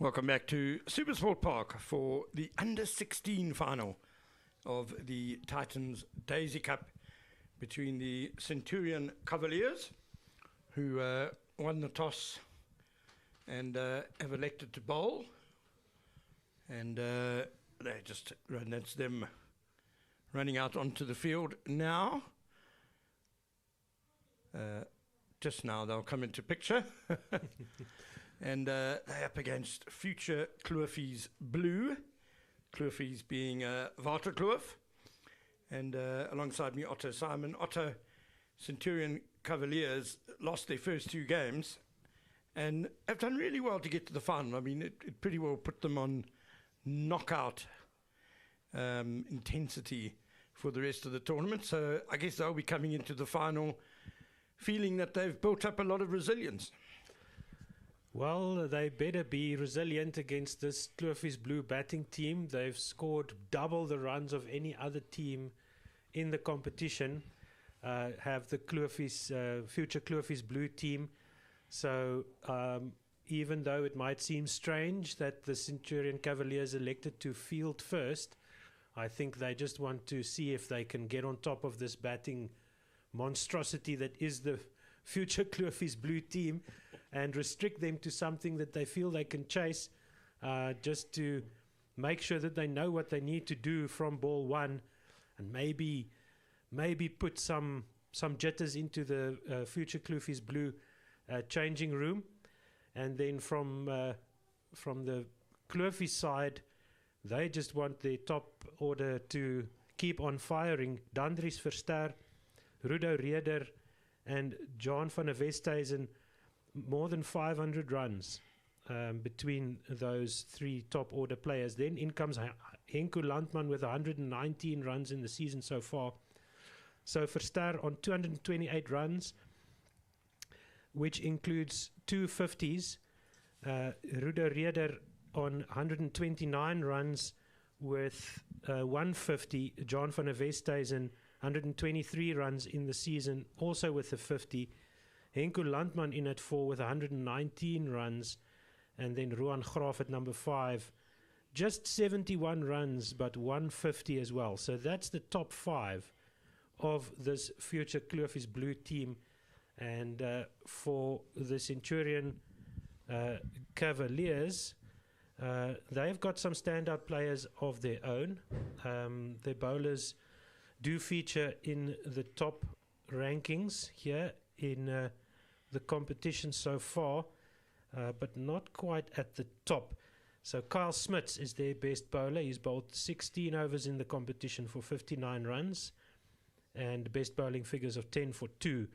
Welcome back to SuperSport Park for the under-16 final of the Titans Daisy Cup between the Centurion Kavalliers, who won the toss and have elected to bowl. And that's them running out onto the field now. Just now they'll come into picture. And they're up against future Klofies Blue, Klofies being Walter Kloof, and alongside me Otto Simon. Otto, Centurion Kavalliers lost their first two games and have done really well to get to the final. I mean, it pretty well put them on knockout intensity for the rest of the tournament. So I guess they'll be coming into the final feeling that they've built up a lot of resilience. Well, they better be resilient against this Klofies Blue batting team. They've scored double the runs of any other team in the competition. Have the Klofies, future Klofies Blue team. So even though it might seem strange that the Centurion Kavalliers elected to field first, I think they just want to see if they can get on top of this batting monstrosity that is the future Klofies Blue team and restrict them to something that they feel they can chase, just to make sure that they know what they need to do from ball one, and maybe put some jitters into the future Klofies Blue changing room. And then from the Klofies side, they just want their top order to keep on firing. Dandries Verster, Rudo Reder and John van der Westhuizen, more than 500 runs between those three top order players. Then in comes Henko Landman with 119 runs in the season so far. So Verster on 228 runs, which includes two 50s. Rudo Reder on 129 runs with 150. John van der Westhuizen 123 runs in the season, also with a 50. Henko Landman in at 4 with 119 runs. And then Ruan Graaf at number 5. Just 71 runs, but 150 as well. So that's the top 5 of this future Klofies Blue team. And for the Centurion Kavalliers, they've got some standout players of their own. Their bowlers do feature in the top rankings here in the competition so far, but not quite at the top. So Kyle Smits is their best bowler. He's bowled 16 overs in the competition for 59 runs and best bowling figures of 10 for 2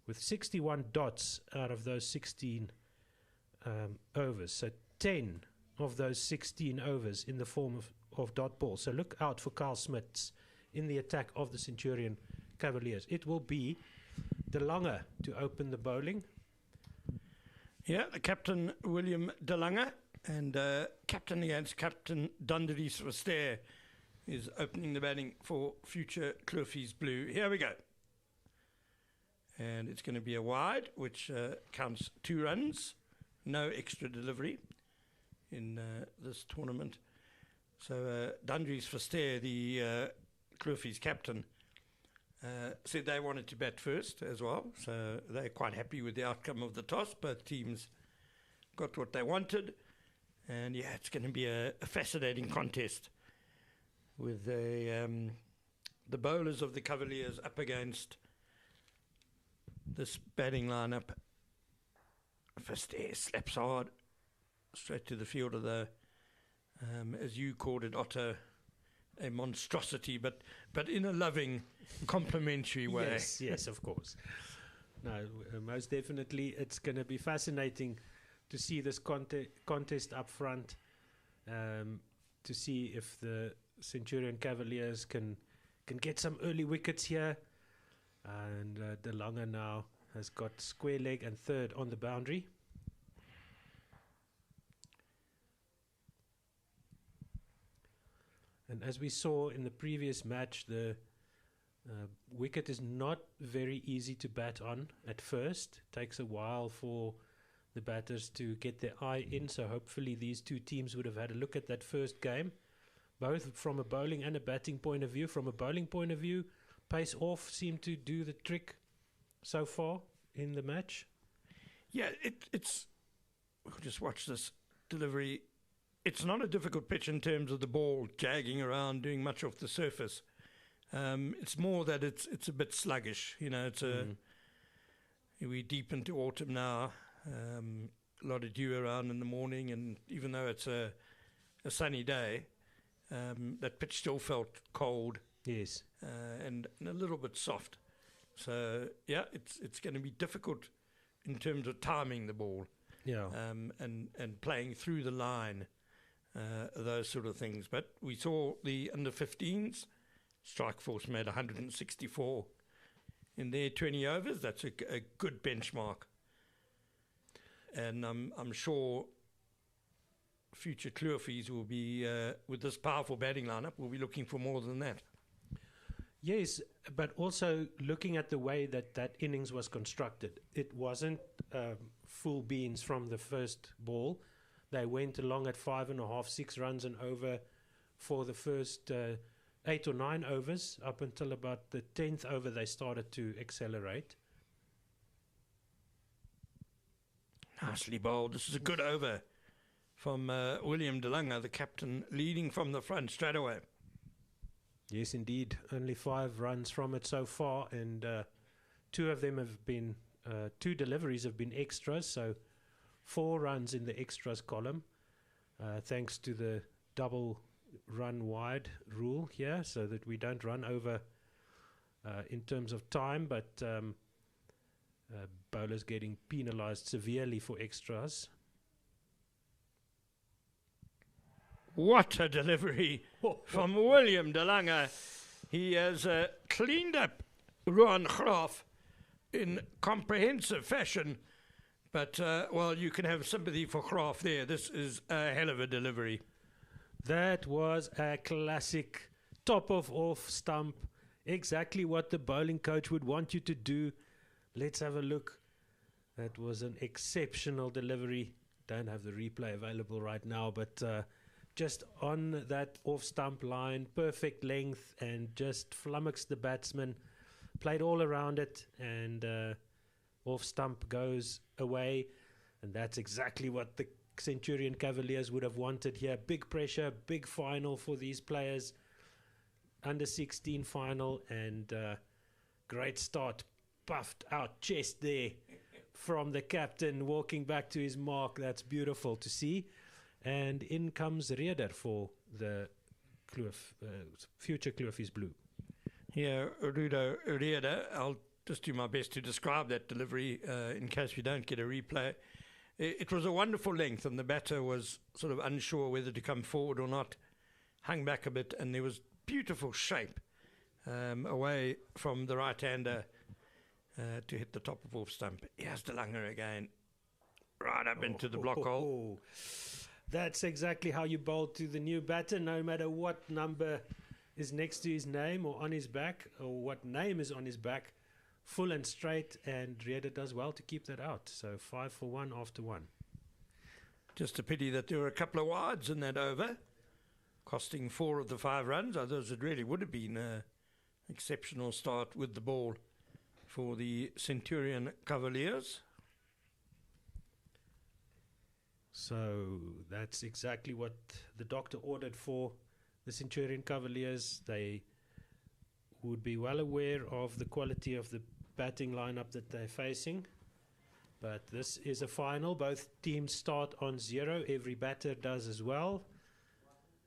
with 61 dots out of those 16 overs. So 10 of those 16 overs in the form of dot balls. So look out for Kyle Smits in the attack of the Centurion Kavalliers. It will be De Lange to open the bowling. Yeah, Captain William De Lange and captain against Captain Dandries Verster is opening the batting for future Klofies Blue. Here we go. And it's going to be a wide, which counts 2 runs. No extra delivery in this tournament. So Dandries Verster, the Klofies captain, said they wanted to bat first as well, so they're quite happy with the outcome of the toss. Both teams got what they wanted, and yeah, it's going to be a fascinating contest with the bowlers of the Kavalliers up against this batting lineup. Verster slaps hard straight to the field of the, as you called it, Otto, a monstrosity, but in a loving, complimentary way. Yes, of course. No, most definitely, it's going to be fascinating to see this contest up front, to see if the Centurion Kavalliers can get some early wickets here. And De Lange now has got square leg and third on the boundary. And as we saw in the previous match, the wicket is not very easy to bat on at first. It takes a while for the batters to get their eye in. So hopefully these two teams would have had a look at that first game, both from a bowling and a batting point of view. From a bowling point of view, pace off seemed to do the trick so far in the match. Yeah, it's... We'll just watch this delivery. It's not a difficult pitch in terms of the ball jagging around, doing much off the surface. It's more that it's a bit sluggish. You know, we're deep into autumn now. A lot of dew around in the morning, and even though it's a sunny day, that pitch still felt cold. Yes, and a little bit soft. So yeah, it's going to be difficult in terms of timing the ball. Yeah, and playing through the line, those sort of things. But we saw the under-15s. Strike Force made 164 in their 20 overs. That's a good benchmark. And I'm sure future Klofies will be, with this powerful batting lineup, will be looking for more than that. Yes, but also looking at the way that innings was constructed, it wasn't full beans from the first ball. They went along at 5.5, 6 runs and over for the first 8 or 9 overs. Up until about the 10th over, they started to accelerate. Nicely bowled. This is a good over from William De Lange, the captain, leading from the front straight away. Yes, indeed. Only 5 runs from it so far, and 2 of them have been, 2 deliveries have been extras, so 4 runs in the extras column, thanks to the double run wide rule here, so that we don't run over in terms of time, but bowlers getting penalised severely for extras. What a delivery from William De Lange. He has cleaned up Ruan Graaf in comprehensive fashion. But, well, you can have sympathy for Graaf there. This is a hell of a delivery. That was a classic top of off stump. Exactly what the bowling coach would want you to do. Let's have a look. That was an exceptional delivery. Don't have the replay available right now, but... just on that off-stump line, perfect length, and just flummoxed the batsman. Played all around it, and off-stump goes away. And that's exactly what the Centurion Kavalliers would have wanted here. Big pressure, big final for these players. Under 16 final, and great start. Puffed out chest there from the captain, walking back to his mark. That's beautiful to see. And in comes Reder for the future Klofies Blue. Yeah, Rudo Reder. I'll just do my best to describe that delivery in case we don't get a replay. It was a wonderful length, and the batter was sort of unsure whether to come forward or not. Hung back a bit, and there was beautiful shape away from the right-hander to hit the top of off stump. Here's De Lange again, right up into the block hole. That's exactly how you bowl to the new batter, no matter what number is next to his name or on his back, or what name is on his back. Full and straight, and Reder does well to keep that out. So 5 for 1 after 1. Just a pity that there were a couple of wides in that over, costing 4 of the 5 runs. Otherwise, it really would have been an exceptional start with the ball for the Centurion Kavalliers. So that's exactly what the doctor ordered for the Centurion Kavalliers. They would be well aware of the quality of the batting lineup that they're facing. But this is a final. Both teams start on 0. Every batter does as well.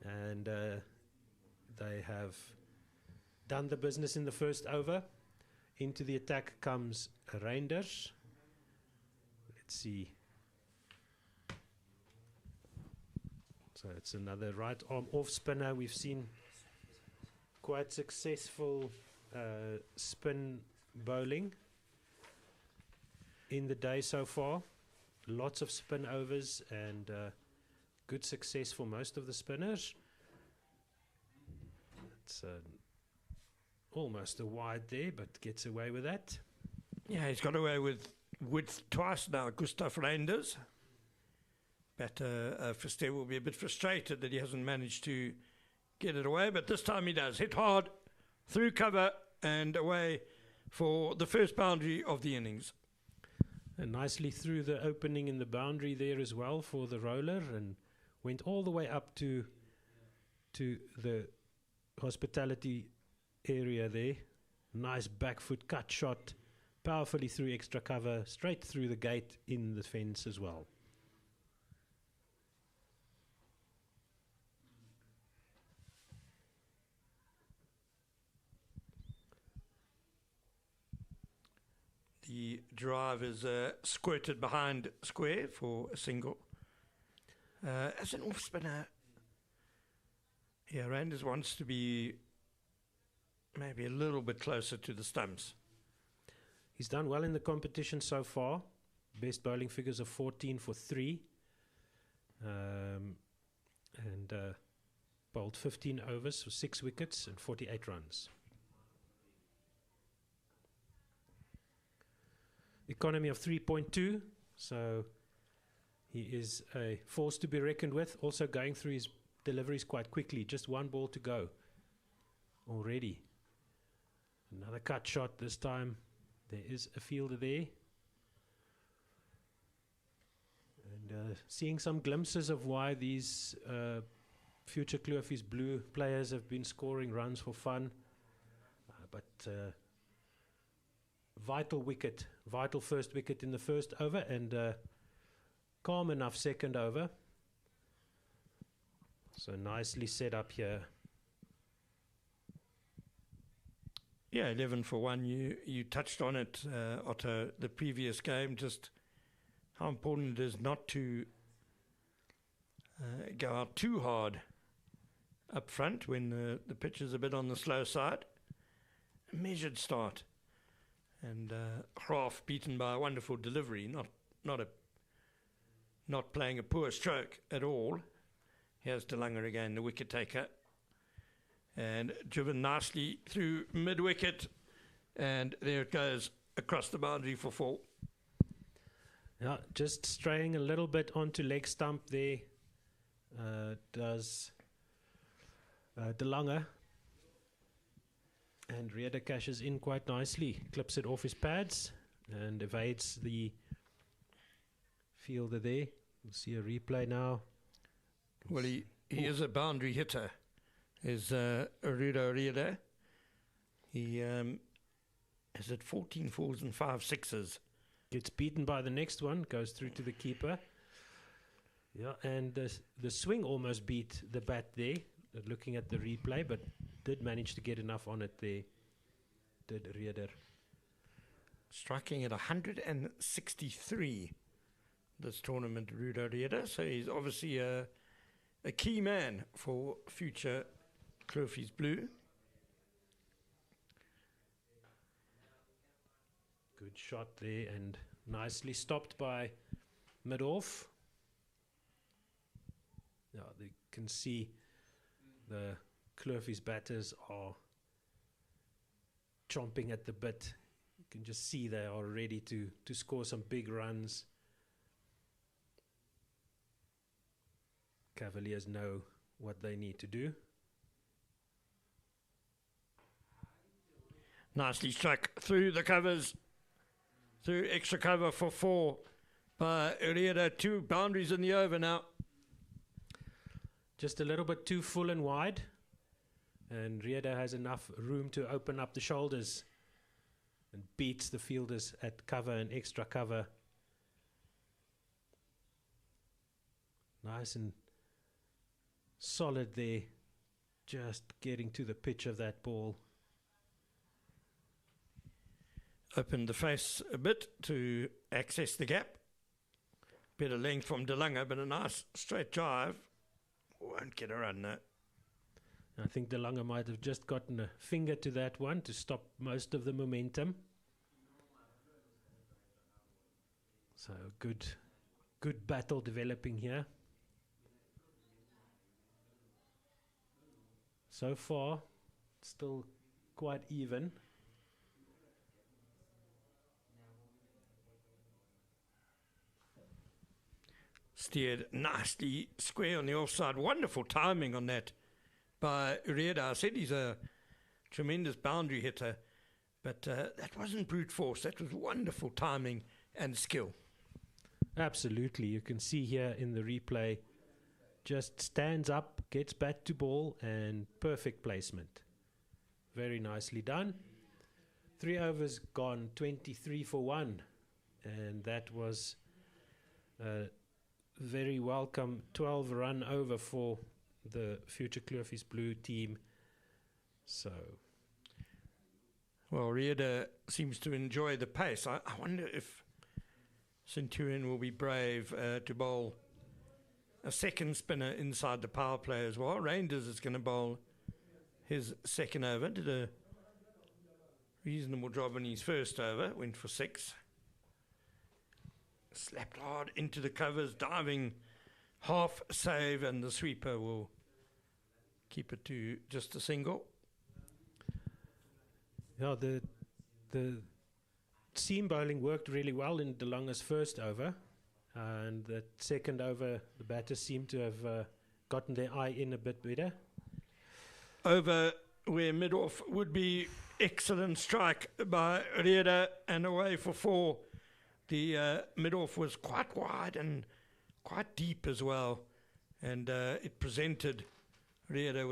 And they have done the business in the first over. Into the attack comes Reinders. Let's see. So it's another right arm off spinner. We've seen quite successful spin bowling in the day so far. Lots of spin overs and good success for most of the spinners. It's almost a wide there, but gets away with that. Yeah, he's got away with width twice now, Gustav Reinders. Batter Verster will be a bit frustrated that he hasn't managed to get it away, but this time he does. Hit hard, through cover, and away for the first boundary of the innings. And nicely through the opening in the boundary there as well for the roller, and went all the way up to the hospitality area there. Nice back foot cut shot, powerfully through extra cover, straight through the gate in the fence as well. The drive is squirted behind square for a single. As an off spinner, yeah, Randers wants to be maybe a little bit closer to the stumps. He's done well in the competition so far. Best bowling figures of 14 for 3. And bowled 15 overs for 6 wickets and 48 runs. Economy of 3.2, so he is a force to be reckoned with. Also going through his deliveries quite quickly. Just one ball to go already. Another cut shot this time. There is a fielder there. And seeing some glimpses of why these future Klofies Blue players have been scoring runs for fun. But vital first wicket in the first over, and calm enough second over. So nicely set up here. Yeah, 11 for 1. You touched on it, Otto, the previous game, just how important it is not to go out too hard up front when the pitch is a bit on the slow side. A measured start. And Graaf beaten by a wonderful delivery, not playing a poor stroke at all. Here's De Lange again, the wicket taker. And driven nicely through mid-wicket. And there it goes across the boundary for 4. Yeah, just straying a little bit onto leg stump there. Does De Lange. And Reeder cashes in quite nicely, clips it off his pads and evades the fielder there. We'll see a replay now. Well, he is a boundary hitter, is Rudo Reeder. He is at 14 fours and 5 sixes. Gets beaten by the next one, goes through to the keeper. Yeah, and the swing almost beat the bat there, looking at the replay, but did manage to get enough on it there, did Reeder. Striking at 163 this tournament, Rudo Reeder. So he's obviously a key man for future Klofies Blue. Good shot there and nicely stopped by mid-off. Yeah, they can see the Klofies batters are chomping at the bit. You can just see they are ready to score some big runs. Kavalliers know what they need to do. Nicely struck through the covers, through extra cover for 4 by Reeder. 2 boundaries in the over now. Just a little bit too full and wide. And Reeder has enough room to open up the shoulders and beats the fielders at cover and extra cover. Nice and solid there. Just getting to the pitch of that ball. Opened the face a bit to access the gap. Better length from De Lange, but a nice straight drive. Won't get a run now. I think De Lange might have just gotten a finger to that one to stop most of the momentum. So good battle developing here. So far, still quite even. steered nicely square on the offside. Wonderful timing on that by Rieda. I said he's a tremendous boundary hitter, but that wasn't brute force. That was wonderful timing and skill. Absolutely. You can see here in the replay, just stands up, gets back to ball, and perfect placement. Very nicely done. 3 overs gone, 23 for 1. And that was a very welcome 12 run over for the future Klofies Blue team. So, well, Rieda seems to enjoy the pace. I wonder if Centurion will be brave to bowl a second spinner inside the power play as well. Reinders is going to bowl his second over. Did a reasonable job in his first over. Went for 6. Slapped hard into the covers, diving half save, and the sweeper will keep it to just a single. Yeah, the seam bowling worked really well in DeLonge's first over, and the second over the batters seemed to have gotten their eye in a bit better. Over where mid-off would be excellent strike by Rieda, and away for 4. The mid-off was quite wide and quite deep as well, and it presented Rieda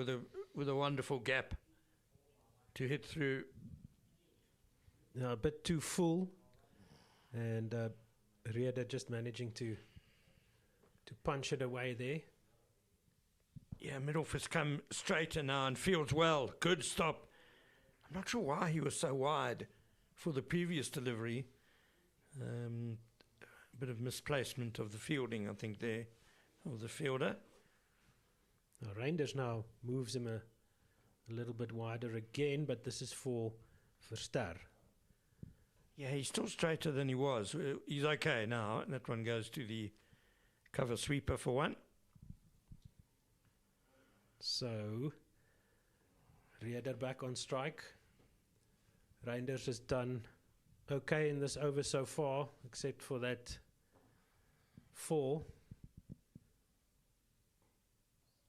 with a wonderful gap to hit through. A bit too full, and Rieda just managing to punch it away there. Yeah, mid-off has come straighter now and fields well. Good stop. I'm not sure why he was so wide for the previous delivery. A bit of misplacement of the fielding, I think, there, of the fielder. Reinders now moves him a little bit wider again, but this is for Star. Yeah, he's still straighter than he was. He's okay now, and that one goes to the cover sweeper for 1. So, Rieder back on strike. Reinders has done okay in this over so far, except for that 4.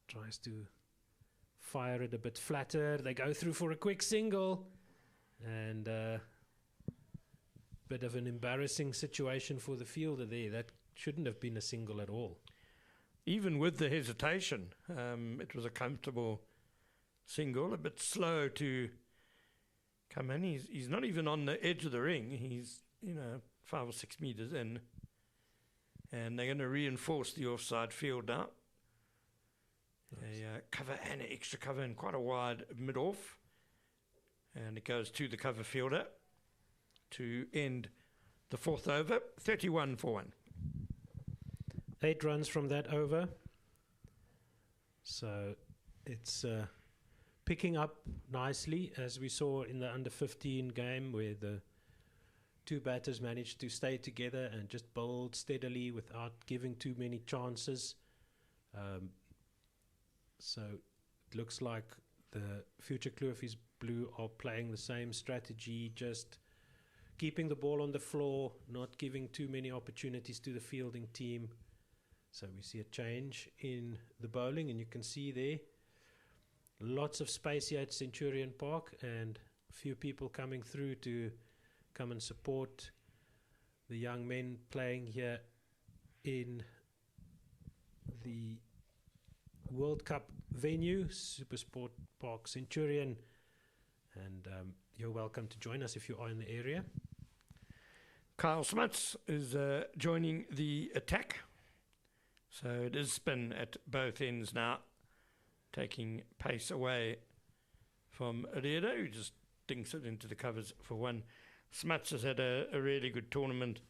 Tries to fire it a bit flatter. They go through for a quick single, and bit of an embarrassing situation for the fielder there. That shouldn't have been a single at all. Even with the hesitation, it was a comfortable single, a bit slow to come in. He's not even on the edge of the ring. He's, 5 or 6 meters in. And they're going to reinforce the offside field now. Nice. A cover and an extra cover and quite a wide mid-off. And it goes to the cover fielder to end the 4th over, 31 for 1. 8 runs from that over. So it's picking up nicely, as we saw in the under-15 game, where the 2 batters managed to stay together and just bowl steadily without giving too many chances. So it looks like the future Klofies Blue are playing the same strategy, just keeping the ball on the floor, not giving too many opportunities to the fielding team. So we see a change in the bowling, and you can see there lots of space here at Centurion Park, and a few people coming through to come and support the young men playing here in the World Cup venue, SuperSport Park Centurion. And you're welcome to join us if you are in the area. Kyle Smuts is joining the attack. So it is spin at both ends now, taking pace away from Rieda, who just dinks it into the covers for 1. Smuts has had a really good tournament.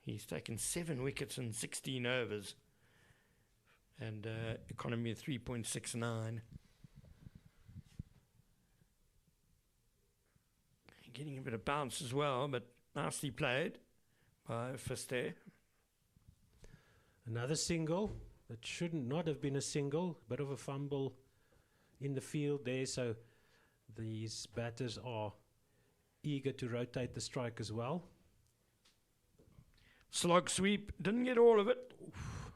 He's taken 7 wickets in 16 overs and economy of 3.69. Getting a bit of bounce as well, but nicely played by Fister. Another single that should not have been a single, bit of a fumble in the field there, so these batters are eager to rotate the strike as well. Slog sweep, didn't get all of it. Oof.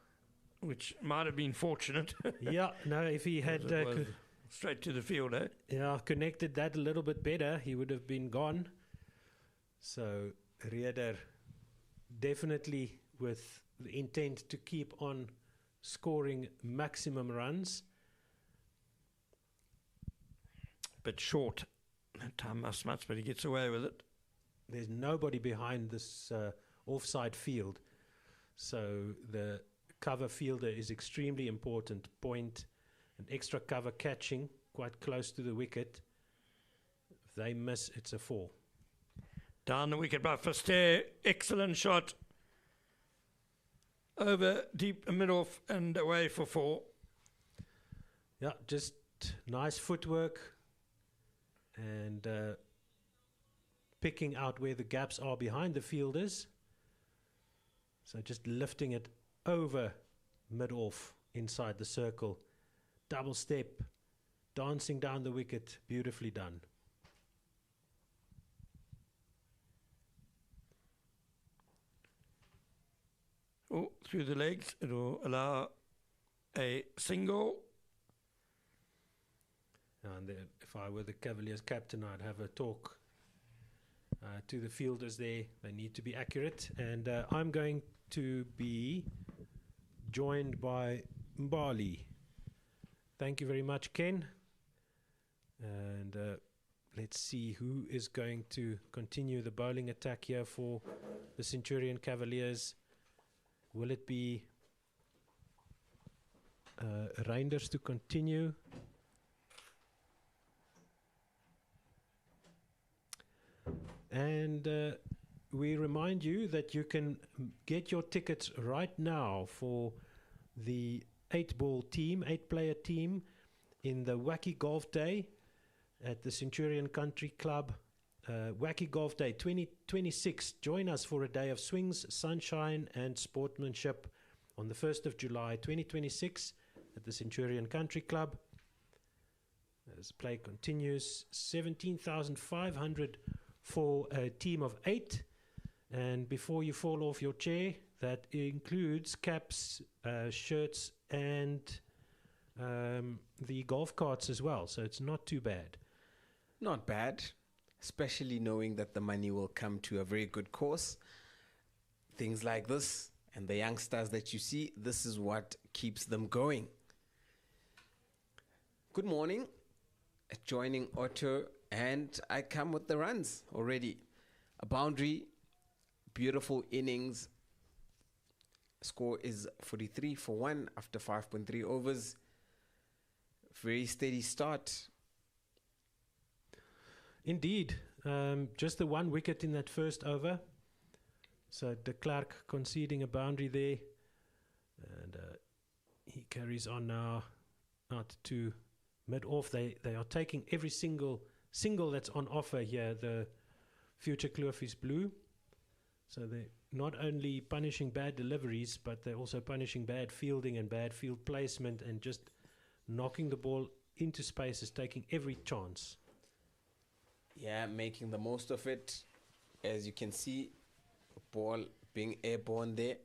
which might have been fortunate. Yeah, no, if he had It was straight to the field, eh? connected that a little bit better, he would have been gone. So Rieder definitely with the intent to keep on scoring maximum runs. Bit short. That time must much, but he gets away with it. There's nobody behind this offside field. So the cover fielder is extremely important. Point, an extra cover catching quite close to the wicket. If they miss, it's a 4. Down the wicket by Verster. Excellent shot. Over deep mid-off and away for 4. Yeah, just nice footwork and picking out where the gaps are behind the fielders. So just lifting it over mid-off inside the circle. Double step, dancing down the wicket, beautifully done. Oh, through the legs, it will allow a single. And if I were the Kavalliers captain, I'd have a talk to the fielders there. They need to be accurate. And I'm going to be joined by Mbali. Thank you very much, Ken. And let's see who is going to continue the bowling attack here for the Centurion Kavalliers. Will it be Reinders to continue? And we remind you that you can get your tickets right now for the 8-player team in the Wacky Golf Day at the Centurion Country Club. Wacky Golf Day 2026. Join us for a day of swings, sunshine and sportsmanship on the 1st of July 2026 at the Centurion Country Club. As play continues, 17,500 for a team of 8. And before you fall off your chair, that includes caps, shirts and the golf carts as well. So it's not too bad. Not bad, especially knowing that the money will come to a very good cause. Things like this and the youngsters that you see, this is what keeps them going. Good morning. Joining Otto, and I come with the runs already. A boundary, beautiful innings. Score is 43 for 1 after 5.3 overs. Very steady start. Indeed. Just the 1 wicket in that first over. So de Klerk conceding a boundary there. And he carries on now out to mid-off. They are taking every single that's on offer here, the future Klofies Blue. So they're not only punishing bad deliveries, but they're also punishing bad fielding and bad field placement and just knocking the ball into spaces, taking every chance. Yeah, making the most of it. As you can see, the ball being airborne there.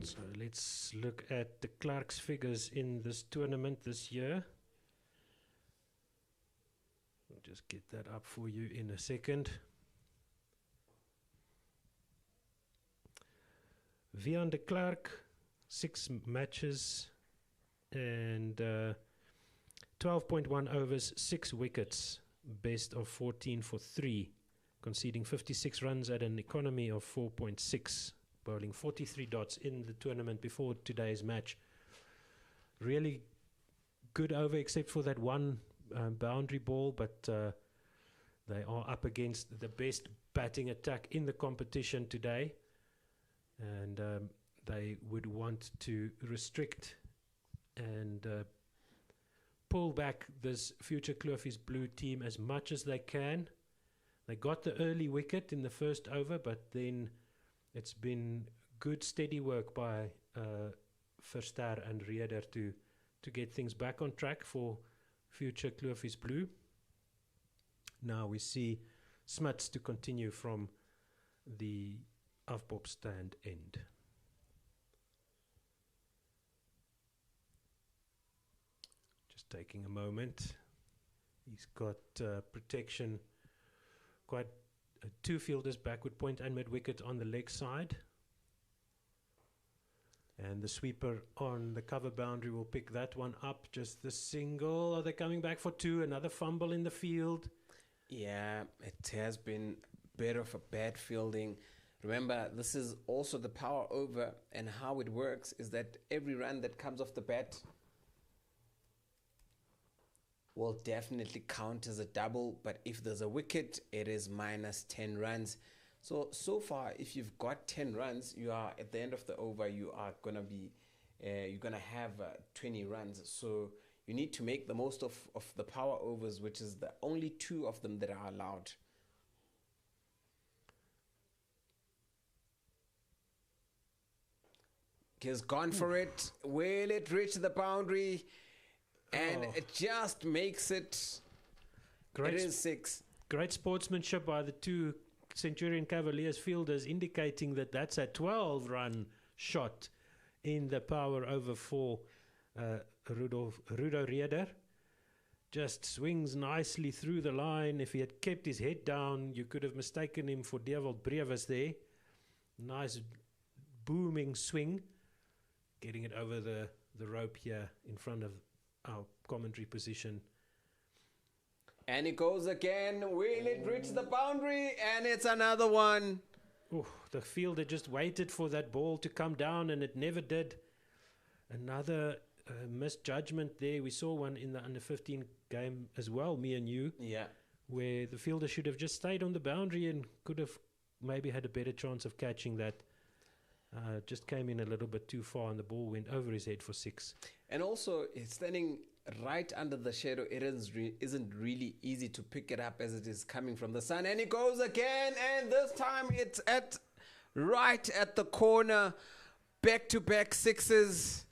So let's look at the Clark's figures in this tournament this year. I'll just get that up for you in a second. Vian de Klerk, 6 matches and 12.1 overs, 6 wickets, best of 14 for 3, conceding 56 runs at an economy of 4.6. Bowling 43 dots in the tournament before today's match. Really good over, except for that one boundary ball, but they are up against the best batting attack in the competition today, and they would want to restrict and pull back this future Klofies Blue team as much as they can. They got the early wicket in the first over, but then it's been good, steady work by Verster and Rieder to get things back on track for future Klofies Blue. Now we see Smuts to continue from the Afpop stand end. Just taking a moment. He's got protection, quite two fielders backward point and mid wicket on the leg side. And the sweeper on the cover boundary will pick that one up. Just the single. Are they coming back for two? Another fumble in the field. Yeah, it has been a bit of a bad fielding. Remember, this is also the power over, and how it works is that every run that comes off the bat will definitely count as a double, but if there's a wicket, it is minus 10 runs. So far, if you've got 10 runs, you are at the end of the over, you are going to be, you're going to have 20 runs. So you need to make the most of the power overs, which is the only 2 of them that are allowed. He's gone for it. Will it reach the boundary? And it just makes it. Great, it is 6. Great sportsmanship by the 2 Centurion Kavalliers fielders, indicating that that's a 12-run shot in the power over for Rudo Rieder. Just swings nicely through the line. If he had kept his head down, you could have mistaken him for Dewald Brevis there. Nice booming swing. Getting it over the rope here in front of our commentary position. And it goes again. Will it reach the boundary? And it's another one. Oh, the fielder just waited for that ball to come down, and it never did. Another misjudgment there. We saw one in the under-15 game as well, me and you. Yeah. Where the fielder should have just stayed on the boundary and could have maybe had a better chance of catching that. Just came in a little bit too far, and the ball went over his head for 6. And also, it's standing right under the shadow. It isn't really easy to pick it up as it is coming from the sun. And it goes again, and this time it's right at the corner. Back-to-back 6s.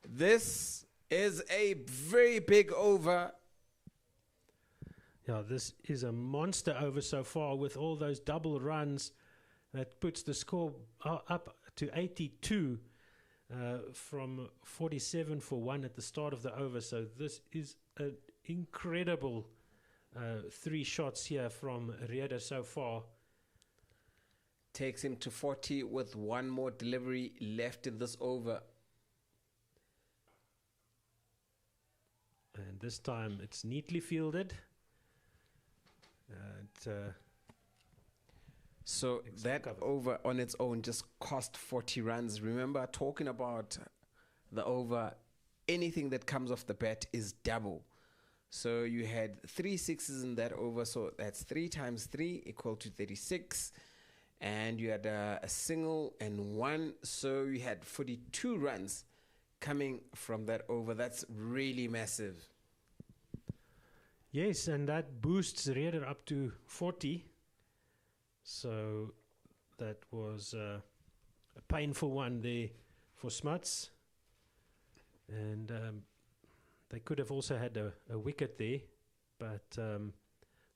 This is a very big over. Yeah, this is a monster over so far with all those double runs. That puts the score up to 82 from 47 for 1 at the start of the over. So this is an incredible 3 shots here from Rieder so far. Takes him to 40 with 1 more delivery left in this over. And this time it's neatly fielded. So that over on its own just cost 40 runs. Remember, talking about the over, anything that comes off the bat is double. So you had 3 6s in that over. So that's 3 times 3 equal to 36. And you had a single and 1. So you had 42 runs coming from that over. That's really massive. Yes, and that boosts Rieder up to 40. So that was a painful one there for Smuts. And they could have also had a wicket there. But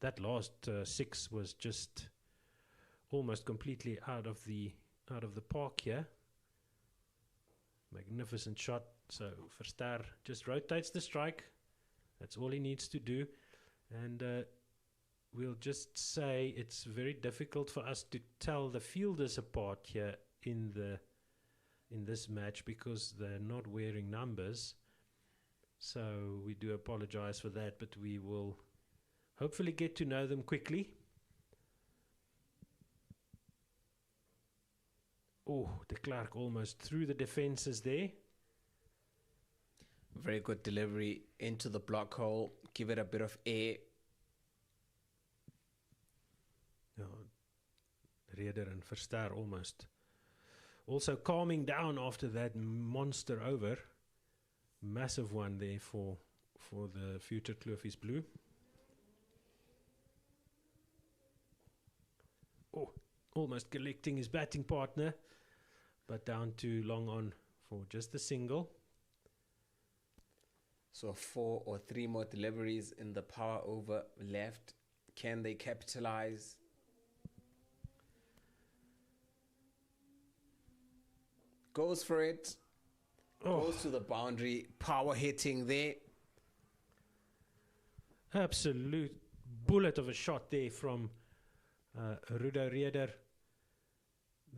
that last 6 was just almost completely out of the park here. Magnificent shot. So Verster just rotates the strike. That's all he needs to do. And we'll just say it's very difficult for us to tell the fielders apart here in this match because they're not wearing numbers. So we do apologize for that, but we will hopefully get to know them quickly. Oh, de Klerk almost through the defenses there. Very good delivery into the block hole. Give it a bit of air. Rieder and Verster almost also calming down after that monster over. Massive one there for the future Klofies Blue. Oh, almost collecting his batting partner, but down to long on for just the single. So 4 or 3 more deliveries in the power over left. Can they capitalize? Goes for it. Goes to the boundary. Power hitting there. Absolute bullet of a shot there from Ruda Rieder.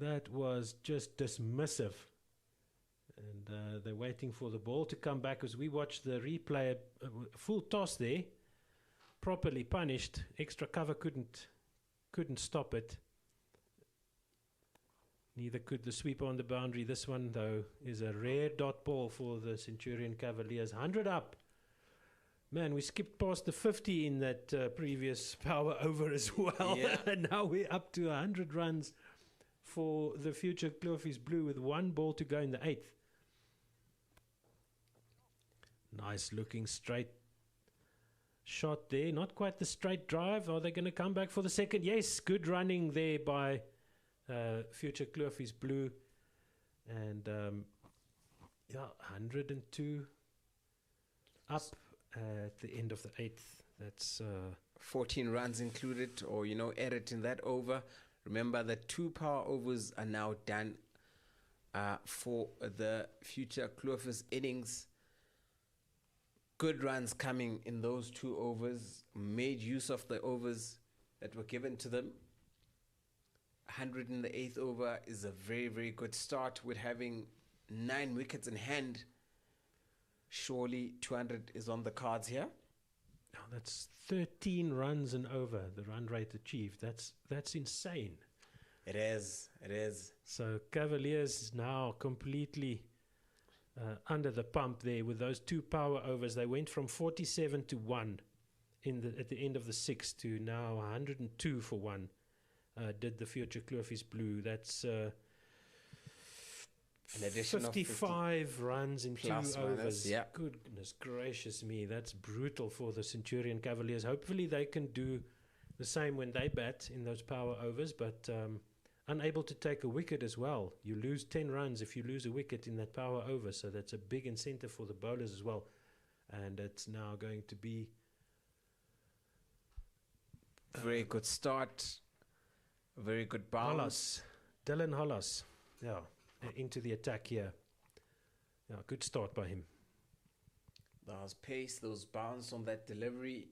That was just dismissive. And they're waiting for the ball to come back as we watch the replay. Full toss there. Properly punished. Extra cover couldn't stop it. Neither could the sweeper on the boundary. This one, though, is a rare dot ball for the Centurion Kavalliers. 100 up. Man, we skipped past the 50 in that previous power over as well. Yeah. And now we're up to 100 runs for the future Klofies Blue with 1 ball to go in the 8th. Nice looking straight shot there. Not quite the straight drive. Are they going to come back for the second? Yes, good running there by future Klofies Blue. And 102 up at the end of the 8th. That's 14 runs included, or added in that over. Remember that 2 power overs are now done for the future Klofies innings. Good runs coming in those 2 overs. Made use of the overs that were given to them. 100 in the 8th over is a very, very good start with having 9 wickets in hand. Surely 200 is on the cards here. Oh, that's 13 runs and over, the run rate achieved. That's insane. It is. So Kavalliers now completely under the pump there with those 2 power overs. They went from 47 to 1 at the end of the 6th to now 102 for 1. Did the future Klofies Blue. That's an addition 55 of runs in 2 plus overs. minus, yeah. Goodness gracious me, that's brutal for the Centurion Kavalliers. Hopefully they can do the same when they bat in those power overs, but unable to take a wicket as well. You lose 10 runs if you lose a wicket in that power over, so that's a big incentive for the bowlers as well. And it's now going to be very good start. Very good bounce. Dylan Hollas. Yeah, into the attack here. Yeah, good start by him. Those pace, those bounce on that delivery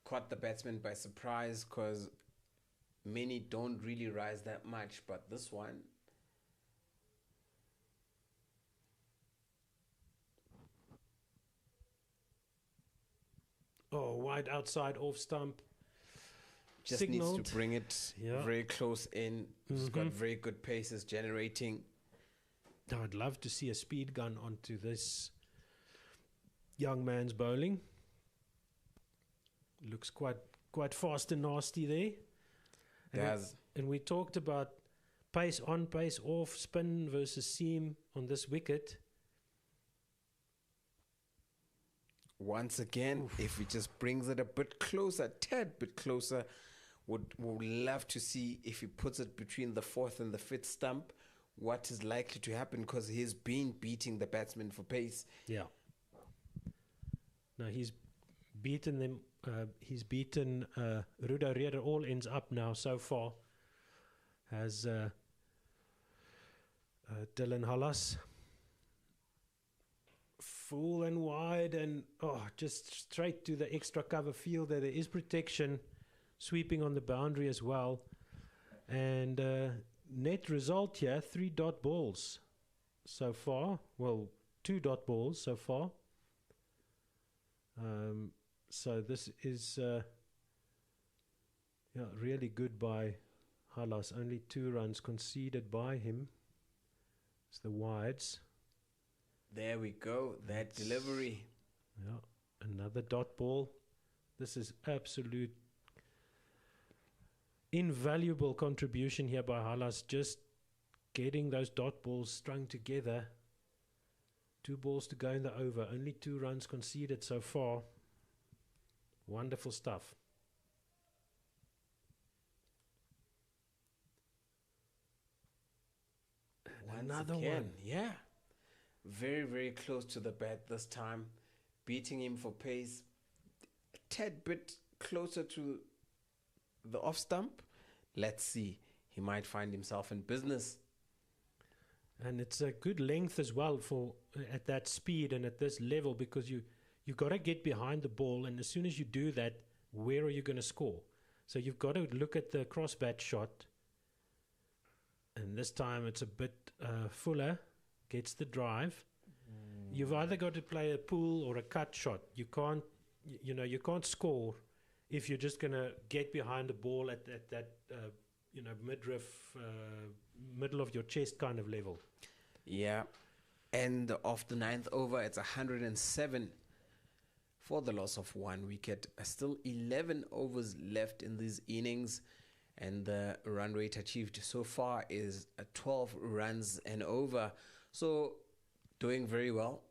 caught the batsman by surprise because many don't really rise that much, but this one. Oh, wide outside off stump. Just Signaled. needs to bring it very close in. He's got very good paces generating. I'd love to see a speed gun onto this young man's bowling. Looks quite fast and nasty there. And we talked about pace on, pace off, spin versus seam on this wicket. Once again, if he just brings it a bit closer, a tad bit closer, would love to see if he puts it between the 4th and the 5th stump, what is likely to happen, because he's been beating the batsman for pace. Yeah. Now he's beaten them. He's beaten Ruda Rieder all ends up now so far. Has Dylan Hollas. Full and wide and just straight to the extra cover field there. There is protection sweeping on the boundary as well. And net result here, 3 dot balls so far. Well, 2 dot balls so far. So this is really good by Hollas. Only 2 runs conceded by him. It's the wides. There we go. That delivery. Yeah, another dot ball. This is absolute invaluable contribution here by Hollas. Just getting those dot balls strung together. 2 balls to go in the over. Only 2 runs conceded so far. Wonderful stuff. Another one. Yeah. Very, very close to the bat this time. Beating him for pace. A tad bit closer to the off stump. Let's see. He might find himself in business. And it's a good length as well for at that speed and at this level, because you got to get behind the ball, and as soon as you do that, where are you going to score? So you've got to look at the crossbat shot, and this time it's a bit fuller, gets the drive. You've either got to play a pull or a cut shot. You can't, you can't score if you're just going to get behind the ball at that midriff, middle of your chest kind of level. Yeah. And of the 9th over, it's 107 for the loss of 1 wicket. Still 11 overs left in these innings, and the run rate achieved so far is 12 runs and over. So doing very well.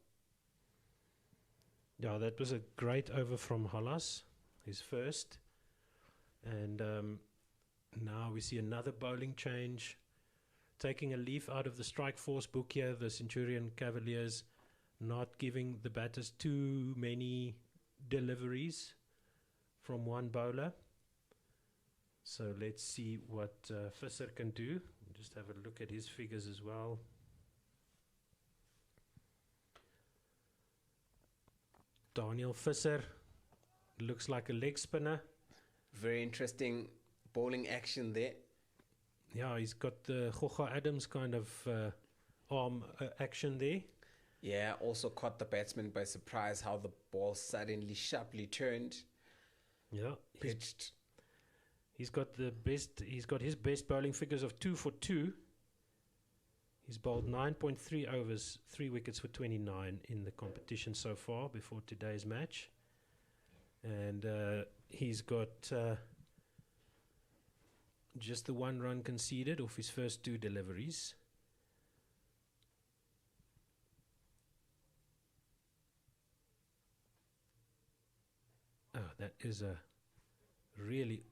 Yeah, that was a great over from Hollas, his first. And now we see another bowling change. Taking a leaf out of the strike force book here, the Centurion Kavalliers not giving the batters too many deliveries from one bowler. So let's see what Visser can do. Just have a look at his figures as well. Daniel Visser looks like a leg spinner. Very interesting bowling action there. Yeah, he's got the Goga Adams kind of arm action there. Yeah, also caught the batsman by surprise how the ball suddenly sharply turned. Yeah, Pitched. He's got his best bowling figures of 2 for 2. He's bowled 9.3 overs, 3 wickets for 29 in the competition so far before today's match. And he's got just the 1 run conceded off his first 2 deliveries. Oh, that is a really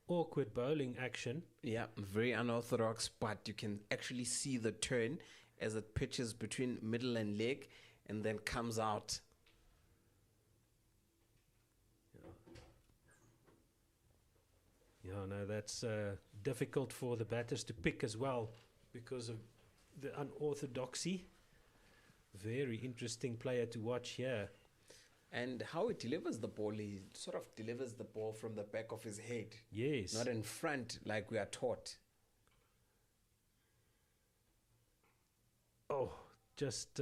awkward bowling action. Yeah, very unorthodox, but you can actually see the turn as it pitches between middle and leg and then comes out. Yeah, no, that's difficult for the batters to pick as well because of the unorthodoxy. Very interesting player to watch here. And how he delivers the ball, he sort of delivers the ball from the back of his head. Yes. Not in front like we are taught. Oh, just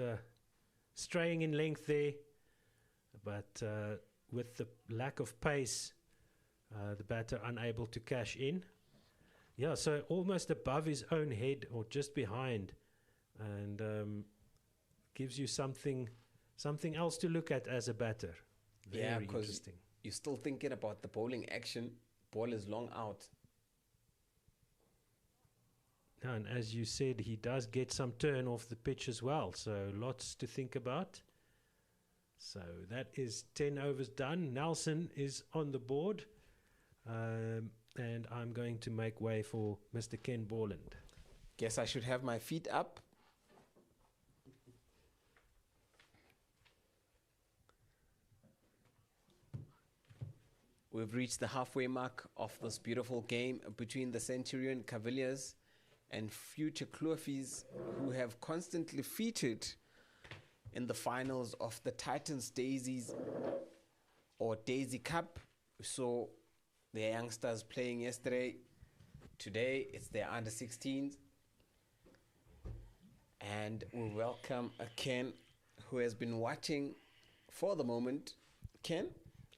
straying in length there. But with the lack of pace, the batter unable to cash in. Yeah, so almost above his own head or just behind. And gives you something else to look at as a batter. Very interesting. You're still thinking about the bowling action. Ball is long out. And as you said, he does get some turn off the pitch as well. So lots to think about. So that is 10 overs done. Nelson is on the board. And I'm going to make way for Mr. Ken Borland. Guess I should have my feet up. We've reached the halfway mark of this beautiful game between the Centurion Kavalliers and future Klofies, who have constantly featured in the finals of the Titans Daisies or Daisy Cup. So their youngsters playing yesterday. Today it's their under 16s. And we welcome Ken, who has been watching for the moment. Ken?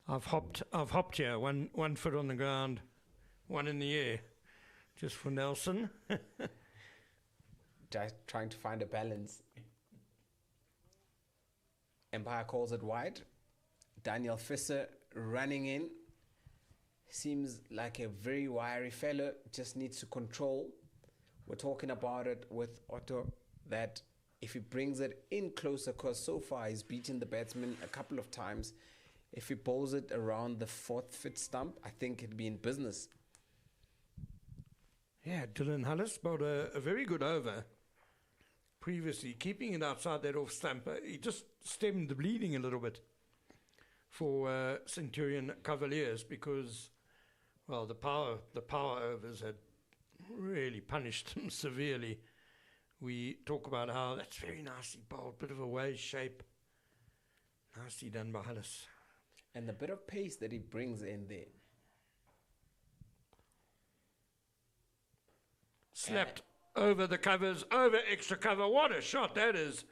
I've hopped here, one foot on the ground, one in the air, just for Nelson. Just trying to find a balance. Empire calls it wide. Daniel Visser running in. Seems like a very wiry fellow, just needs to control. We're talking about it with Otto, that if he brings it in closer, because so far he's beaten the batsman a couple of times. If he bowls it around the 4th fit stump, I think it'd be in business. Yeah, Dylan Hullis bowled a very good over previously, keeping it outside that off stump. He just stemmed the bleeding a little bit for Centurion Kavalliers, because Well, the power overs had really punished him severely. We talk about how that's very nicely bowled, bit of a wave shape. Nicely done by Hullis. And the bit of pace that he brings in there. Slapped over the covers, over extra cover. What a shot that is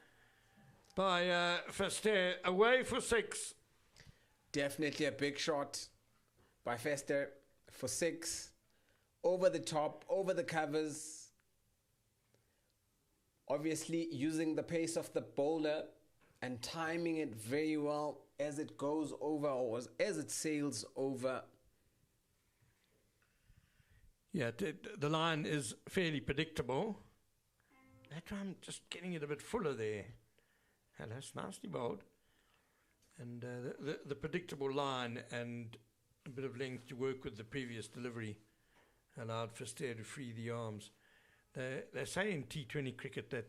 by Fester, away for 6. Definitely a big shot by Fester for 6. Over the top, over the covers. Obviously using the pace of the bowler and timing it very well as it goes over or as it sails over. Yeah, the line is fairly predictable. That time just getting it a bit fuller there. And that's nicely bowled. And the predictable line and a bit of length to work with the previous delivery allowed Fester to free the arms. They say in T20 cricket that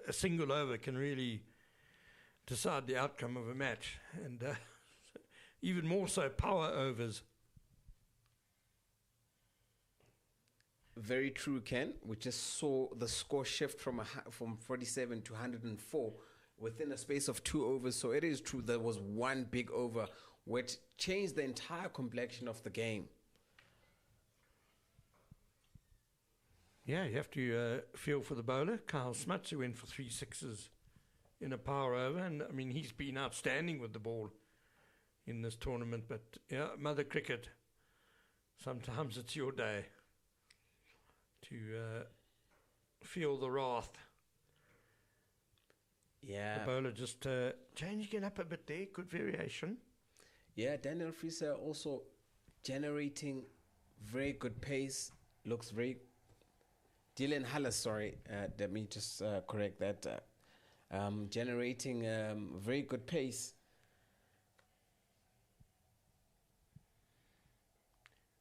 a single over can really decide the outcome of a match, and even more so power overs. Very true, Ken. We just saw the score shift from 47 to 104 within a space of 2 overs. So it is true there was one big over which changed the entire complexion of the game. Yeah, you have to feel for the bowler. Kyle Smuts, who went for 3 sixes in a power over. And, I mean, he's been outstanding with the ball in this tournament. But, yeah, Mother Cricket, sometimes it's your day to feel the wrath. Yeah. The bowler just changing it up a bit there. Good variation. Yeah, Daniel Friese also generating very good pace. Looks very... Dylan Hullis, sorry. Let me just correct that. Generating very good pace.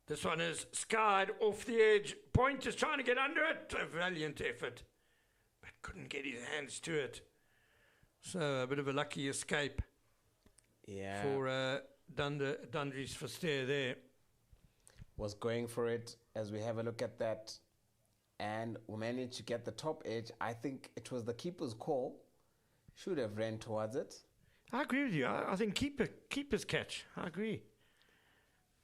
This one is skied off the edge. Point is trying to get under it. A valiant effort, but couldn't get his hands to it. So a bit of a lucky escape for Dundree's Fester there. Was going for it as we have a look at that. And we managed to get the top edge. I think it was the keeper's call. Should have ran towards it. I agree with you. I think keeper's catch. I agree.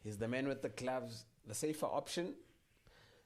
He's the man with the gloves, the safer option.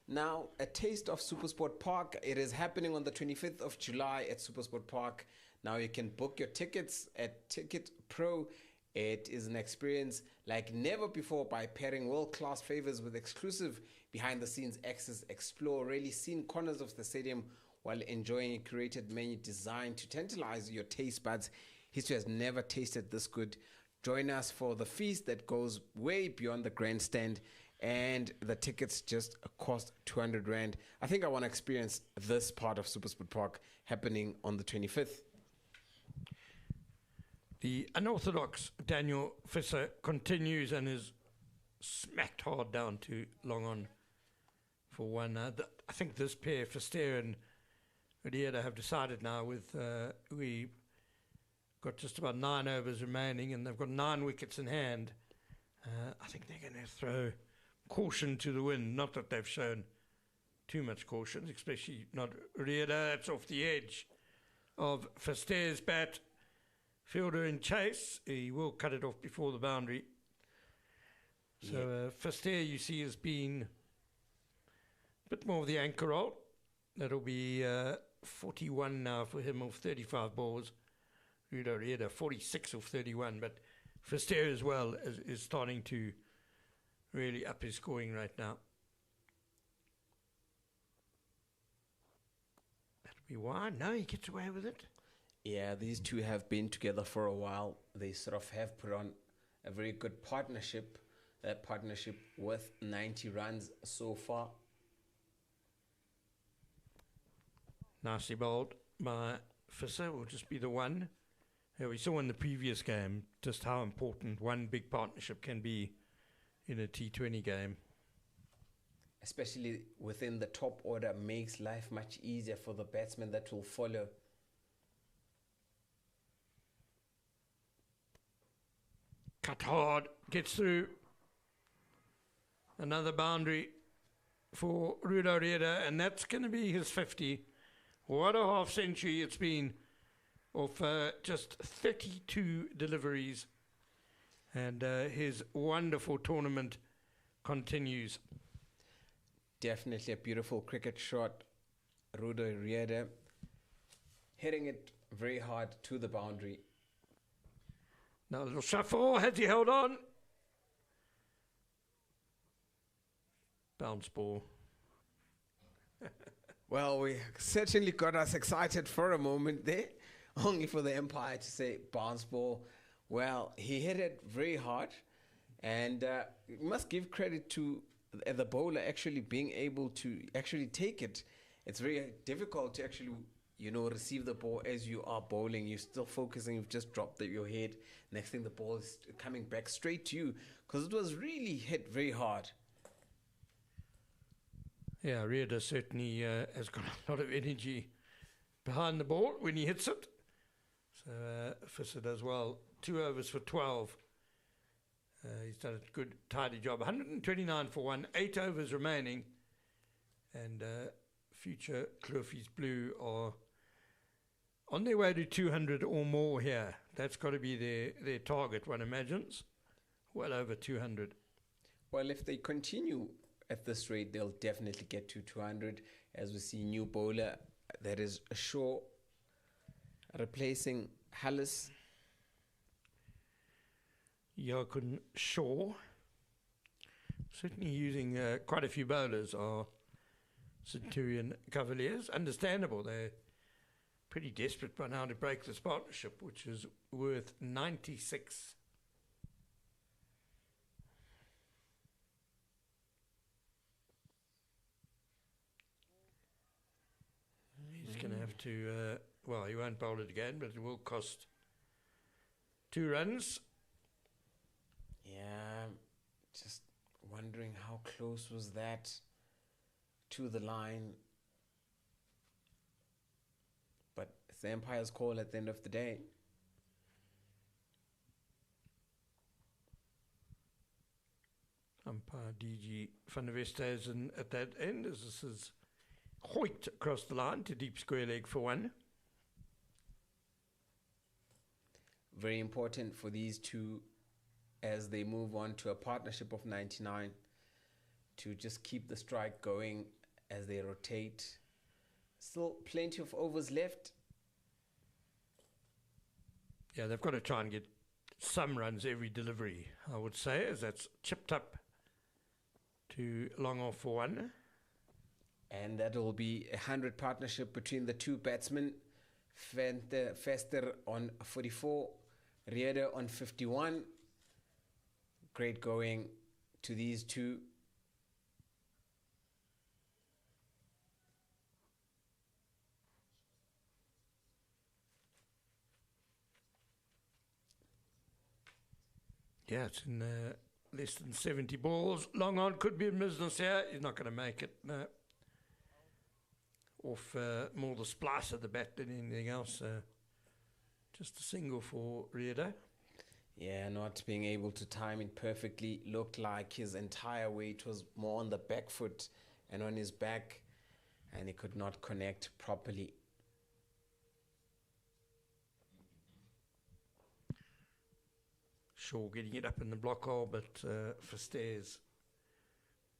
Now, a taste of SuperSport Park. It is happening on the 25th of July at SuperSport Park. Now you can book your tickets at Ticket Pro. It is an experience like never before by pairing world-class favors with exclusive behind-the-scenes access. Explore really seen corners of the stadium while enjoying a curated menu designed to tantalize your taste buds. History has never tasted this good. Join us for the feast that goes way beyond the grandstand, and the tickets just cost 200 Rand. I think I want to experience this part of SuperSport Park happening on the 25th. The unorthodox Daniel Visser continues and is smacked hard down to long on for one. I think this pair, Fester and Rieda, have decided now with we got just about 9 overs remaining and they've got 9 wickets in hand. I think they're going to throw caution to the wind. Not that they've shown too much caution, especially not Rieda. That's off the edge of Fester's bat. Fielder in chase. He will cut it off before the boundary. So Fester, you see, has been a bit more of the anchor role. That'll be 41 now for him of 35 balls. Rudo Rieda, 46 of 31. But Fester as well is starting to really up his scoring right now. That'll be wide. No, he gets away with it. Yeah, these two have been together for a while. They sort of have put on a very good partnership. That partnership with 90 runs so far. Nicely bowled by Visser will just be the one. We saw in the previous game just how important one big partnership can be in a T20 game. Especially within the top order, makes life much easier for the batsmen that will follow. Cut hard, gets through. Another boundary for Rudo Rieder, and that's going to be his 50. What a half century it's been of just 32 deliveries. And his wonderful tournament continues. Definitely a beautiful cricket shot. Rudo Rieder hitting it very hard to the boundary. Now a little shuffle. Has he held on? Bounce ball. Well, we certainly got us excited for a moment there, only for the umpire to say bounce ball. Well, he hit it very hard, and you must give credit to the bowler actually being able to actually take it. It's very difficult to actually, receive the ball as you are bowling. You're still focusing, you've just dropped your head. Next thing, the ball is coming back straight to you because it was really hit very hard. Yeah, Rieder certainly has got a lot of energy behind the ball when he hits it. So Visser does well. 2 overs for 12. He's done a good, tidy job. 129 for 1, 8 overs remaining. And future Klofies Blue are on their way to 200 or more here. That's got to be their target, one imagines. Well over 200. Well, if they continue at this rate, they'll definitely get to 200. As we see, new bowler, that is Shaw, replacing Hallis. Jochen Shaw. Certainly using quite a few bowlers are Centurion Kavalliers. Understandable, they're pretty desperate by now to break this partnership, which is worth 96. He's going to have to, he won't bowl it again, but it will cost 2 runs. Yeah, just wondering how close was that to the line. But it's the umpire's call at the end of the day. Umpire DG van der Westhuizen at that end, as this is hoiked across the line to deep square leg for 1. Very important for these two as they move on to a partnership of 99 to just keep the strike going as they rotate. Still plenty of overs left. Yeah, they've got to try and get some runs every delivery, I would say, as that's chipped up to long off for 1. And that will be a 100 partnership between the two batsmen. Fester on 44, Rieder on 51. Great going to these two. Yeah, it's in less than 70 balls. Long on could be in business here. He's not going to make it. No. Off more the splice of the bat than anything else. Just a single for Rieder. Yeah, not being able to time it perfectly. Looked like his entire weight was more on the back foot and on his back, and he could not connect properly. Shaw getting it up in the block hole, but for Stairs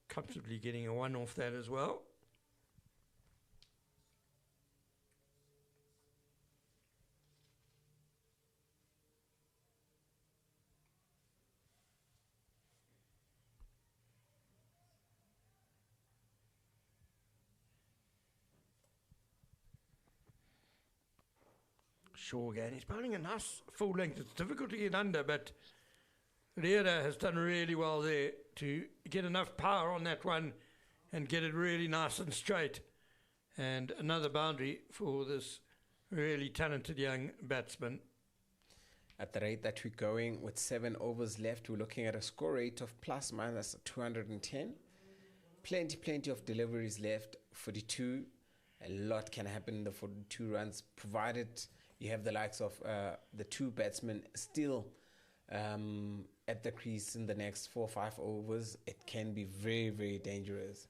comfortably getting a 1 off that as well. Shaw again. He's bowling a nice full length. It's difficult to get under, but Rieder has done really well there to get enough power on that one and get it really nice and straight. And another boundary for this really talented young batsman. At the rate that we're going with 7 overs left, we're looking at a score rate of plus minus 210. Plenty of deliveries left. 42. A lot can happen in the 42 runs, provided you have the likes of the two batsmen still at the crease in the next 4 or 5 overs, it can be very, very dangerous.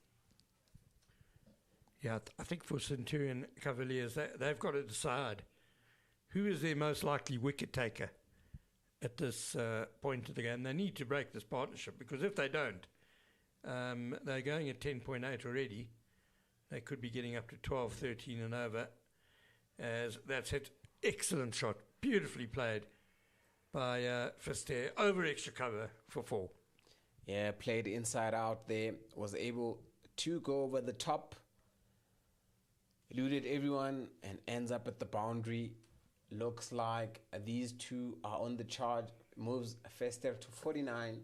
Yeah, I think for Centurion Kavalliers, they've got to decide who is their most likely wicket taker at this point of the game. They need to break this partnership, because if they don't, they're going at 10.8 already. They could be getting up to 12, 13 and over. As that's hit. Excellent shot. Beautifully played by Fister. Over extra cover for 4. Yeah, played inside out there. Was able to go over the top. Eluded everyone and ends up at the boundary. Looks like these two are on the charge. Moves Fister to 49.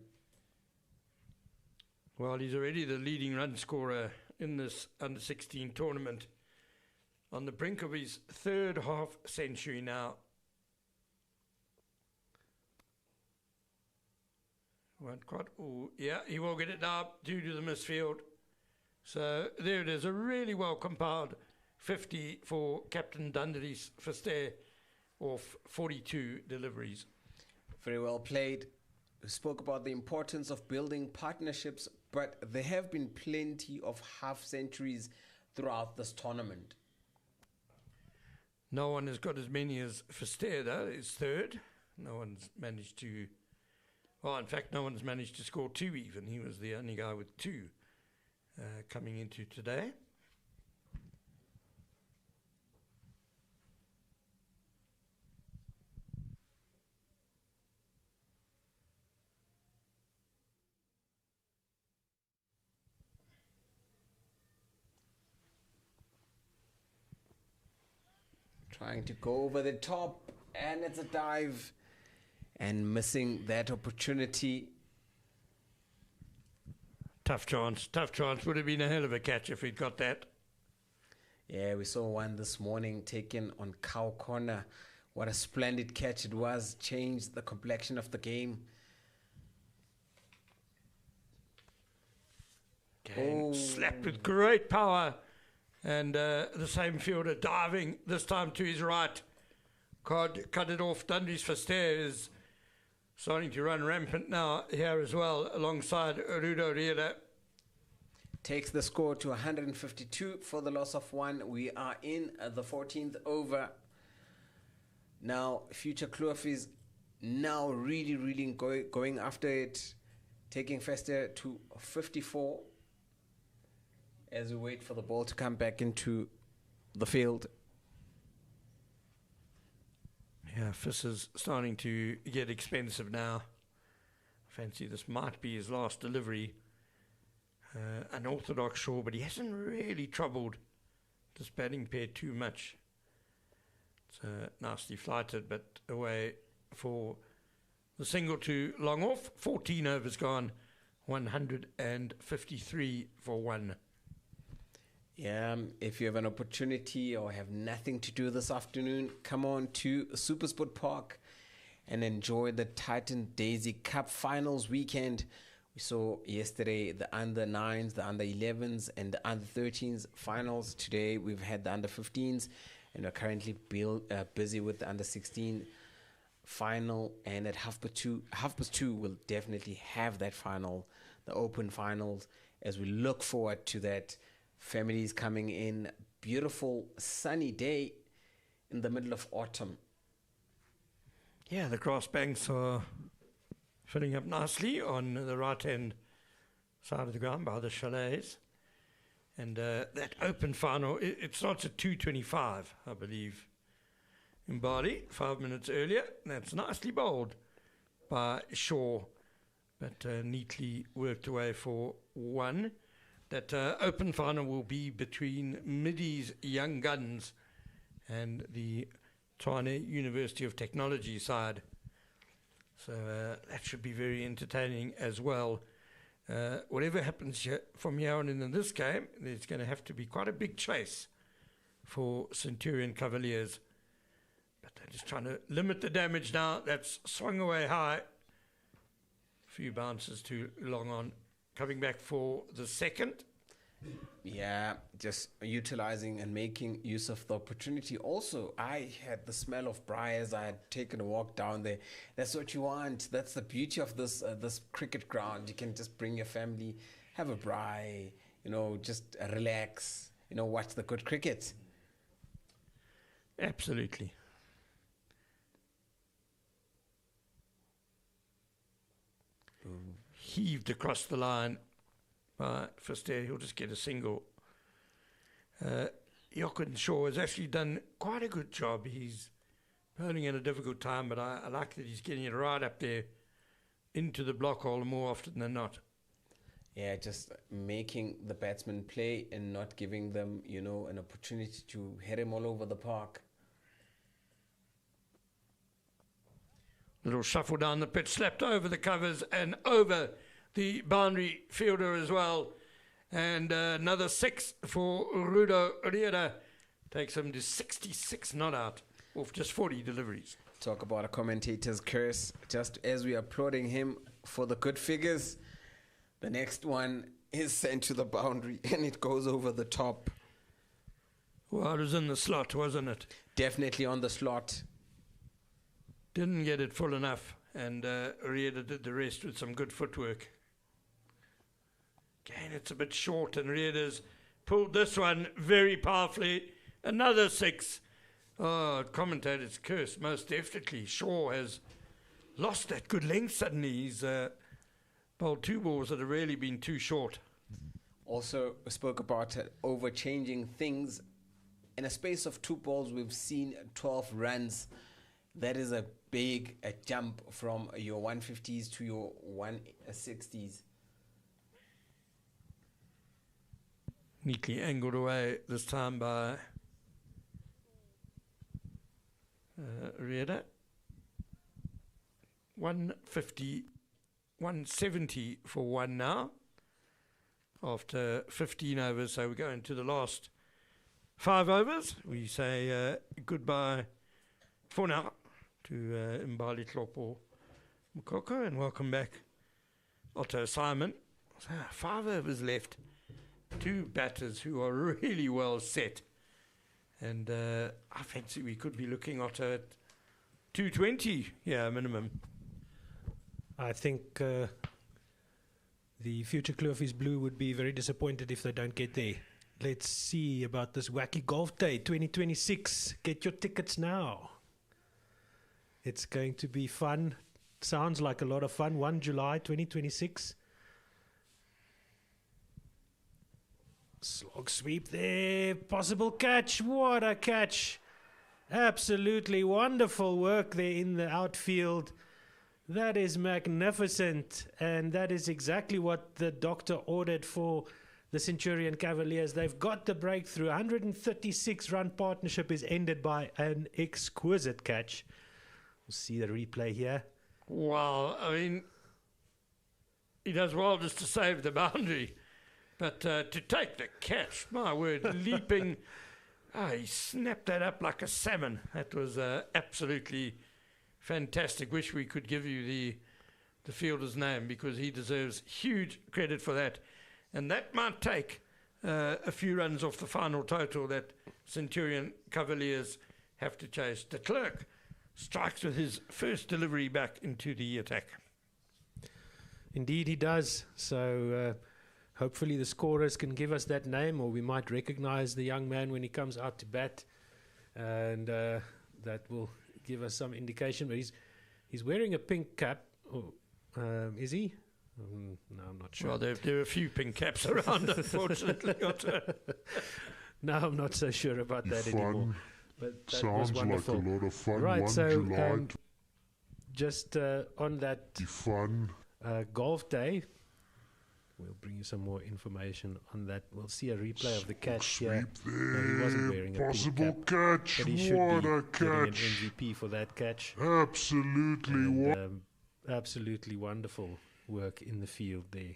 Well, he's already the leading run scorer in this under-16 tournament. On the brink of his 3rd half century now. Won't quite. Oh, yeah, he will get it now due to the misfield. So there it is, a really well compiled 50 for Captain Dundery's Fister off 42 deliveries. Very well played. We spoke about the importance of building partnerships, but there have been plenty of half centuries throughout this tournament. No one has got as many as Fister, though. He's 3rd. No one's managed to... Well, in fact, no one's managed to score 2 even. He was the only guy with 2 coming into today. Trying to go over the top, and it's a dive. And missing that opportunity. Tough chance. Would have been a hell of a catch if he'd got that. Yeah, we saw one this morning taken on cow corner. What a splendid catch it was. Changed the complexion of the game. Slapped with great power. And the same fielder diving, this time to his right. Cut it off. Dundery's Fister is starting to run rampant now here as well, alongside Rudo Riera. Takes the score to 152 for the loss of 1. We are in the 14th over. Now, future Klofies now really going after it. Taking Fister to 54 as we wait for the ball to come back into the field. Yeah, Fiss is starting to get expensive now. Fancy this might be his last delivery. An orthodox sure, but he hasn't really troubled this batting pair too much. It's nicely flighted, but away for the single to long off. 14 overs gone, 153 for 1. Yeah, if you have an opportunity or have nothing to do this afternoon, come on to SuperSport Park and enjoy the Titan Daisy Cup Finals weekend. We saw yesterday the under-9s, the under-11s, and the under-13s finals. Today we've had the under-15s, and we're currently busy with the under-16 final. And at 2:30, we'll definitely have that final, the open finals, as we look forward to that. Families coming in, beautiful sunny day in the middle of autumn. Yeah, the grass banks are filling up nicely on the right-hand side of the ground by the chalets. And that open final, it starts at 2:25, I believe, in Bali, 5 minutes earlier. That's nicely bowled by Shaw, but neatly worked away for 1. That open final will be between Midi's Young Guns and the Tshwane University of Technology side. So that should be very entertaining as well. Whatever happens from here on in this game, there's going to have to be quite a big chase for Centurion Kavalliers. But they're just trying to limit the damage now. That's swung away high. A few bounces too long on. Coming back for the second. Yeah, just utilizing and making use of the opportunity. Also, I had the smell of briars. I had taken a walk down there. That's what you want. That's the beauty of this cricket ground. You can just bring your family, have a braai, just relax, watch the good cricket. Absolutely. Heaved across the line by Verster. He'll just get a single. Jochen Shaw has actually done quite a good job. He's bowling at a difficult time, but I like that he's getting it right up there into the block hole more often than not. Yeah, just making the batsman play and not giving them, an opportunity to hit him all over the park. Little shuffle down the pitch, slapped over the covers and over the boundary fielder as well. And another 6 for Rudo Rieda. Takes him to 66 not out off just 40 deliveries. Talk about a commentator's curse. Just as we are applauding him for the good figures, the next one is sent to the boundary and it goes over the top. Well, it was in the slot, wasn't it? Definitely on the slot. Didn't get it full enough, and Rieda did the rest with some good footwork. Again, it's a bit short, and Rieda's pulled this one very powerfully. Another 6. Oh, commentator's curse, most definitely. Shaw has lost that good length suddenly. He's bowled 2 balls that have really been too short. Also spoke about over-changing things. In a space of 2 balls, we've seen 12 runs. That is a big jump from your 150s to your 160s. Neatly angled away this time by Rieda. 150, 170 for 1 now. After 15 overs, so we go into the last 5 overs. We say goodbye for now to Mbali Klopo Mokoko, and welcome back Otto Simon. So 5 overs left. 2 batters who are really well set. And I fancy we could be looking at 220, minimum. I think the future Klofies Blue would be very disappointed if they don't get there. Let's see about this wacky golf day 2026. Get your tickets now. It's going to be fun. Sounds like a lot of fun. 1 July 2026. Slog sweep there. Possible catch. What a catch. Absolutely wonderful work there in the outfield. That is magnificent. And that is exactly what the doctor ordered for the Centurion Kavalliers. They've got the breakthrough. 136 run partnership is ended by an exquisite catch. We'll see the replay here. Wow, I mean, he does well just to save the boundary. But to take the catch, my word, leaping, he snapped that up like a salmon. That was absolutely fantastic. Wish we could give you the fielder's name, because he deserves huge credit for that. And that might take a few runs off the final total that Centurion Kavalliers have to chase. De Klerk strikes with his first delivery back into the attack. Indeed he does. So hopefully the scorers can give us that name, or we might recognize the young man when he comes out to bat, and that will give us some indication. But he's wearing a pink cap. Oh, is he? No, I'm not sure. Well, there are a few pink caps around, unfortunately. No, I'm not so sure about that anymore. But that sounds was wonderful. like a lot of fun. Right, 1 so July just on that fun. golf day, we'll bring you some more information on that. We'll see a replay of the catch here. No, he wasn't wearing a possible pink cap, catch. but he should What be a getting an catch! MVP for that catch. Absolutely, And, absolutely wonderful work in the field there.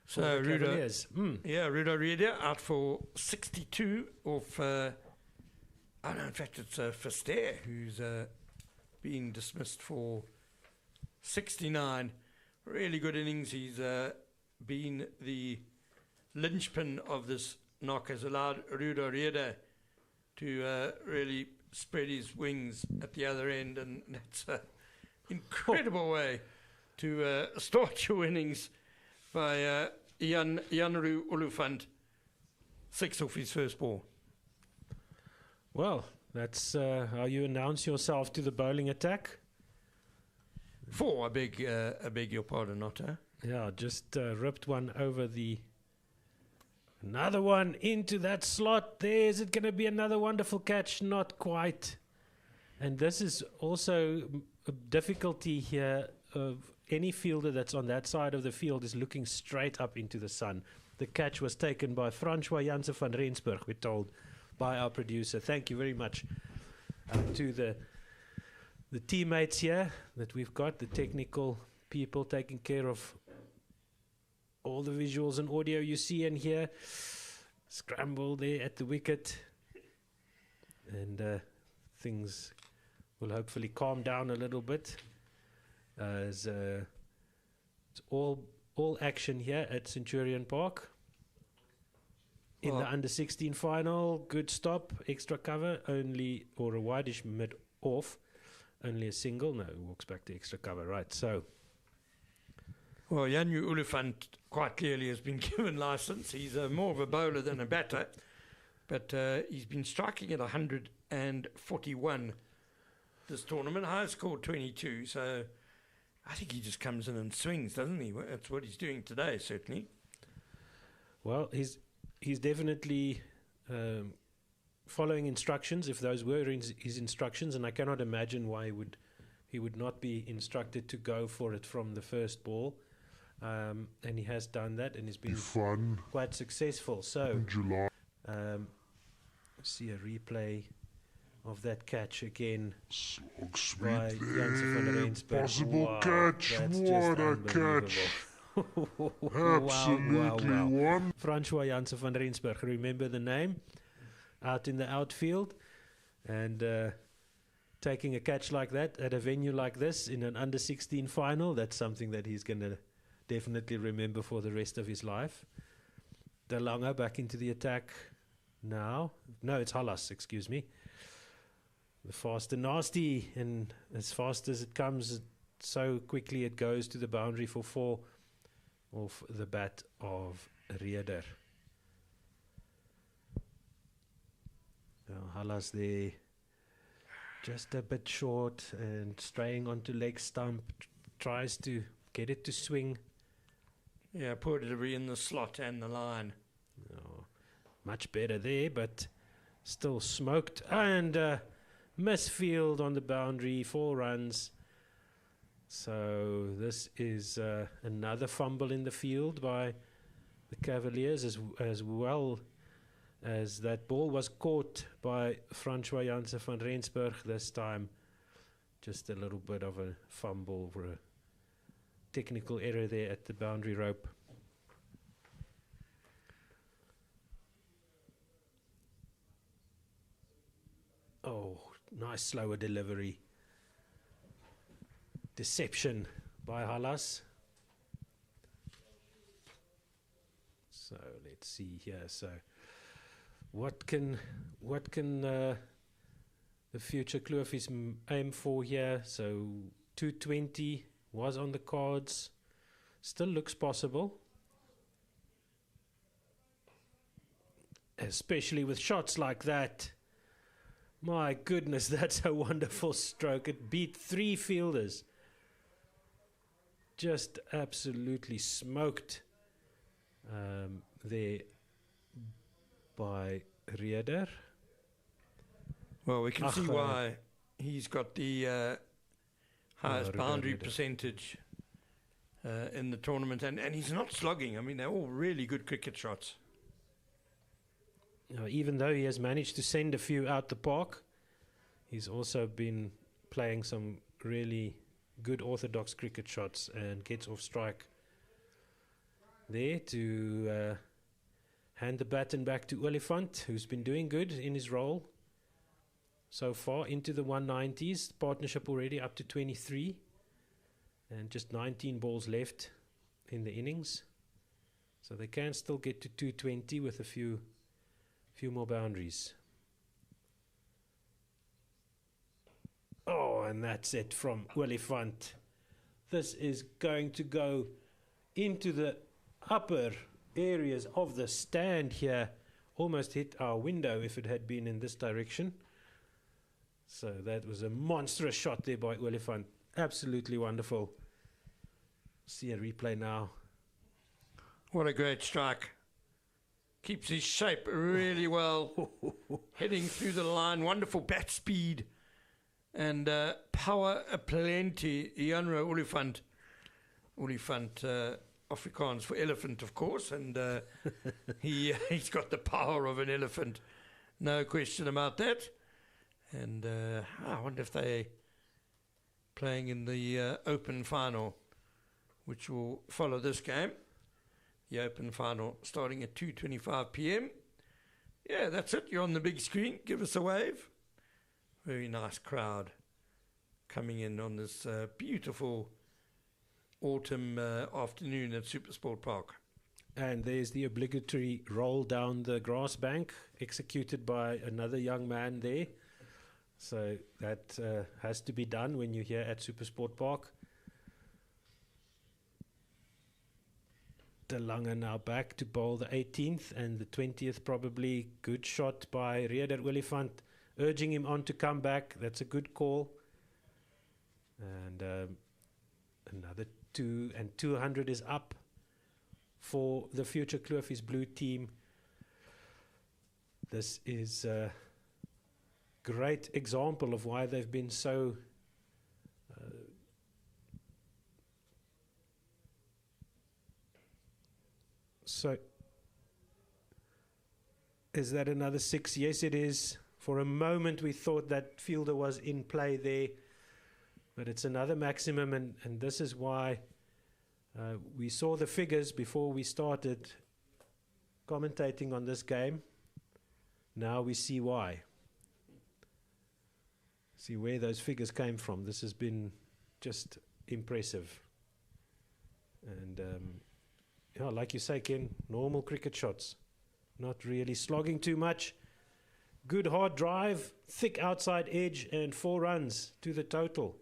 So Rudo Rieda out for 62 off. In fact, it's Verster who's been dismissed for 69. Really good innings. He's been the linchpin of this knock has allowed Rudo Rieder to really spread his wings at the other end, and that's an incredible way to start your innings by Janru Olifant, 6 off his first ball. Well, that's how you announce yourself to the bowling attack. 4, I beg your pardon, Otter. Yeah, just ripped one over the... Another one into that slot. There's it going to be another wonderful catch? Not quite. And this is also a difficulty here of any fielder that's on that side of the field is looking straight up into the sun. The catch was taken by Francois Jansen van Rensburg, we're told by our producer. Thank you very much to the teammates here that we've got, the technical people taking care of all the visuals and audio you see and hear. Scramble there at the wicket, and things will hopefully calm down a little bit as it's all action here at Centurion Park in the under-16 final. Good stop, extra cover, only, or a wideish mid off, only a single. No, walks back to extra cover, right? So well, Janru Olifant quite clearly has been given license. He's more of a bowler than a batter, but he's been striking at 141 this tournament. Highest score 22, so I think he just comes in and swings, doesn't he? That's what he's doing today, certainly. Well, he's definitely following instructions, if those were his instructions, and I cannot imagine why he would not be instructed to go for it from the first ball. And he has done that, and he's been quite successful. So, see a replay of that catch again. Slog sweep by there. Possible catch. What a catch. Absolutely one. Francois Jansen van Rensburg, remember the name? Out in the outfield. And taking a catch like that at a venue like this in an under-16 final, that's something that he's going to definitely remember for the rest of his life. De Lange back into the attack now. No, it's Hallas, excuse me. The fast and nasty, and as fast as it comes, so quickly it goes to the boundary for 4 off the bat of Rieder. So Hallas there, just a bit short and straying onto leg stump, tries to get it to swing. Yeah, poor delivery in the slot and the line. Oh, much better there, but still smoked. And misfield on the boundary, 4 runs. So this is another fumble in the field by the Kavalliers, as well as that ball was caught by Francois Jansen van Rensburg this time. Just a little bit of a fumble for a technical error there at the boundary rope. Oh, nice slower delivery. Deception by Hallas. So let's see here. So what can the future Klofies aim for here? So 220 was on the cards. Still looks possible, especially with shots like that. My goodness, that's a wonderful stroke. It beat 3 fielders. Just absolutely smoked there by Rieder. Well, we can see why he's got the highest boundary percentage in the tournament, and he's not slogging. I mean, they're all really good cricket shots. Even though he has managed to send a few out the park, he's also been playing some really good orthodox cricket shots and gets off strike there to hand the baton back to Olifant, who's been doing good in his role so far into the 190s. Partnership already up to 23 and just 19 balls left in the innings. So they can still get to 220 with a few more boundaries. Oh, and that's it from Olifant. This is going to go into the upper areas of the stand here. Almost hit our window if it had been in this direction. So that was a monstrous shot there by Olifant. Absolutely wonderful. See a replay now. What a great strike. Keeps his shape really well. Heading through the line. Wonderful bat speed. And power aplenty. Ianro Olifant. Olifant, Afrikaans for elephant, of course. And he's got the power of an elephant. No question about that. And I wonder if they're playing in the Open final, which will follow this game. The Open final starting at 2:25 p.m. Yeah, that's it. You're on the big screen. Give us a wave. Very nice crowd coming in on this beautiful autumn afternoon at SuperSport Park. And there's the obligatory roll down the grass bank executed by another young man there. So that has to be done when you're here at SuperSport Park. De Lange now back to bowl the 18th and the 20th probably. Good shot by Reeder Olifant, urging him on to come back. That's a good call. And another 2 and 200 is up for the future Klofies Blue team. This is a great example of why they've been so So, is that another 6? Yes, it is. For a moment, we thought that fielder was in play there, but it's another maximum, and this is why we saw the figures before we started commentating on this game. Now we see why. See where those figures came from. This has been just impressive. And yeah, like you say, Ken, normal cricket shots. Not really slogging too much. Good hard drive, thick outside edge, and 4 runs to the total.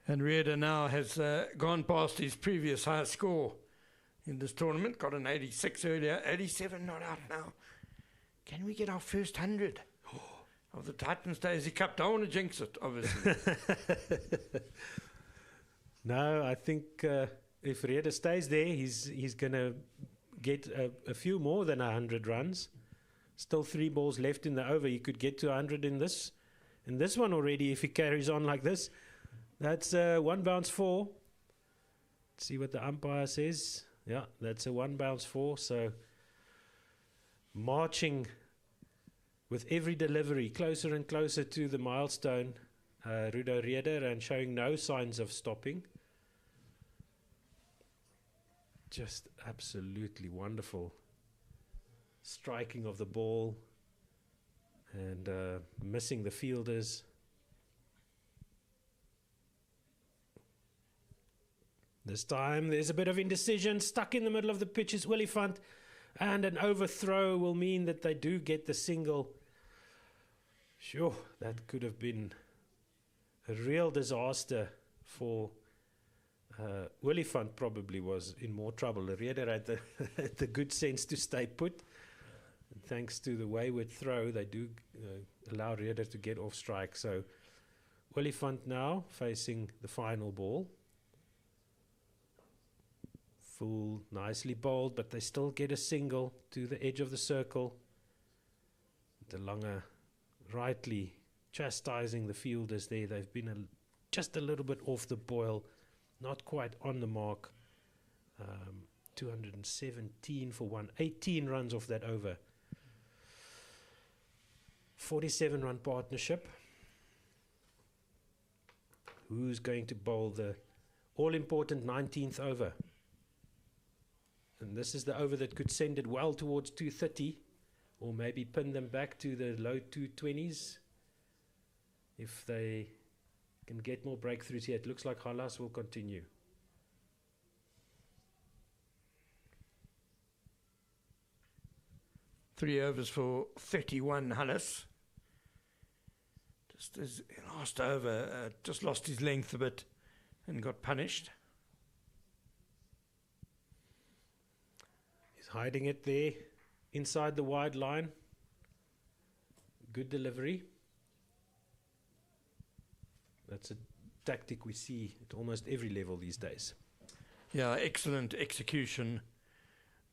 And Reeder now has gone past his previous high score in this tournament. Got an 86 earlier, 87 not out now. Can we get our first 100 of the Titans Daisy Cup? Don't want to jinx it, obviously. No, I think if Reeder stays there, he's going to get a few more than 100 runs. Still 3 balls left in the over. He could get to 100 in this one already if he carries on like this. That's 1 bounce 4. Let's see what the umpire says. Yeah, that's a 1 bounce 4. So marching with every delivery closer and closer to the milestone, Rudo Reeder, and showing no signs of stopping. Just absolutely wonderful striking of the ball and missing the fielders. This time there's a bit of indecision. Stuck in the middle of the pitch is Olifant, and an overthrow will mean that they do get the single. Sure, that could have been a real disaster for Olifant. Probably was in more trouble. Reeder had the good sense to stay put. And thanks to the wayward throw, they do allow Reeder to get off strike. So Olifant now facing the final ball. Full, nicely bowled, but they still get a single to the edge of the circle. De Lange rightly chastising the fielders there. They've been just a little bit off the boil, not quite on the mark. 217 for 118 runs off that over. 47-run partnership. Who's going to bowl the all-important 19th over? And this is the over that could send it well towards 230, or maybe pin them back to the low 220s if they can get more breakthroughs here. It looks like Halas will continue. 3 overs for 31 Hullis. Just his last over, just lost his length a bit and got punished. He's hiding it there inside the wide line. Good delivery. That's a tactic we see at almost every level these days. Yeah, excellent execution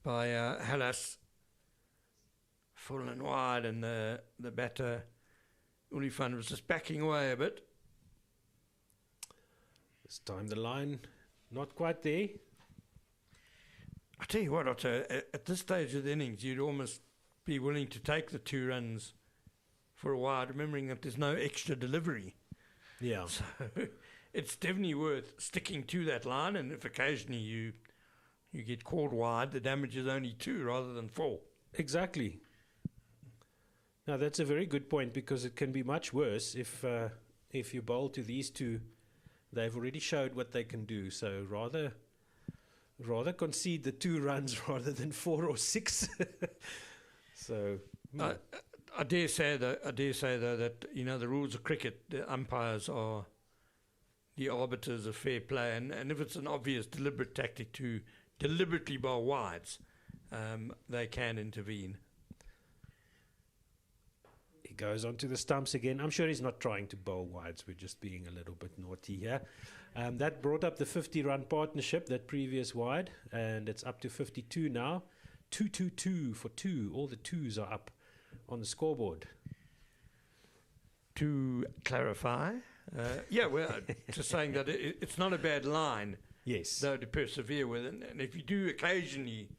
by Hullis. Full and wide, and the batter, Olifant, was just backing away a bit. This time the line not quite there. I tell you what, Otto, at this stage of the innings, you'd almost be willing to take the 2 runs for a while, remembering that there's no extra delivery. Yeah. So it's definitely worth sticking to that line, and if occasionally you get called wide, the damage is only 2 rather than 4. Exactly. Now that's a very good point, because it can be much worse if you bowl to these 2. They've already showed what they can do, so rather concede the 2 runs rather than 4 or 6. So I dare say though that the rules of cricket, the umpires are the arbiters of fair play, and if it's an obvious deliberate tactic to deliberately bowl wides, they can intervene. He goes onto the stumps again. I'm sure he's not trying to bowl wides. We're just being a little bit naughty here. That brought up the 50-run partnership, that previous wide, and it's up to 52 now. 2-2-2 for 2. All the 2s are up on the scoreboard. To clarify, just saying that it's not a bad line, Yes. though, to persevere with, and if you do occasionally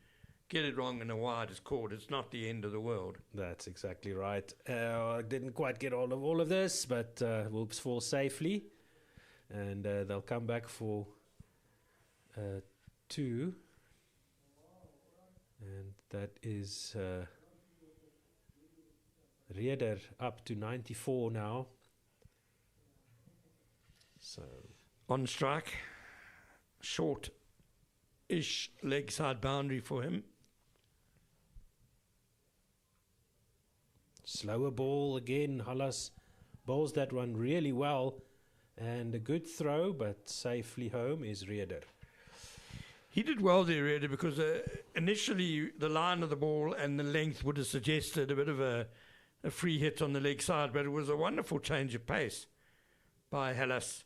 get it wrong and a wide is called, it's not the end of the world. That's exactly right. I didn't quite get all of this, but we'll fall safely, and they'll come back for 2, and that is Reder up to 94 now. So On strike, short-ish leg side boundary for him. slower ball again. Hullis bowls that one really well, and a good throw, but safely home is Reder. He did well there, Reder, because initially the line of the ball and the length would have suggested a bit of a free hit on the leg side, but it was a wonderful change of pace by Hullis.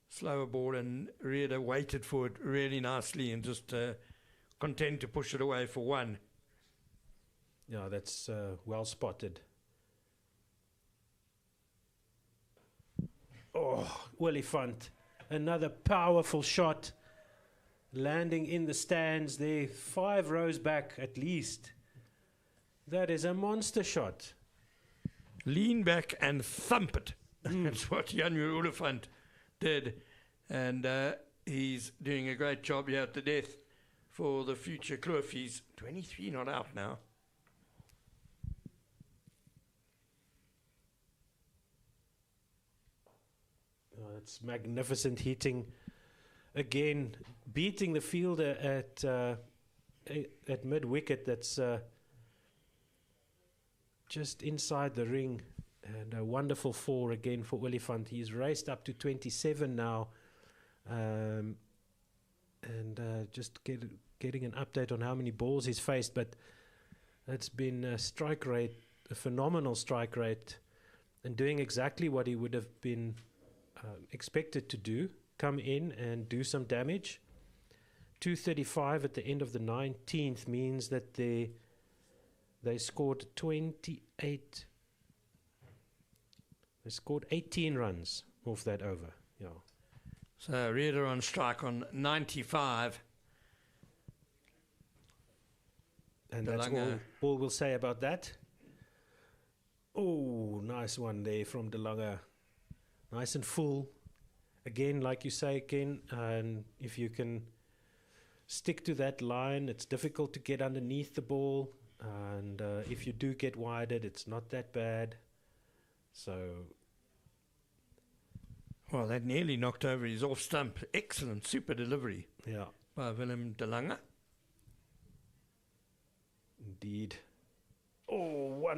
Slower ball, and Reder waited for it really nicely and just content to push it away for one. Yeah, that's well spotted. Oh, Olifant, another powerful shot, landing in the stands there, 5 rows back at least. That is a monster shot. Lean back and thump it. That's what Janur Olifant did. And he's doing a great job here at the death for the future Klofies. 23 not out now. Oh, it's magnificent hitting. Again, beating the fielder at mid-wicket. That's just inside the ring. And a wonderful 4 again for Olifant. He's raced up to 27 now. And just getting an update on how many balls he's faced. But it's been a strike rate, a phenomenal strike rate, and doing exactly what he would have been expected to do. Come in and do some damage. 235 at the end of the 19th means that they scored 28. They scored 18 runs off that over. Yeah. So Reder on strike on 95. And that's all we'll say about that. Oh, nice one there from De Lange. Nice and full. Again, like you say, Ken, and if you can stick to that line, it's difficult to get underneath the ball. And if you do get widened, it's not that bad. So, Well, that nearly knocked over his off stump. Excellent, super delivery yeah, by Willem De Lange. indeed. Oh,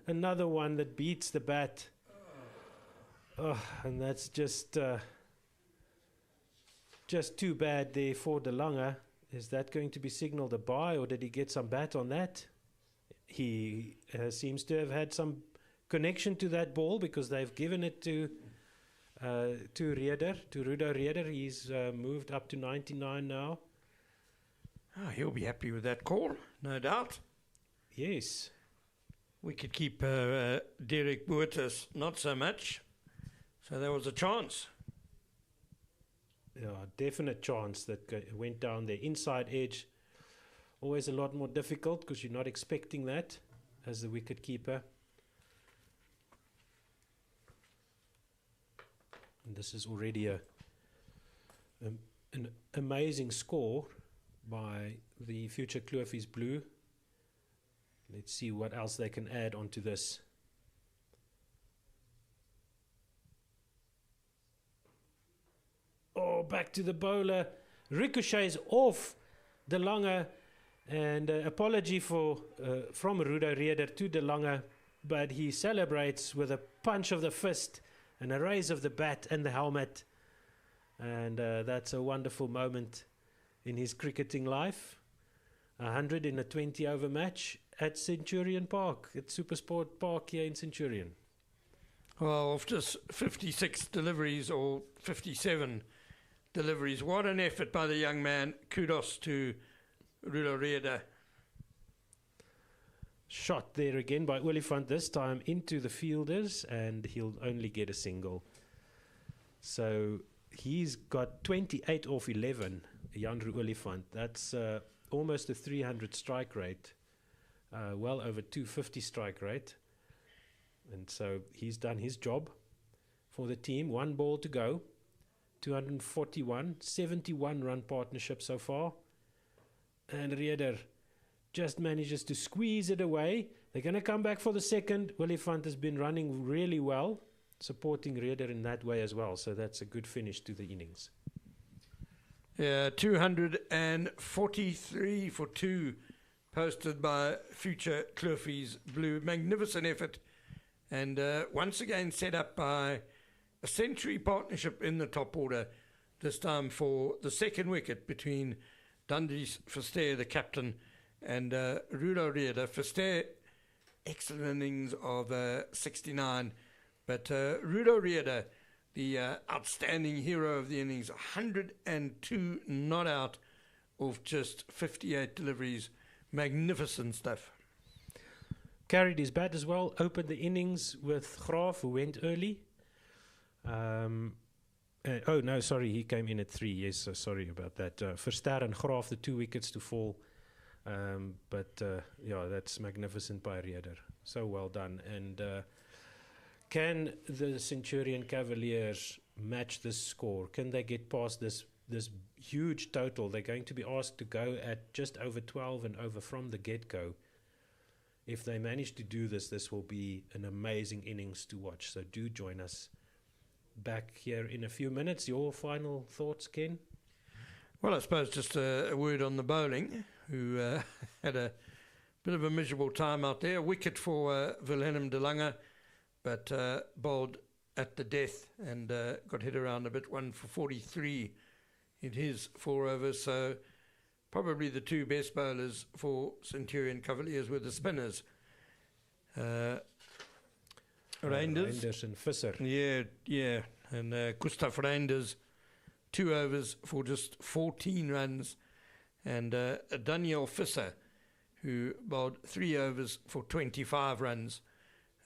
another one that beats the bat. Oh, and that's just too bad there for De Lange. Is that going to be signalled a bye, or did he get some bat on that? He seems to have had some connection to that ball, because they've given it to Rudo Reder. He's moved up to 99 now. Oh, he'll be happy with that call, no doubt. Yes. We could keep Derek Boertes not so much. So there was a chance. Yeah, definite chance that went down there. Inside edge, always a lot more difficult because you're not expecting that as the wicket keeper. And this is already an amazing score by the future Klofies Blue. Let's see what else they can add onto this. Oh, back to the bowler. Ricochets off De Lange. And apology from Rudo Reder to De Lange. But he celebrates with a punch of the fist and a raise of the bat and the helmet. And that's a wonderful moment in his cricketing life. 100 in a 20-over match at Centurion Park, at SuperSport Park here in Centurion. Well, of just 56 deliveries or 57 deliveries, what an effort by the young man. Kudos to Rudo Reder. Shot there again by Olifant, this time into the fielders, and he'll only get a single. So he's got 28 off 11, Janru Olifant. That's almost a 300 strike rate, well over 250 strike rate. And so he's done his job for the team. 1 ball to go, 241, 71 run partnership so far. And Reder just manages to squeeze it away. They're going to come back for the second. Olifant has been running really well, supporting Reder in that way as well. So that's a good finish to the innings. Yeah, 243 for 2 posted by future Klofies Blue. Magnificent effort. And once again set up by a century partnership in the top order, this time for the second wicket between Dundries Verster, the captain, and Rudo Reder. Verster, excellent innings of 69, but Rudo Reder, the outstanding hero of the innings, 102 not out of just 58 deliveries. Magnificent stuff. Carried his bat as well, opened the innings with Graaf, who went early. He came in at 3. Yes, sorry about that. Verster and Graaf, the 2 wickets to fall. That's magnificent by Reder. So well done. And can the Centurion Kavalliers match this score? Can they get past this huge total? They're going to be asked to go at just over 12 and over from the get-go. If they manage to do this, this will be an amazing innings to watch. So do join us back here in a few minutes. Your final thoughts, Ken? Well, I suppose just a word on the bowling, who had a bit of a miserable time out there. A wicket for Wilhelm de Lange, but bowled at the death and got hit around a bit. 1 for 43 in his 4 overs. So probably the 2 best bowlers for Centurion Kavalliers were the spinners. Reinders and Visser. Yeah. And Gustav Reinders, 2 overs for just 14 runs. And Daniel Visser, who bowled 3 overs for 25 runs.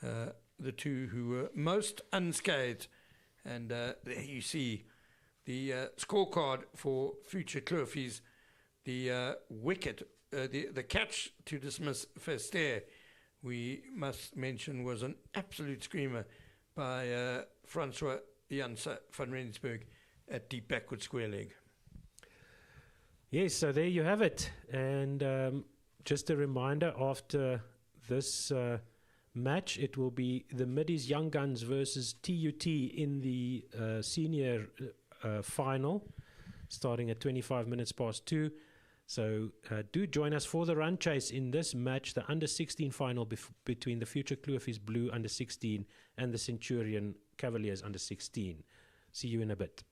The 2 who were most unscathed. And there you see the scorecard for future Klofies. The wicket, the catch to dismiss Verster, we must mention, was an absolute screamer by Francois Janse van Rensburg at deep backward square leg. Yes, so there you have it. And just a reminder, after this match, it will be the Middies Young Guns versus TUT in the senior final, starting at 25 minutes past 2. So do join us for the run chase in this match, the under-16 final between the future Klofies Blue under-16 and the Centurion Kavalliers under-16. See you in a bit.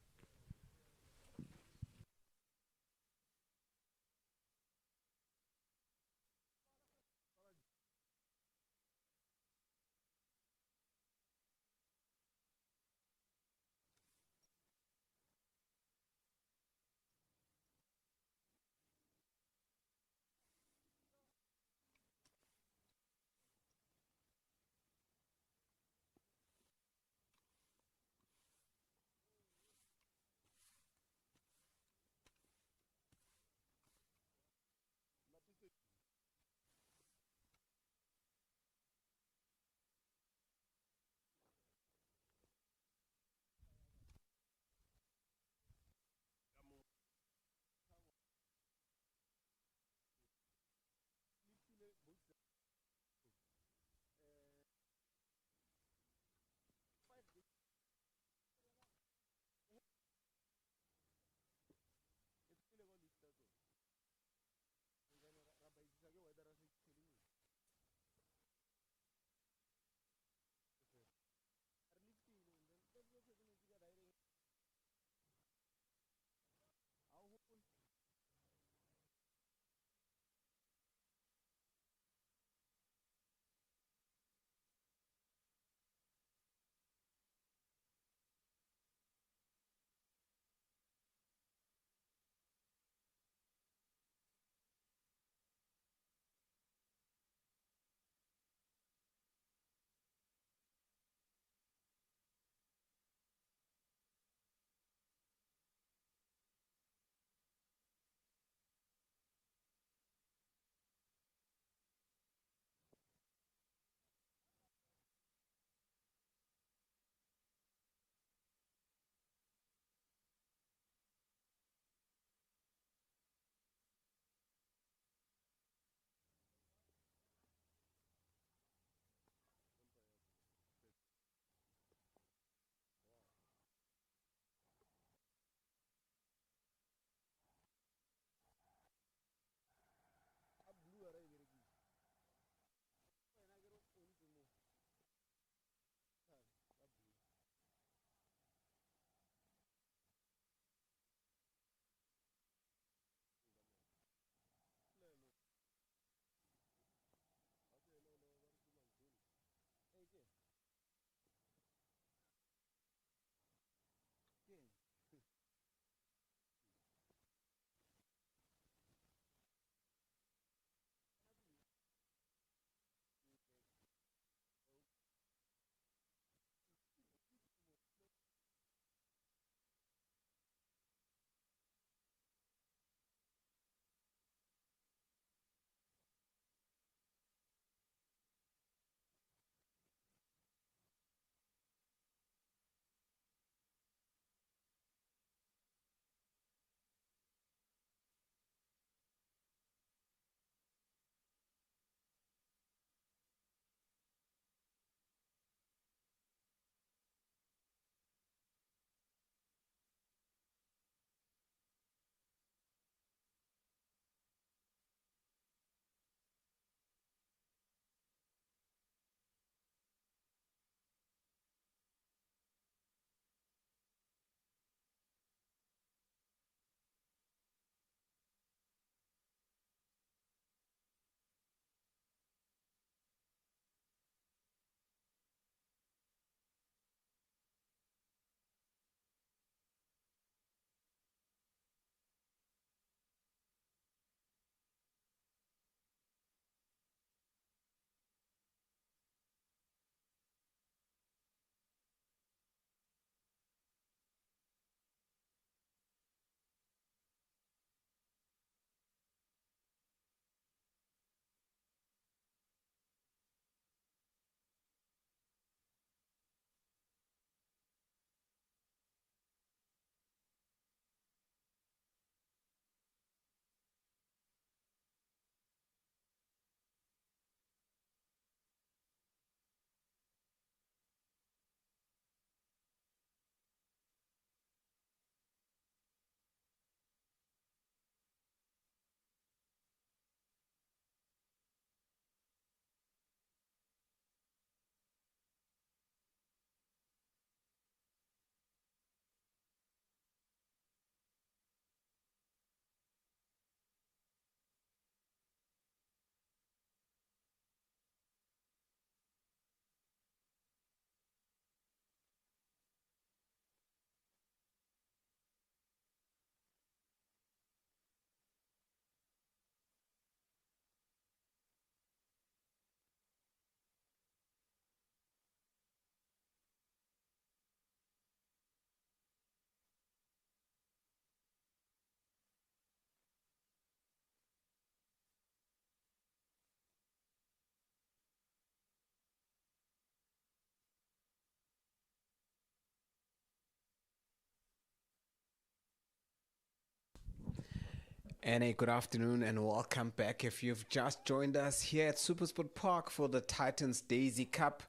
And a good afternoon and welcome back if you've just joined us here at SuperSport Park for the Titans Daisy Cup.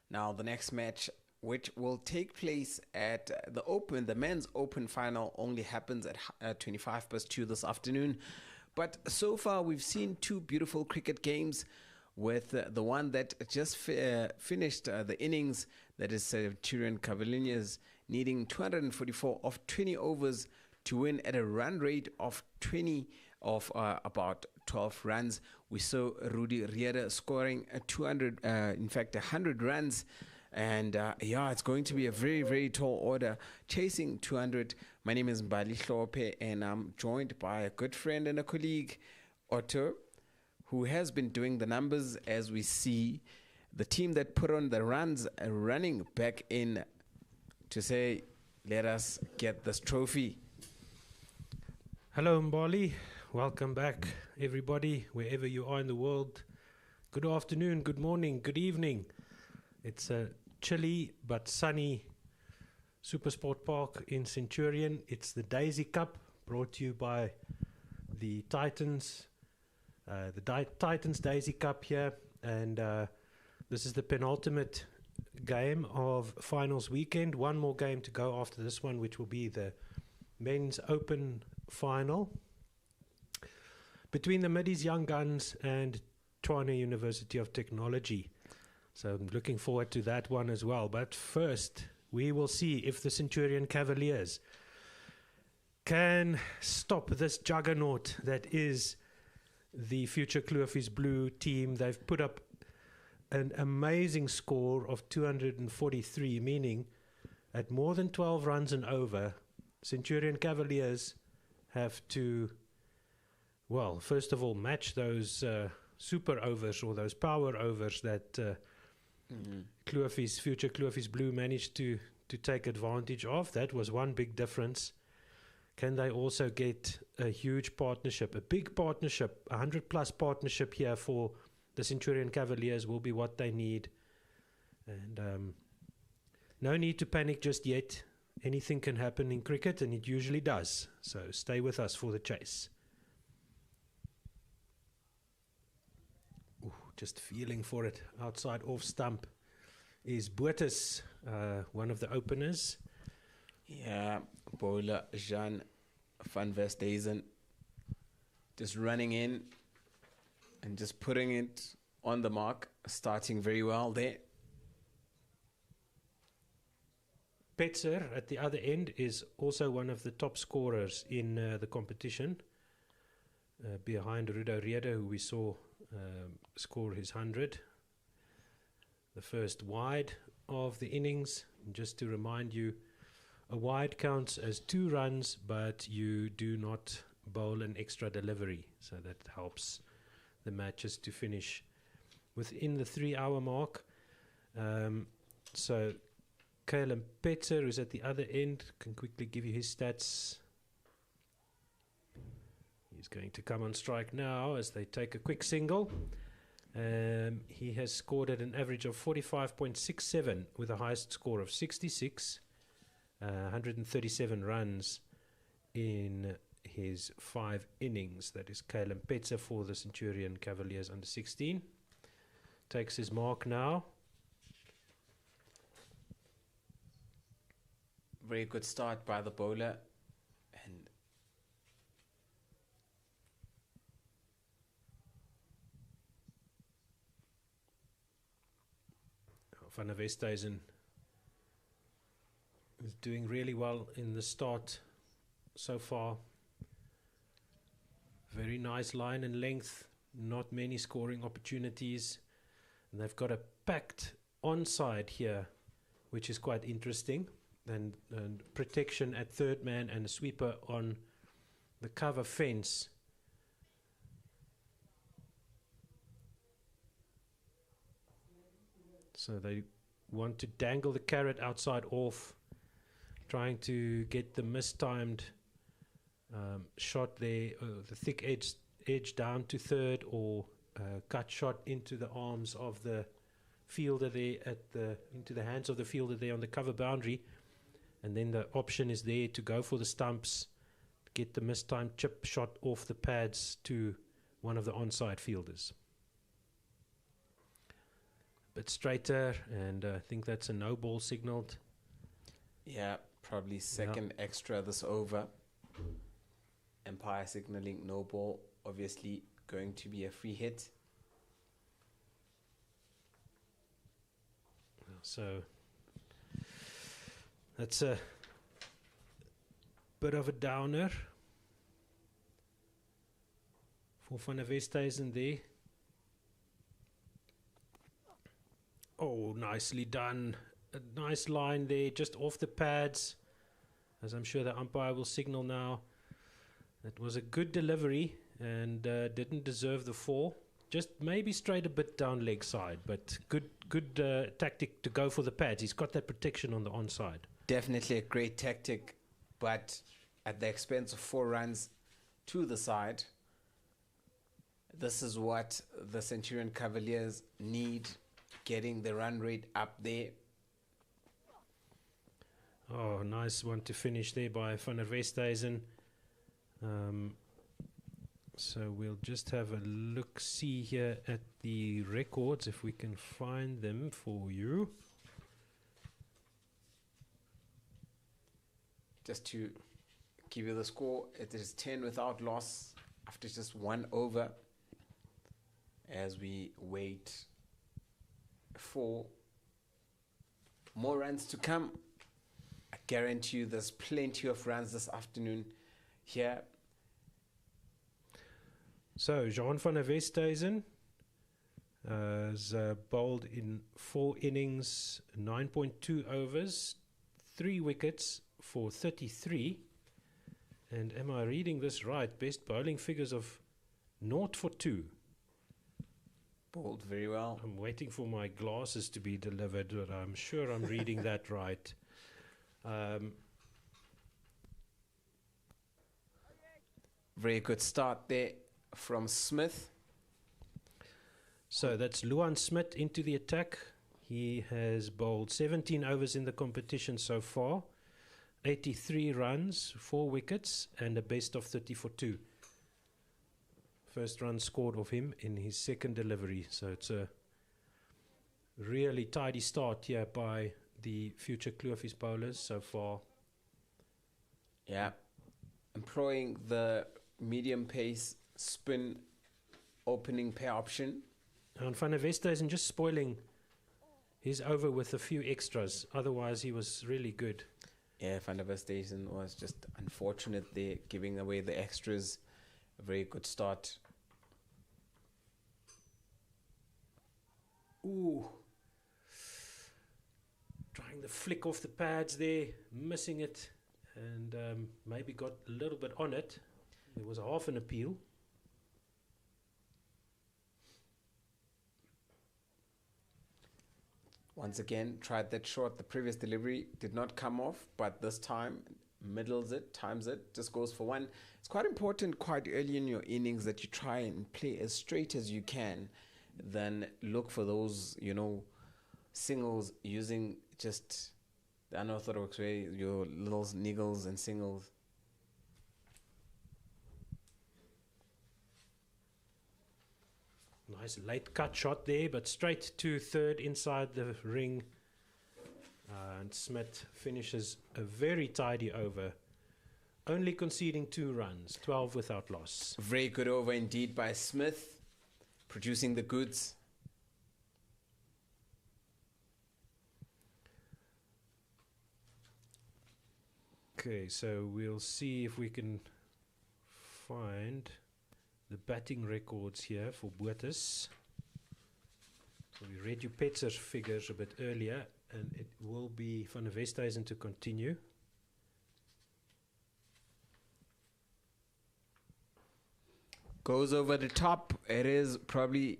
Now the next match, which will take place at the men's open final, only happens at 2 this afternoon. But so far we've seen two beautiful cricket games, with the one that just finished the innings, that is Centurion Kavalliers needing 244 of 20 overs to win at a run rate of about 12 runs. We saw Rudy Rieder scoring 100 runs. And it's going to be a very, very tall order chasing 200. My name is Mbali Hlope, and I'm joined by a good friend and a colleague, Otto, who has been doing the numbers as we see the team that put on the runs running back in to say, let us get this trophy. Hello, Mbali. Welcome back, everybody, wherever you are in the world. Good afternoon, good morning, good evening. It's a chilly but sunny SuperSport Park in Centurion. It's the Daisy Cup, brought to you by the Titans. The Titans Daisy Cup here, and this is the penultimate game of finals weekend. One more game to go after this one, which will be the men's open final between the Middies Young Guns and Tshwane University of Technology. So I'm looking forward to that one as well. But first, we will see if the Centurion Kavalliers can stop this juggernaut that is the future Klofies Blue team. They've put up an amazing score of 243, meaning at more than 12 runs and over, Centurion Kavalliers have to, well, first of all, match those super overs or those power overs that future Klofies Blue managed to take advantage of. That was one big difference. Can they also get a huge partnership, a big partnership, 100+ partnership here for the Centurion Kavalliers will be what they need. And no need to panic just yet. Anything can happen in cricket, and it usually does. So stay with us for the chase. Ooh, just feeling for it. Outside off stump is Boetus, one of the openers. Yeah, bowler Jean van Westhuizen just running in and just putting it on the mark, starting very well there. Petzer at the other end is also one of the top scorers in the competition, behind Rudy Rieder, who we saw score his 100. The first wide of the innings. And just to remind you, a wide counts as 2 runs, but you do not bowl an extra delivery. So that helps the matches to finish within the 3-hour mark. So Caleb Petzer, who's at the other end, can quickly give you his stats. He's going to come on strike now as they take a quick single. He has scored at an average of 45.67 with a highest score of 66, 137 runs in his 5 innings. That is Caleb Petzer for the Centurion Kavalliers under 16. Takes his mark now. Very good start by the bowler. And Van der Westhuizen is doing really well in the start so far. Very nice line and length, not many scoring opportunities. And they've got a packed onside here, which is quite interesting. And protection at third man and a sweeper on the cover fence. So they want to dangle the carrot outside off, trying to get the mistimed shot there, the thick edge down to third, or cut shot into the arms of the fielder there into the hands of the fielder there on the cover boundary. And then the option is there to go for the stumps, get the mistimed chip shot off the pads to one of the onside fielders. A bit straighter, and I think that's a no ball signaled. Yeah, probably second extra this over. Empire signaling no ball, obviously going to be a free hit. So that's a bit of a downer for Van der Westhuizen there. Oh, nicely done. A nice line there, just off the pads, as I'm sure the umpire will signal now. It was a good delivery and didn't deserve the 4. Just maybe straight a bit down leg side, but good tactic to go for the pads. He's got that protection on the onside. Definitely a great tactic, but at the expense of 4 runs to the side. This is what the Centurion Kavalliers need, getting the run rate up there. Oh, nice one to finish there by Van der Westhuizen. So we'll just have a look-see here at the records, if we can find them for you. Just to give you the score, it is 10 without loss after just 1 over, as we wait for more runs to come. I guarantee you there's plenty of runs this afternoon here. So Jean van der Westhuizen has bowled in 4 innings, 9.2 overs, 3 wickets for 33. And am I reading this right? Best bowling figures of 0 for 2. Bowled very well. I'm waiting for my glasses to be delivered, but I'm sure I'm reading that right. Very good start there from Smith. So that's Luan Smith into the attack. He has bowled 17 overs in the competition so far, 83 runs, 4 wickets, and a best of 30 for 2. First run scored of him in his second delivery. So it's a really tidy start here by the future Klofies bowlers so far. Yeah, employing the medium pace spin opening pair option. And Van der Westhuizen just spoiling his over with a few extras. Otherwise, he was really good. Yeah, Van der Westhuizen was just unfortunate there, giving away the extras. A very good start. Ooh. Trying the flick off the pads there, missing it, and maybe got a little bit on it. There was a half an appeal. Once again, tried that short. The previous delivery did not come off, but this time middles it, times it, just goes for 1. It's quite important quite early in your innings that you try and play as straight as you can. Then look for those, singles using just the unorthodox way, your little niggles and singles. Nice late cut shot there, but straight to third inside the ring. And Smith finishes a very tidy over, only conceding 2 runs, 12 without loss. Very good over indeed by Smith, producing the goods. Okay, so we'll see if we can find the batting records here for Botha. So we read you Petzer's figures a bit earlier, and it will be Van der Westhuizen to continue. Goes over the top. It is probably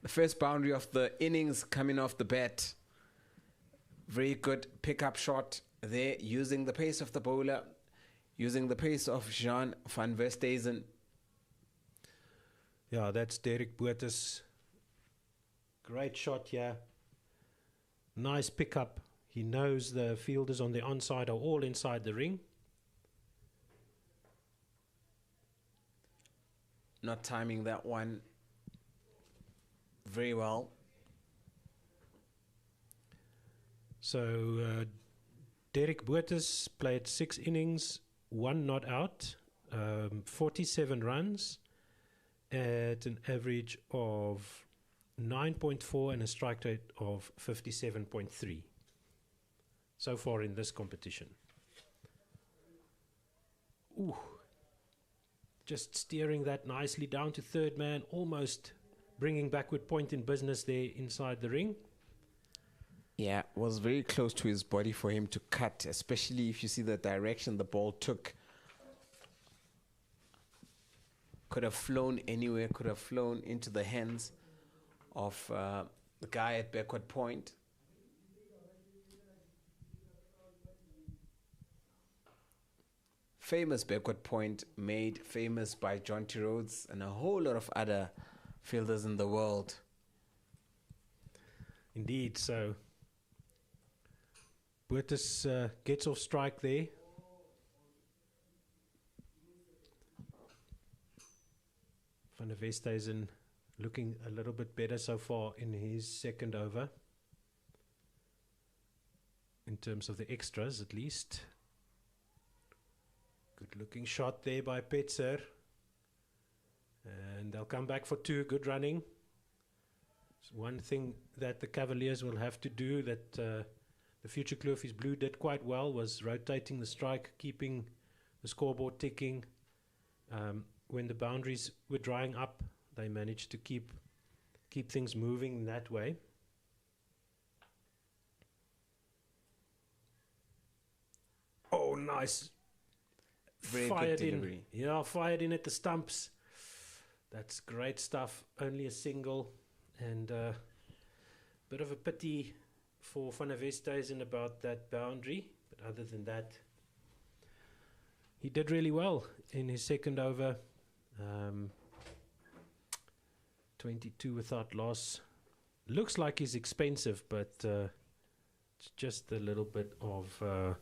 the first boundary of the innings coming off the bat. Very good pickup shot there, using the pace of the bowler, using the pace of Jean van Westhuizen. Yeah, that's Derek Botha's great shot here. Nice pickup. He knows the fielders on the onside are all inside the ring. not timing that one very well. So Derek Boetes played 6 innings, 1 not out, 47 runs at an average of 9.4 and a strike rate of 57.3 so far in this competition. Ooh, just steering that nicely down to third man, almost bringing backward point in business there inside the ring. Yeah, was very close to his body for him to cut, especially if you see the direction the ball took. Could have flown anywhere, could have flown into the hands of the guy at backward point. Famous backward point, made famous by John T. Rhodes and a whole lot of other fielders in the world. Indeed, so Boetes gets off strike there. Van der Westhuizen looking a little bit better so far in his second over. In terms of the extras, at least. Good looking shot there by Petzer. And they'll come back for 2. Good running. So one thing that the Kavalliers will have to do that the future Klofies Blue did quite well was rotating the strike, keeping the scoreboard ticking. When the boundaries were drying up, they managed to keep things moving that way. Oh, nice. Very Fired good in. delivery. Yeah, fired in at the stumps. That's great stuff. Only a single. And bit of a pity for Van der Westhuizen about that boundary. But other than that, he did really well in his second over. 22 without loss. Looks like he's expensive, but it's just a little bit of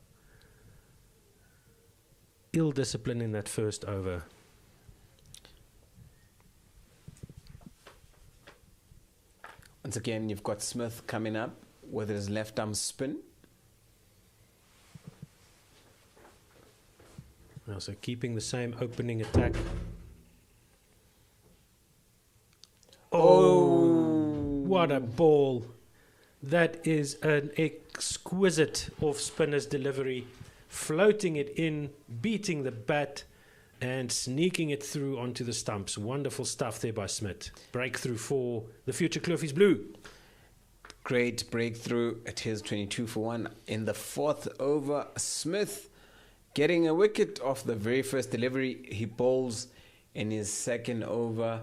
ill discipline in that first over. Once again, you've got Smith coming up with his left arm spin. So keeping the same opening attack. Oh, what a ball. That is an exquisite off-spinner's delivery. Floating it in, beating the bat, and sneaking it through onto the stumps. Wonderful stuff there by Smith. Breakthrough for the future Klofies Blue. Great breakthrough. It is 22 for 1 in the 4th over. Smith getting a wicket off the very first delivery. He bowls in his second over,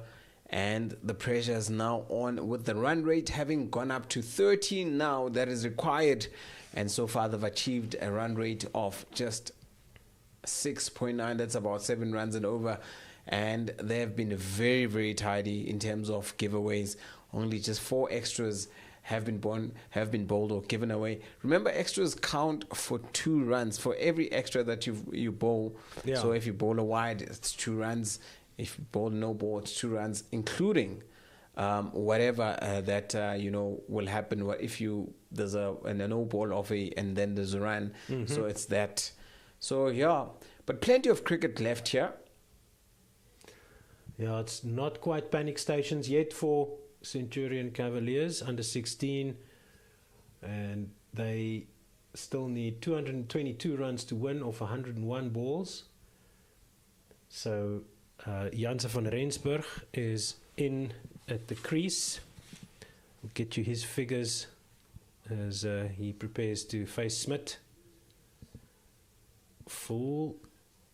and the pressure is now on with the run rate having gone up to 13 now. That is required, and so far they've achieved a run rate of just 6.9. That's about 7 runs and over, and they have been very, very tidy in terms of giveaways. Only just 4 extras have been bowled or given away. Remember, extras count for 2 runs for every extra that you bowl. Yeah. So if you bowl a wide, it's 2 runs. If you bowl no ball, it's 2 runs, including whatever that will happen. If there's a no ball off and then there's a run, so it's that. So yeah, but plenty of cricket left here. Yeah, it's not quite panic stations yet for Centurion Kavalliers under 16, and they still need 222 runs to win off 101 balls. So Janse van Rensburg is in at the crease. We'll get you his figures as he prepares to face Smith. Full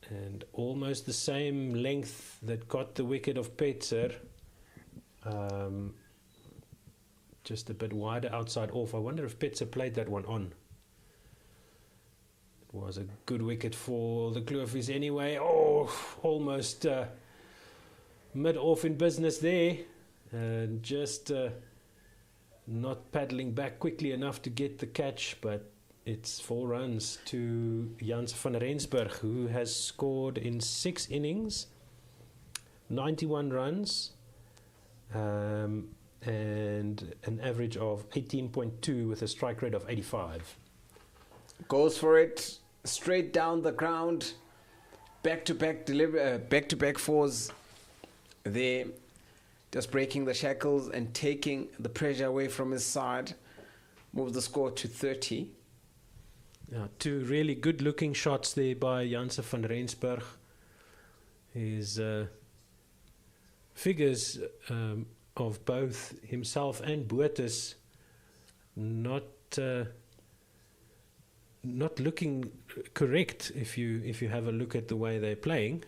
and almost the same length that got the wicket of Petzer. Just a bit wider outside off. I wonder if Petzer played that one on. It was a good wicket for the Klofies anyway. Oh, almost mid-off in business there. And just not paddling back quickly enough to get the catch, but it's 4 runs to Janse van Rensburg, who has scored in 6 innings 91 runs, and an average of 18.2 with a strike rate of 85. Goes for it, straight down the ground, back-to-back fours. There, just breaking the shackles and taking the pressure away from his side. Moves the score to 30. Yeah, two really good-looking shots there by Janse van Rensburg. His figures of both himself and Boertes not looking correct if you have a look at the way they're playing.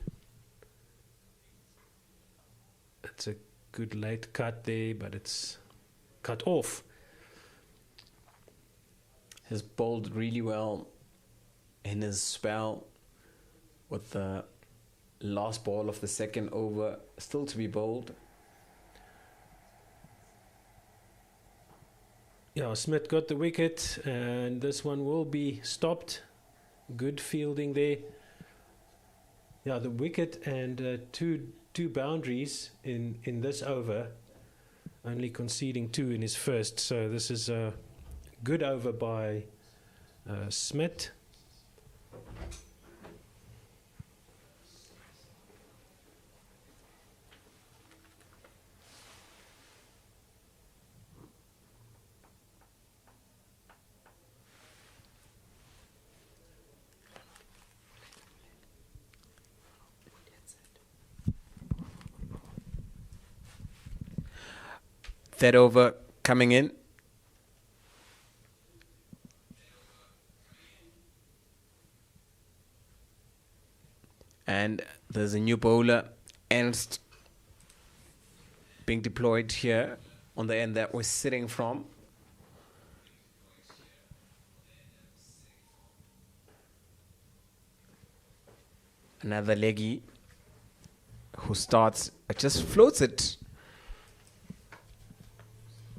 It's a good late cut there, but it's cut off. Has bowled really well in his spell with the last ball of the second over still to be bowled. Yeah, Smith got the wicket, and this one will be stopped. Good fielding there. Yeah, the wicket and two boundaries in this over, only conceding 2 in his first. So this is a good over by Smith. That over coming in. And there's a new bowler, Ernst, being deployed here on the end that we're sitting from. Another leggy who starts, just floats it.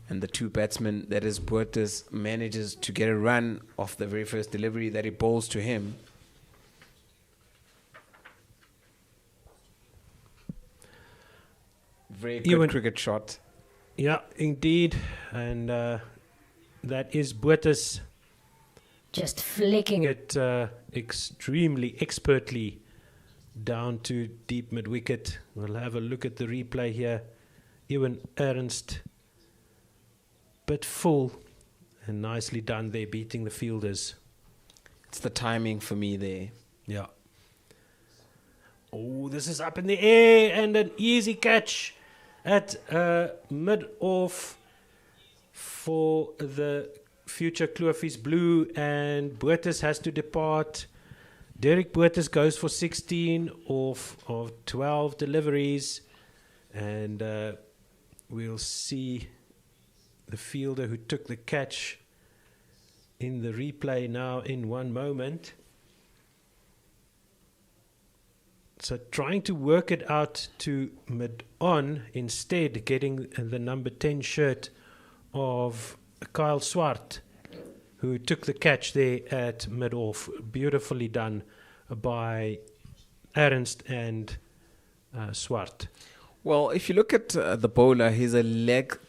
And the two batsmen, that is Boertes, manages to get a run off the very first delivery that he bowls to him. Very good cricket shot. Yeah, indeed. And that is Boertes just flicking it extremely expertly down to deep mid-wicket. We'll have a look at the replay here. Ewan Ernst, bit full, and nicely done there, beating the fielders. It's the timing for me there. Yeah. Oh, this is up in the air, and an easy catch at mid-off for the future Klofies blue, and Boertes has to depart. Derek Boertes goes for 16 off of 12 deliveries, and we'll see the fielder who took the catch in the replay now in one moment. So trying to work it out to mid-on, instead getting the number 10 shirt of Kyle Swart, who took the catch there at mid-off. Beautifully done by Ernst and Swart. Well, if you look at the bowler, he's a leg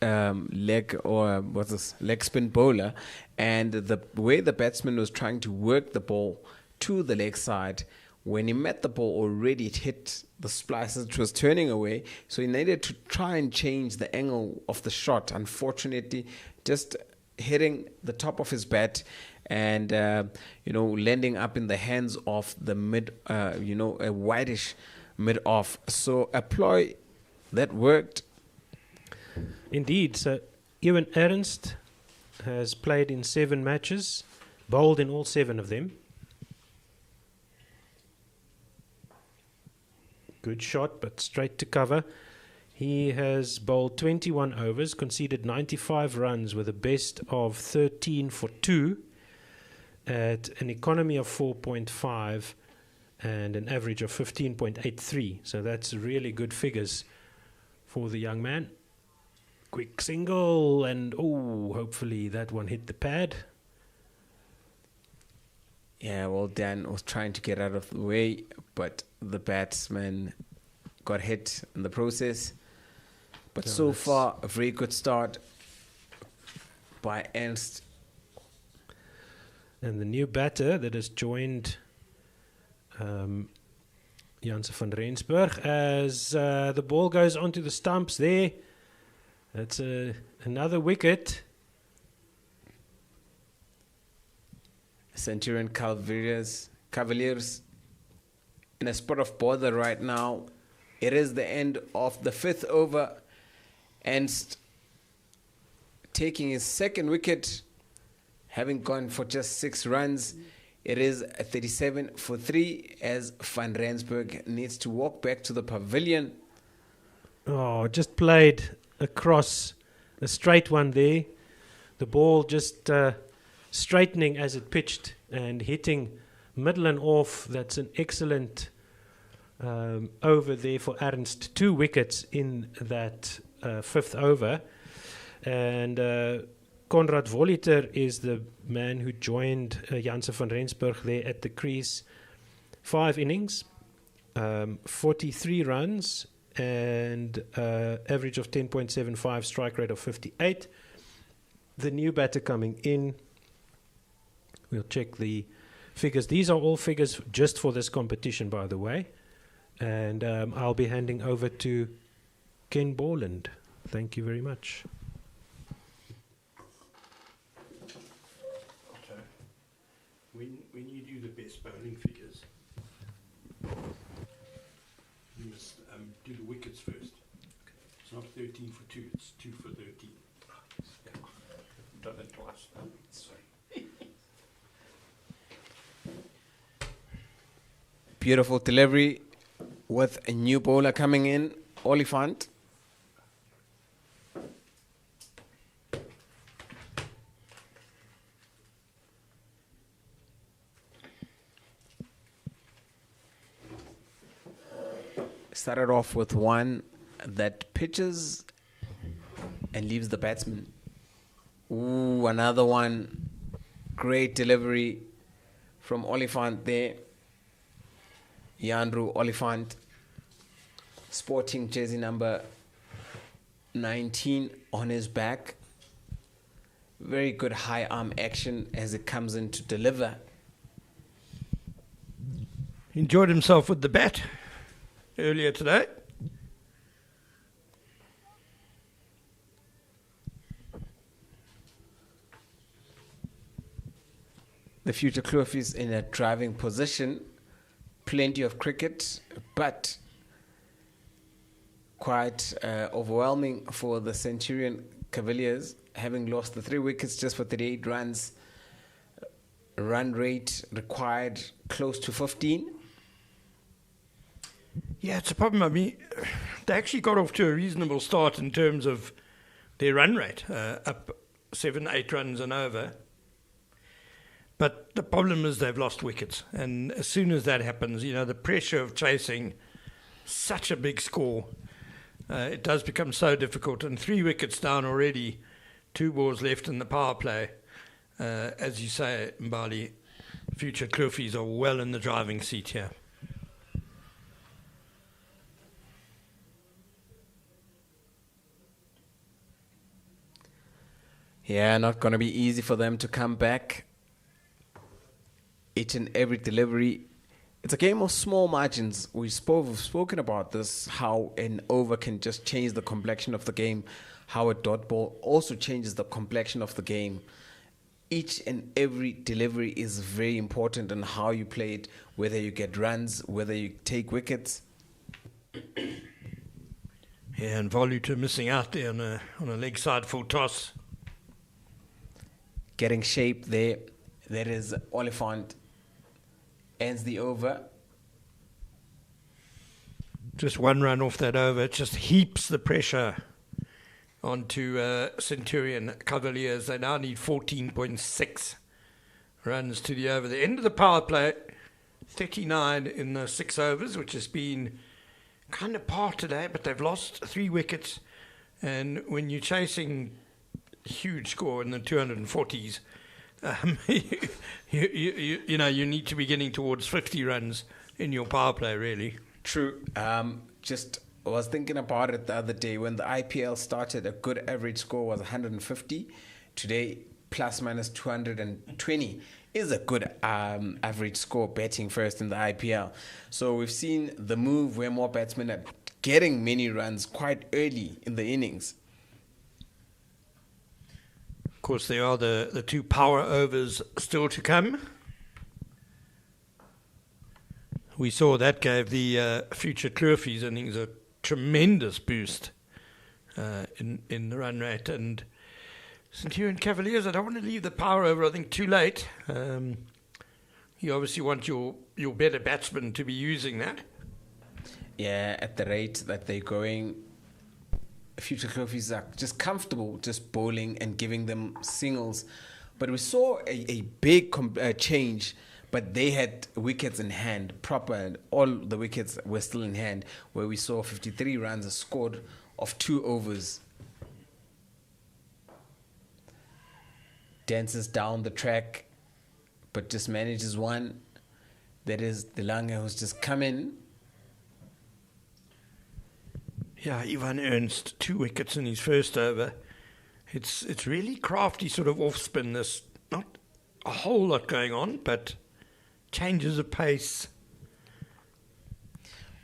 spin bowler, and the way the batsman was trying to work the ball to the leg side, when he met the ball already, it hit the splices, which was turning away, so he needed to try and change the angle of the shot. Unfortunately, just hitting the top of his bat and landing up in the hands of the mid, a whitish mid-off. So a ploy that worked. Indeed. So Ewan Ernst has played in 7 matches, bowled in all 7 of them. Good shot, but straight to cover. He has bowled 21 overs, conceded 95 runs with a best of 13 for 2 at an economy of 4.5 and an average of 15.83. So that's really good figures for the young man. Quick single, and hopefully that one hit the pad. Yeah, well, Dan was trying to get out of the way, but the batsman got hit in the process. But Yeah, so that's- far, a very good start by Ernst. And the new batter that has joined Janssen van Rensburg as the ball goes onto the stumps there. That's another wicket. Centurion Kavalliers in a spot of bother right now. It is the end of the 5th over. Ernst taking his 2nd wicket, having gone for just 6 runs. It is a 37 for 3 as Van Rensburg needs to walk back to the pavilion. Oh, just played across a straight one there. The ball just straightening as it pitched and hitting middle and off. That's an excellent over there for Ernst. 2 wickets in that 5th over. And Konrad Voliter is the man who joined Janssen van Rensburg there at the crease. 5 innings, 43 runs, and average of 10.75, strike rate of 58. The new batter coming in. We'll check the figures. These are all figures just for this competition, by the way. And I'll be handing over to Ken Borland. Thank you very much. When you do the best bowling figures, you must do the wickets first. It's not 13 for 2, it's 2 for 13. I've done it twice now. Sorry. Beautiful delivery with a new bowler coming in, Oliphant. Started off with one that pitches and leaves the batsman. Ooh, another one. Great delivery from Oliphant there. Yandru Oliphant, sporting jersey number 19 on his back. Very good high arm action as it comes in to deliver. Enjoyed himself with the bat earlier today. The future Klofies in a driving position. Plenty of cricket, but quite overwhelming for the Centurion Kavalliers, having lost the 3 wickets just for 38 runs. Run rate required close to 15. Yeah, it's a problem. I mean, they actually got off to a reasonable start in terms of their run rate, up 7, 8 runs and over. But the problem is they've lost wickets. And as soon as that happens, you know, the pressure of chasing such a big score, it does become so difficult. And 3 wickets down already, 2 balls left in the power play. As you say, Mbali, future Klofies are well in the driving seat here. Yeah, not going to be easy for them to come back. Each and every delivery. It's a game of small margins. We've spoken about this, how an over can just change the complexion of the game, how a dot ball also changes the complexion of the game. Each and every delivery is very important in how you play it, whether you get runs, whether you take wickets. Yeah, and Voluta missing out there on a leg side full toss. Getting shape there. That is Oliphant. Ends the over. Just 1 run off that over. It just heaps the pressure onto Centurion Kavalliers. They now need 14.6 runs to the over. The end of the power play, 39 in the 6 overs, which has been kind of par today, but they've lost 3 wickets. And when you're chasing a huge score in the 240s, you know, you need to be getting towards 50 runs in your power play, really. True. just was thinking about it the other day. When the IPL started, a good average score was 150. Today, plus minus 220 is a good average score batting first in the IPL. So we've seen the move where more batsmen are getting many runs quite early in the innings. Of course, there are the 2 power overs still to come. We saw that gave the future Klofies innings a tremendous boost in the run rate. And Centurion Kavalliers, I don't want to leave the power over, I think, too late. You obviously want your better batsmen to be using that. Yeah, at the rate that they're going, future Klofies are just comfortable just bowling and giving them singles. But we saw a big change, but they had wickets in hand, proper, all the wickets were still in hand, where we saw 53 runs scored of 2 overs. Dances down the track, but just manages one. That is Delanga, who's just come in. Yeah, Ivan Ernst, 2 wickets in his first over. It's really crafty sort of off-spin. There's not a whole lot going on, but changes of pace.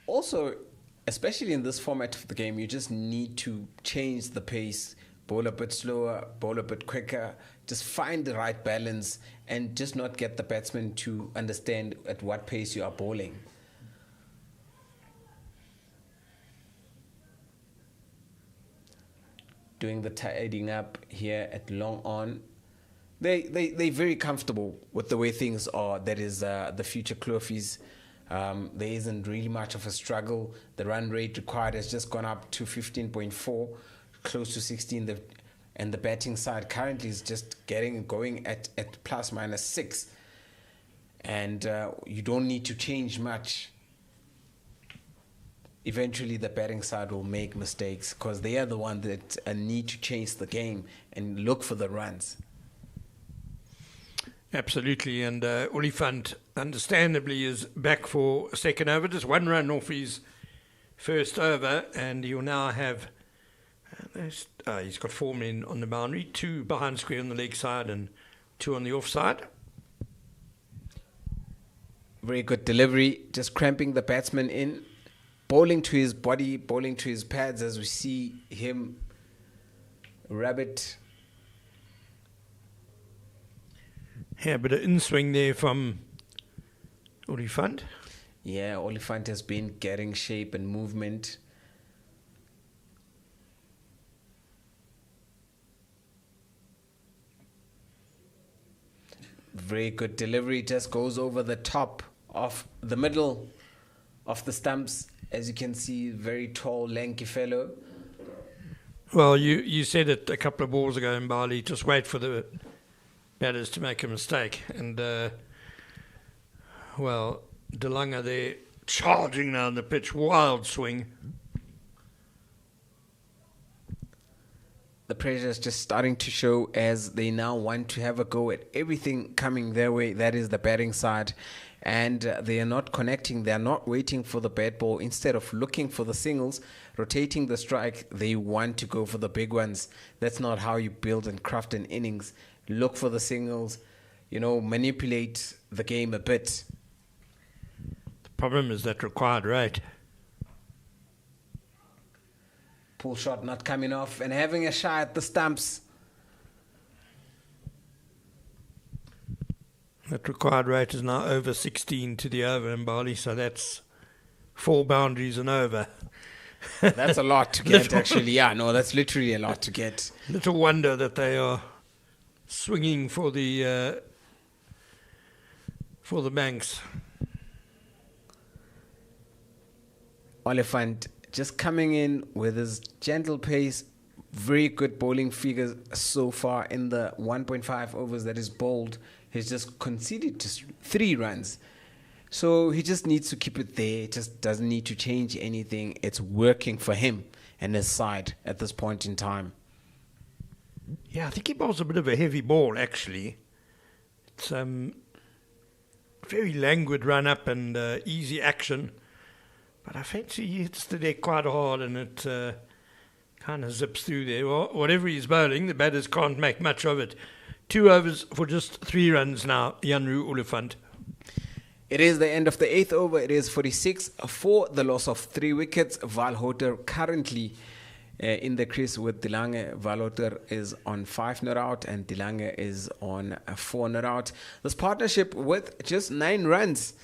Also, especially in this format of the game, you just need to change the pace, bowl a bit slower, bowl a bit quicker, just find the right balance and just not get the batsman to understand at what pace you are bowling. Doing the tidying up here at long on. They're very comfortable with the way things are. That is the future Klofies. There isn't really much of a struggle. The run rate required has just gone up to 15.4, close to 16. And the batting side currently is just going at plus minus 6. And you don't need to change much. Eventually the batting side will make mistakes because they are the one that need to change the game and look for the runs. Absolutely, and Olifant, understandably, is back for a second over. Just 1 run off his first over, and he'll now have... he's got 4 men on the boundary, 2 behind square on the leg side and 2 on the off side. Very good delivery, just cramping the batsman in, bowling to his body, bowling to his pads as we see him rabbit. Yeah, but an in-swing there from Olifant. Yeah, Olifant has been getting shape and movement. Very good delivery, just goes over the top of the middle of the stumps. As you can see, very tall, lanky fellow. Well, you said it a couple of balls ago in Bali, just wait for the batters to make a mistake. And, well, Delanga there charging down the pitch, wild swing. The pressure is just starting to show as they now want to have a go at everything coming their way. That is the batting side. And they are not connecting. They are not waiting for the bad ball. Instead of looking for the singles, rotating the strike, they want to go for the big ones. That's not how you build and craft an innings. Look for the singles, manipulate the game a bit. The problem is that required rate. Pull shot not coming off and having a shot at the stumps. That required rate is now over 16 to the over in Bali, so that's 4 boundaries and over. That's a lot to get, actually. Yeah, no, that's literally a lot to get. Little wonder that they are swinging for the banks. Olifant just coming in with his gentle pace. Very good bowling figures so far in the 1.5 overs that is bowled. He's just conceded just 3 runs. So he just needs to keep it there. Just doesn't need to change anything. It's working for him and his side at this point in time. Yeah, I think he bowls a bit of a heavy ball, actually. It's very languid run up and easy action. But I fancy he hits the deck quite hard and it kind of zips through there. Well, whatever he's bowling, the batters can't make much of it. 2 overs for just 3 runs now, Janru Oliphant. It is the end of the 8th over. It is 46 for the loss of 3 wickets. Valhoter currently in the crease with Dilange. Valhoter is on 5 not out and Dilange is on 4 not out. This partnership with just 9 runs,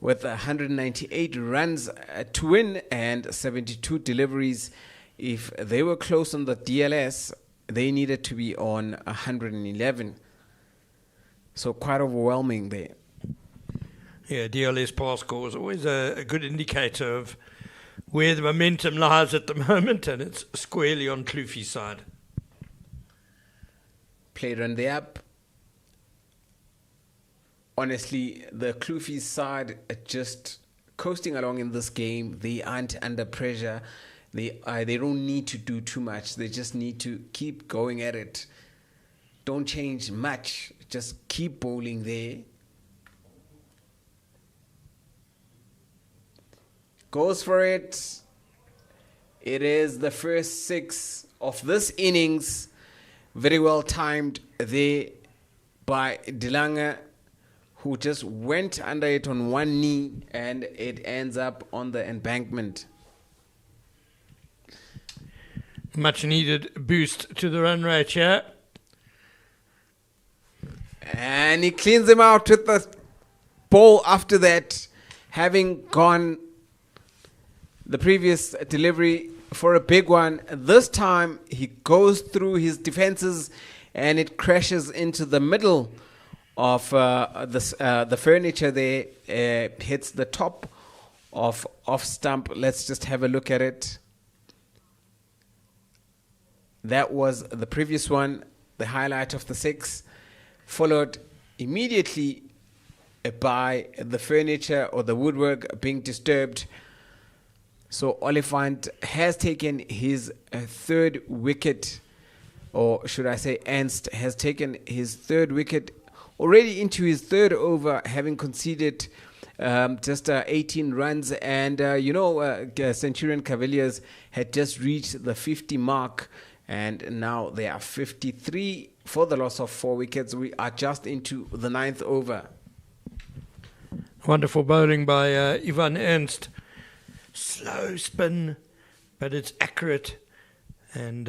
with 198 runs to win and 72 deliveries. If they were close on the DLS, they needed to be on 111. So quite overwhelming there. Yeah, DLS pass score is always a good indicator of where the momentum lies at the moment, and it's squarely on Klofies' side. Played on the up. Honestly, the Klofies side are just coasting along in this game. They aren't under pressure. They don't need to do too much. They just need to keep going at it. Don't change much. Just keep bowling there. Goes for it. It is the first 6 of this innings. Very well timed there by Dilange, who just went under it on one knee and it ends up on the embankment. Much needed boost to the run rate here. And he cleans him out with the ball after that, having gone the previous delivery for a big one. This time he goes through his defenses and it crashes into the middle of the furniture there. Hits the top of off stump. Let's just have a look at it. That was the previous one, the highlight of the 6, followed immediately by the furniture or the woodwork being disturbed. So Oliphant has taken his 3rd wicket, or should I say Ernst has taken his 3rd wicket already into his 3rd over, having conceded just 18 runs. And, Centurion Kavalliers had just reached the 50 mark. And now they are 53 for the loss of 4 wickets. We are just into the 9th over. Wonderful bowling by Ivan Ernst. Slow spin, but it's accurate. And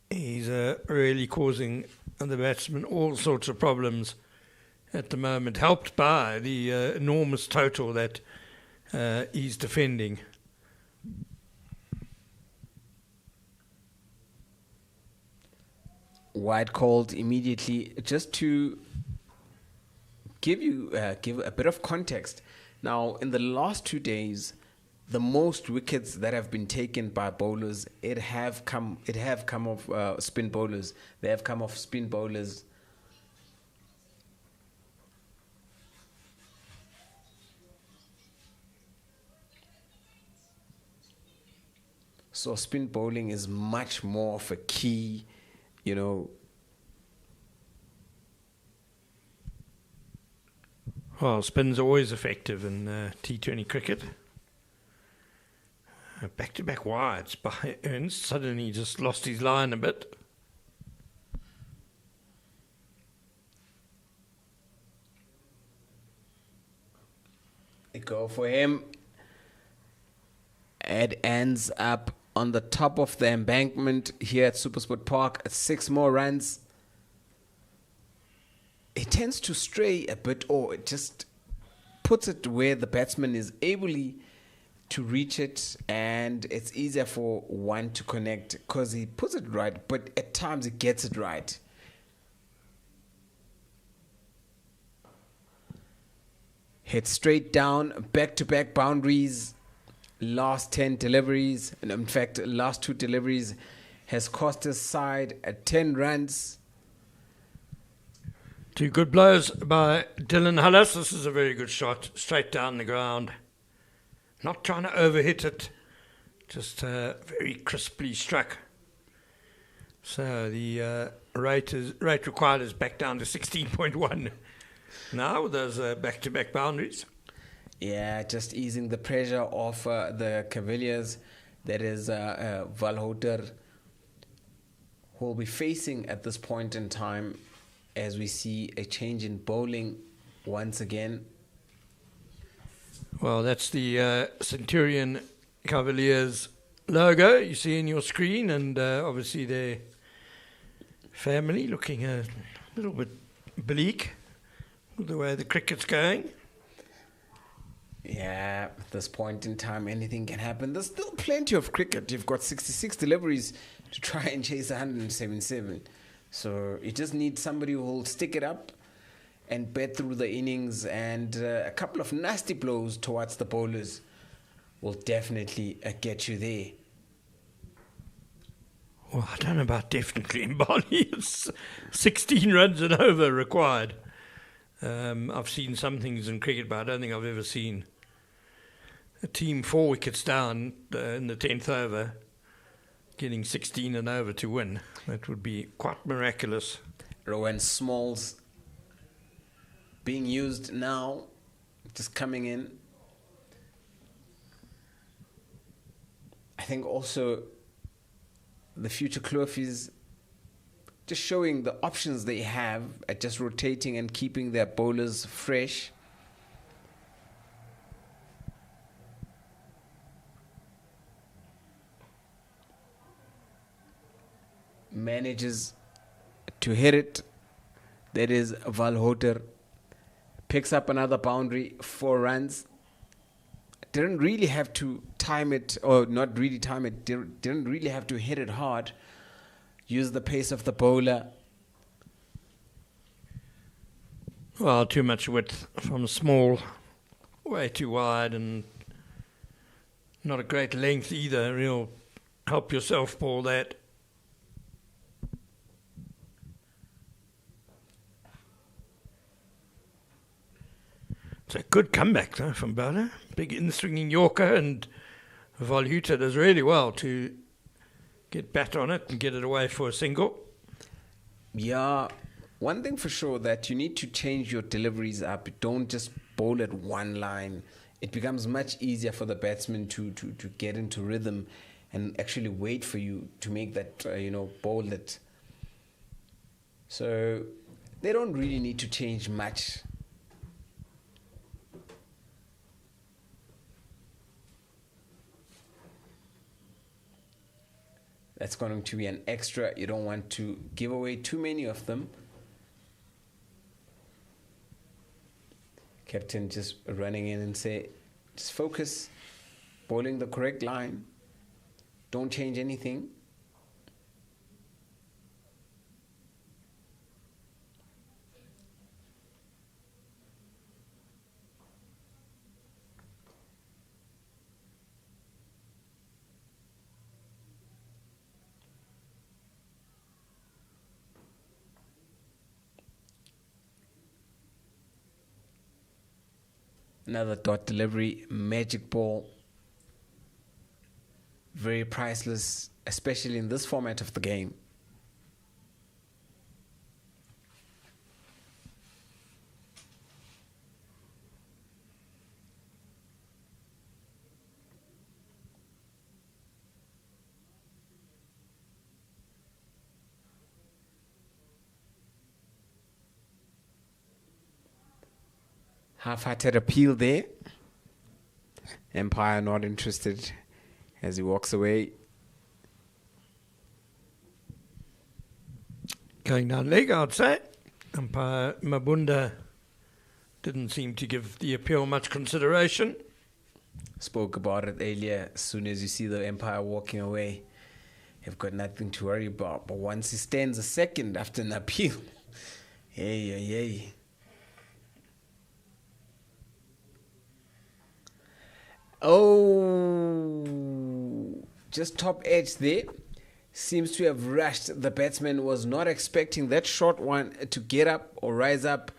he's really causing the batsman all sorts of problems at the moment, helped by the enormous total that he's defending. Wide called immediately, just to give a bit of context. Now, in the last 2 days, the most wickets that have been taken by bowlers, it have come off spin bowlers. They have come off spin bowlers. So spin bowling is much more of a key, Well, spin's always effective in T20 cricket. Back-to-back wides by Ernst. Suddenly he just lost his line a bit. They go for him. It ends up on the top of the embankment here at SuperSport Park at 6 more runs. It tends to stray a bit, or it just puts it where the batsman is able to reach it, and it's easier for one to connect because he puts it right, but at times he gets it right. Hit straight down, back-to-back boundaries. Last 10 deliveries, and in fact, last 2 deliveries has cost his side at 10 runs. 2 good blows by Dylan Hullis. This is a very good shot, straight down the ground. Not trying to overhit it, just very crisply struck. So the rate required is back down to 16.1 now with those back-to-back boundaries. Yeah, just easing the pressure off the Kavalliers. That is Valhoter, who will be facing at this point in time as we see a change in bowling once again. Well, that's the Centurion Kavalliers logo you see in your screen, and obviously their family looking a little bit bleak with the way the cricket's going. Yeah, at this point in time, anything can happen. There's still plenty of cricket. You've got 66 deliveries to try and chase 177. So you just need somebody who will stick it up and bet through the innings, and a couple of nasty blows towards the bowlers will definitely get you there. Well, I don't know about definitely in Bali. It's 16 runs and over required. I've seen some things in cricket, but I don't think I've ever seen a team 4 wickets down in the 10th over getting 16 and over to win. That would be quite miraculous. Rowan Smalls being used now, just coming in. I think also the future Klofies just showing the options they have at just rotating and keeping their bowlers fresh. Manages to hit it. That is Valhoter. Picks up another boundary, 4 runs. Didn't really have to time it, or not really time it, didn't really have to hit it hard. Use the pace of the bowler. Well, too much width from small, way too wide, and not a great length either. Real help yourself ball that. It's a good comeback though from Bowler. Big in-swinging Yorker, and Valhoter does really well to get bat on it and get it away for a single. Yeah, one thing for sure that you need to change your deliveries up. Don't just bowl at one line. It becomes much easier for the batsman to get into rhythm and actually wait for you to make that, bowl it. So they don't really need to change much. That's going to be an extra. You don't want to give away too many of them. Captain just running in and say, just focus, bowling the correct line. Don't change anything. Another dot delivery, magic ball. Very priceless, especially in this format of the game. Half-hearted appeal there. Empire not interested as he walks away. Going down leg, I'd say. Umpire Mabunda didn't seem to give the appeal much consideration. Spoke about it earlier. As soon as you see the Empire walking away, you've got nothing to worry about. But once he stands a second after an appeal, hey. Oh, just top edge there. Seems to have rushed. The batsman was not expecting that short one to get up or rise up.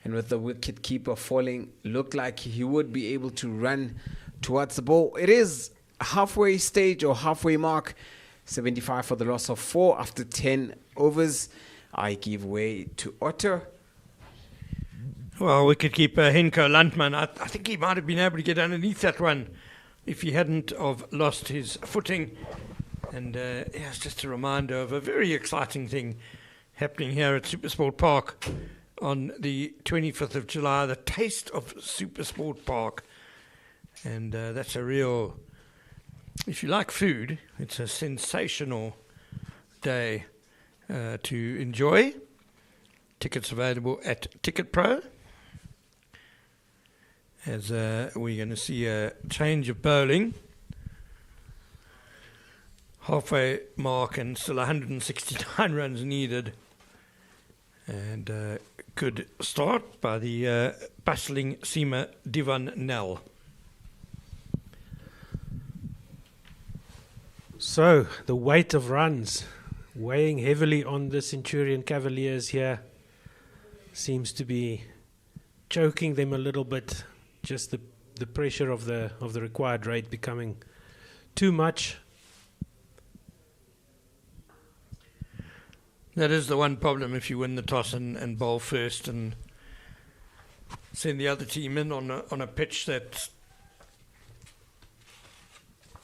And with the wicket keeper falling, looked like he would be able to run towards the ball. It is halfway stage or halfway mark. 75 for the loss of 4 after 10 overs. I give way to Otter. Well, wicketkeeper Henko Landman, I think he might have been able to get underneath that one if he hadn't have lost his footing. And it's just a reminder of a very exciting thing happening here at SuperSport Park on the 25th of July, the Taste of SuperSport Park. And that's a real, if you like food, it's a sensational day to enjoy. Tickets available at Ticket Pro. As we're going to see a change of bowling. Halfway mark and still 169 runs needed. And good start by the bustling seamer Divan Nell. So, the weight of runs weighing heavily on the Centurion Kavalliers here seems to be choking them a little bit. Just the pressure of the required rate becoming too much. That is the one problem if you win the toss and bowl first and send the other team in on a pitch that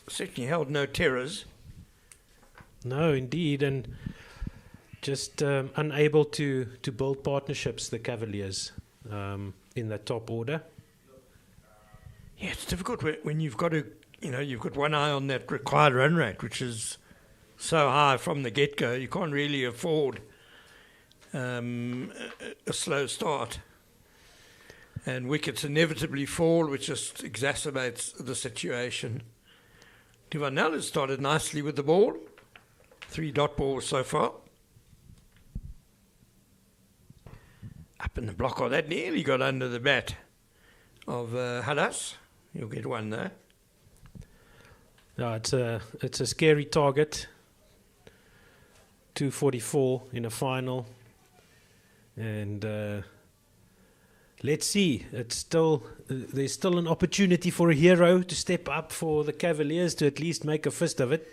certainly held no terrors. No, indeed, and just unable to build partnerships, the Kavalliers, in the top order. Yeah, it's difficult when you've got to, you've got one eye on that required run rate, which is so high from the get-go. You can't really afford a slow start. And wickets inevitably fall, which just exacerbates the situation. Divanel has started nicely with the ball. 3 dot balls so far. Up in the block, that nearly got under the bat of Hadas. You'll get one there. No, it's a scary target. 244 in a final, and let's see. It's still there's still an opportunity for a hero to step up for the Kavalliers to at least make a fist of it.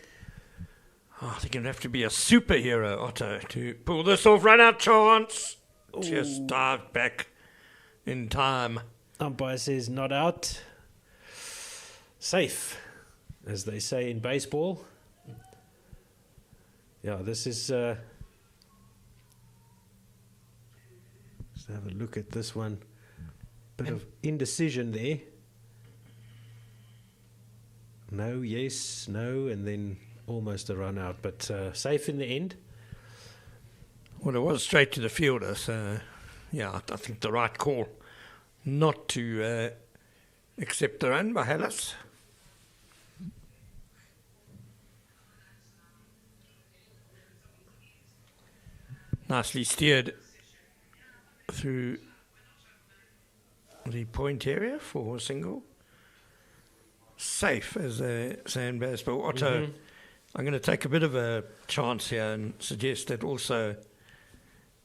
I think it'd have to be a superhero, Otto, to pull this off. Run out chance. Just dived back in time. Umpire says not out. Safe, as they say in baseball. Yeah, this is... let's have a look at this one. Bit of indecision there. No, yes, no, and then almost a run out, but safe in the end. Well, it was straight to the fielder, so yeah, I think the right call not to accept the run by Hellas. Nicely steered through the point area for a single. Safe, as they say in baseball. Otto, I'm going to take a bit of a chance here and suggest that also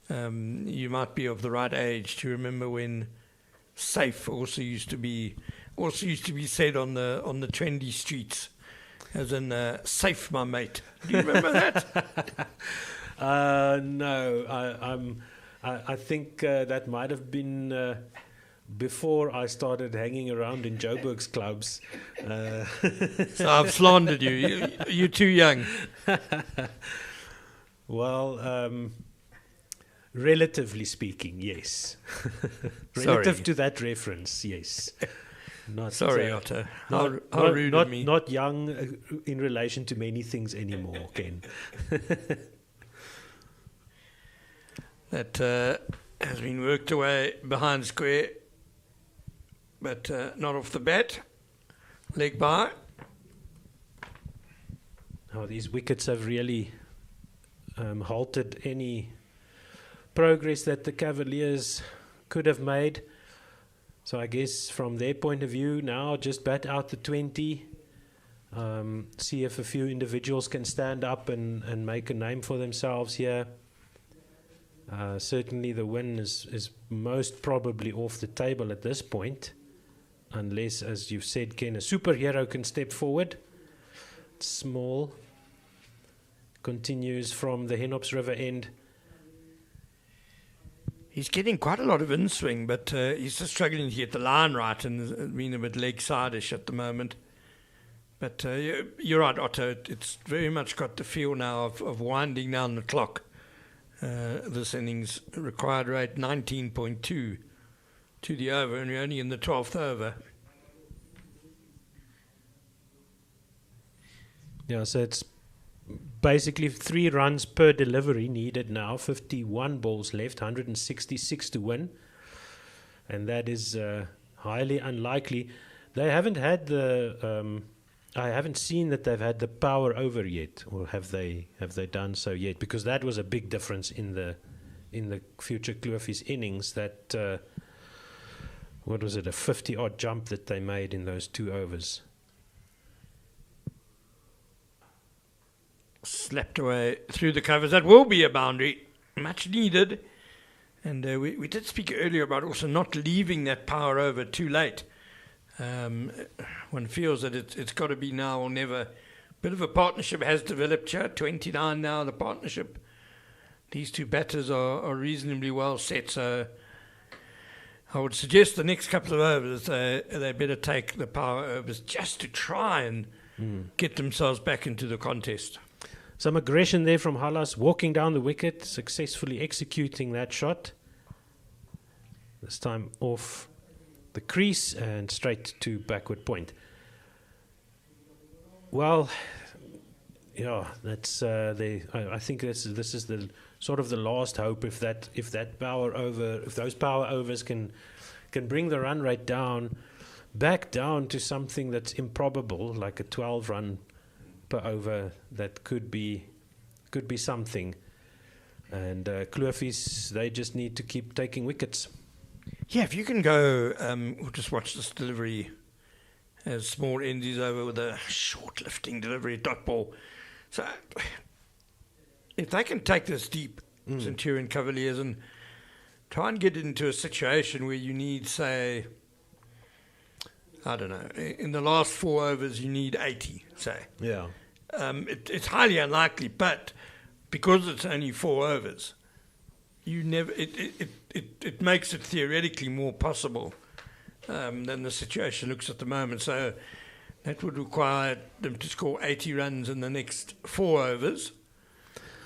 you might be of the right age to remember when safe also used to be said on the trendy streets, as in safe, my mate. Do you remember that? No, I think that might have been before I started hanging around in Joburg's clubs. So I've slandered you. You're too young. Well, relatively speaking, yes. Relative to that reference, yes. Not, sorry, Otto. How rude of me. Not young in relation to many things anymore, Ken. That has been worked away behind square, but not off the bat. Leg by. Oh, these wickets have really halted any progress that the Kavalliers could have made. So I guess from their point of view now, just bat out the 20, see if a few individuals can stand up and make a name for themselves here. Certainly the win is most probably off the table at this point, unless, as you've said, Ken, a superhero can step forward. Small continues from the Henops River end. He's getting quite a lot of in-swing, but he's just struggling to get the line right and being a bit leg-side-ish at the moment. But you're right, Otto. It's very much got the feel now of winding down the clock. This innings required rate 19.2 to the over, and we're only in the 12th over. Yeah, so it's basically 3 runs per delivery needed now. 51 balls left, 166 to win, and that is highly unlikely. They haven't had the. I haven't seen that they've had the power over yet, or have they done so yet? Because that was a big difference in the future Klofies innings. That what was it, a 50-odd jump that they made in those 2 overs. Slapped away through the covers. That will be a boundary, much needed. And we did speak earlier about also not leaving that power over too late. One feels that it's got to be now or never. Bit of a partnership has developed here. 29 now, the partnership. These 2 batters are reasonably well set. So I would suggest the next couple of overs, they better take the power overs just to try and get themselves back into the contest. Some aggression there from Hallas, walking down the wicket, successfully executing that shot. This time off the crease and straight to backward point. Well, yeah, that's I think this is the sort of the last hope. If those power overs can bring the run rate back down to something that's improbable, like a 12 run per over, that could be something. And Klofies, they just need to keep taking wickets. Yeah, if you can go, we'll just watch this delivery as small Endies over with a short lifting delivery dot ball. So if they can take this deep, Centurion Kavalliers, and try and get into a situation where you need, say, I don't know, in the last 4 overs you need 80, say. Yeah. It's highly unlikely, but because it's only 4 overs, it makes it theoretically more possible than the situation looks at the moment. So that would require them to score 80 runs in the next 4 overs,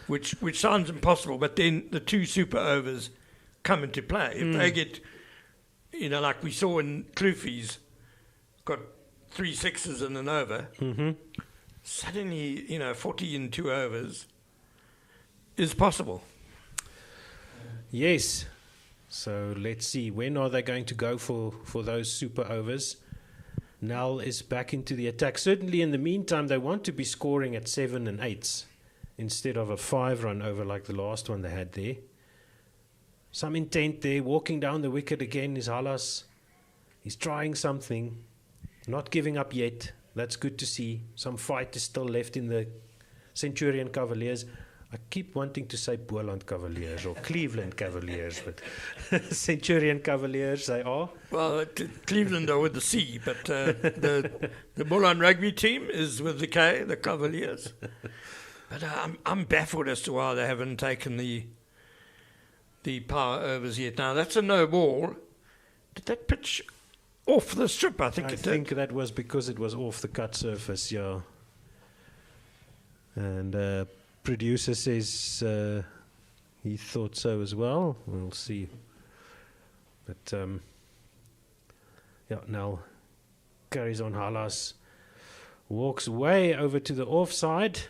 which sounds impossible. But then the 2 super overs come into play. If they get, like we saw in Klofies, got 3 sixes and an over. Suddenly, 40 in 2 overs is possible. Yes. So let's see, when are they going to go for those super overs? Nell is back into the attack. Certainly in the meantime, they want to be scoring at 7 and 8s instead of a 5-run over like the last one they had there. Some intent there. Walking down the wicket again is Hallas. He's trying something. Not giving up yet. That's good to see. Some fight is still left in the Centurion Kavalliers. I keep wanting to say Boland Kavalliers or Cleveland Kavalliers, but Centurion Kavalliers they are. Well, Cleveland are with the C, but the Boland rugby team is with the K, the Kavalliers. But I'm baffled as to why they haven't taken the power overs yet. Now, that's a no ball. Did that pitch off the strip? I think that was because it was off the cut surface, yeah. And producer says he thought so as well. We'll see. But now carries on. Hallas walks way over to the offside,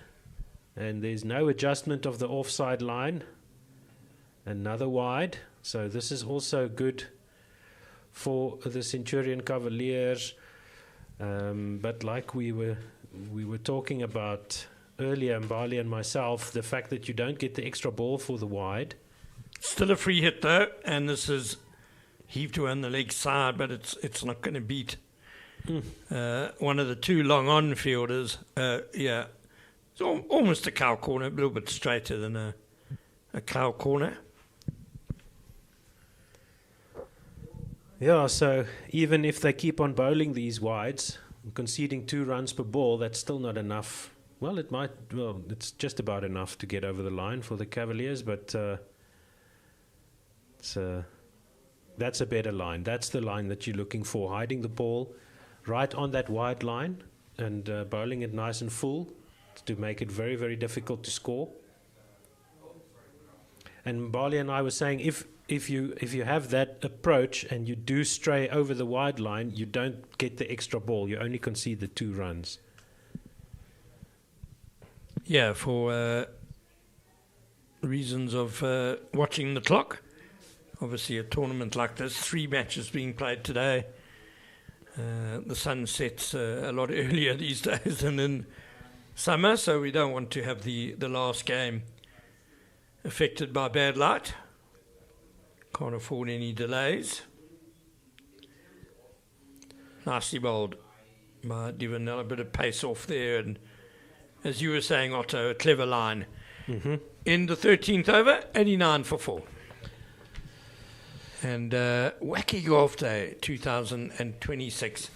and there's no adjustment of the offside line. Another wide. So this is also good for the Centurion Kavalliers. But like we were talking about earlier, Mbali and myself, the fact that you don't get the extra ball for the wide. Still a free hit though, and this is heaved to on the leg side, but it's not going to beat one of the 2 long on fielders. Yeah, it's almost a cow corner, a little bit straighter than a cow corner. Yeah, so even if they keep on bowling these wides, conceding 2 runs per ball, that's still not enough. Well, it's just about enough to get over the line for the Kavalliers, but That's a better line. That's the line that you're looking for, hiding the ball right on that wide line and bowling it nice and full to make it very, very difficult to score. And Mbali and I were saying, if you have that approach and you do stray over the wide line, you don't get the extra ball. You only concede the 2 runs. Yeah, for reasons of watching the clock. Obviously, a tournament like this, 3 matches being played today. The sun sets a lot earlier these days than in summer, so we don't want to have the last game affected by bad light. Can't afford any delays. Nicely bowled by Divanel, a bit of pace off there, and as you were saying, Otto, a clever line. Mm-hmm. In the 13th over, 89 for 4. And Wacky Golf Day 2026.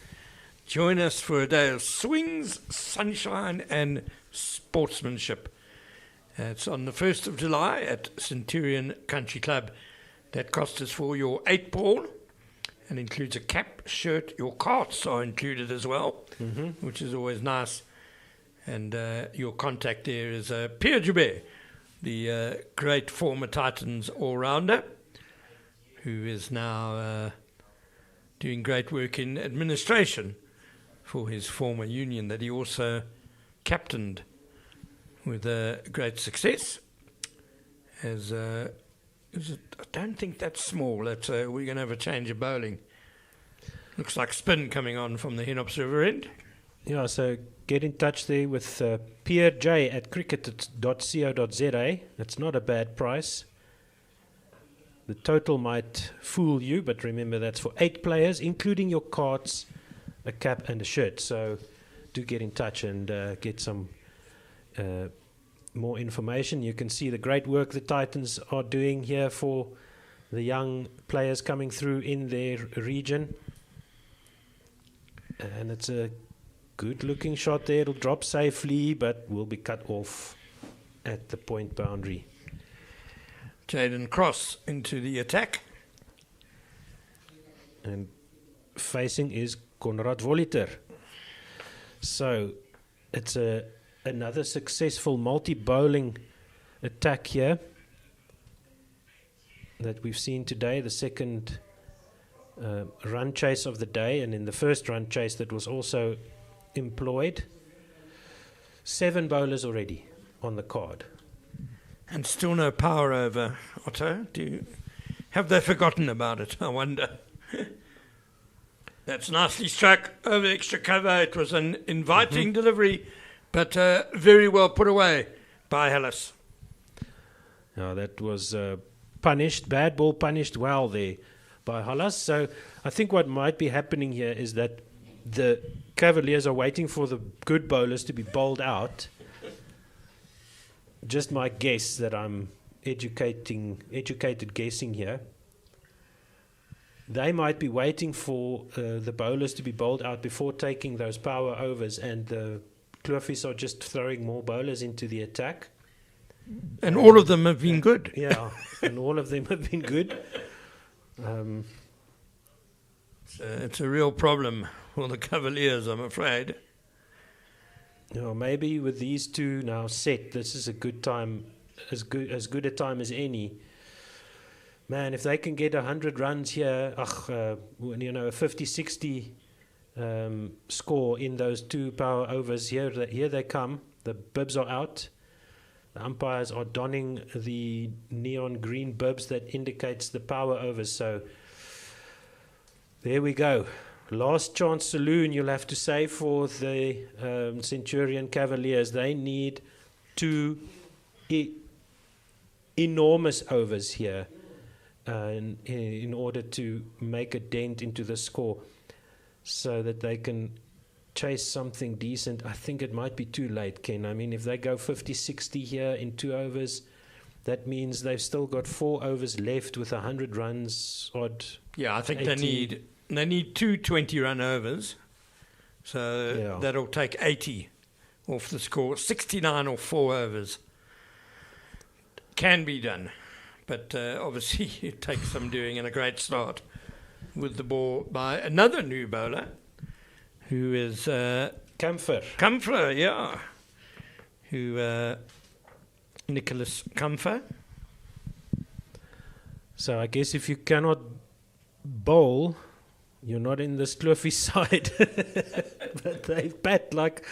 Join us for a day of swings, sunshine, and sportsmanship. It's on the 1st of July at Centurion Country Club. That cost us for your 8 ball and includes a cap, shirt. Your carts are included as well, which is always nice. And your contact there is Pierre Joubert, the great former Titans all-rounder, who is now doing great work in administration for his former union that he also captained with great success. As I don't think that's small. That's we're going to have a change of bowling. Looks like spin coming on from the Henops River end. Yeah, so get in touch there with Pierre J at cricket.co.za. That's not a bad price. The total might fool you, but remember that's for 8 players, including your cards, a cap and a shirt. So do get in touch and get some more information. You can see the great work the Titans are doing here for the young players coming through in their region. And it's a good looking shot there. It'll drop safely, but will be cut off at the point boundary. Jaden Cross into the attack. And facing is Konrad Voliter. So it's another successful multi-bowling attack here that we've seen today, the second run chase of the day, and in the first run chase that was also employed. 7 bowlers already on the card. And still no power over, Otto. Have they forgotten about it, I wonder? That's nicely struck over extra cover. It was an inviting delivery, but very well put away by Hellas. Now that was punished, bad ball punished well there by Hellas. So I think what might be happening here is that the Kavalliers are waiting for the good bowlers to be bowled out. Just my guess that I'm educated guessing here. They might be waiting for the bowlers to be bowled out before taking those power overs, and the Klofies are just throwing more bowlers into the attack. And all of them have been good. Yeah, and all of them have been good. It's a real problem for the Kavalliers, I'm afraid. You know, maybe with these 2 now set, this is a good time, as good a time as any. Man, if they can get 100 runs here, a 50-60 score in those 2 power overs, here they come. The bibs are out. The umpires are donning the neon green bibs that indicates the power overs. So there we go. Last chance saloon, you'll have to say, for the Centurion Kavalliers. They need 2 enormous overs here in order to make a dent into the score so that they can chase something decent. I think it might be too late, Ken. I mean, if they go 50-60 here in 2 overs, that means they've still got 4 overs left with 100 runs odd. Yeah, I think 18. they need 2 20-run overs. So that'll take 80 off the score. 69 or 4 overs. Can be done. But obviously it takes some doing, and a great start with the ball by another new bowler, who is Comfer, yeah. Who Nicholas Comfer. So I guess if you cannot bowl, you're not in this Klofies side. But they bat like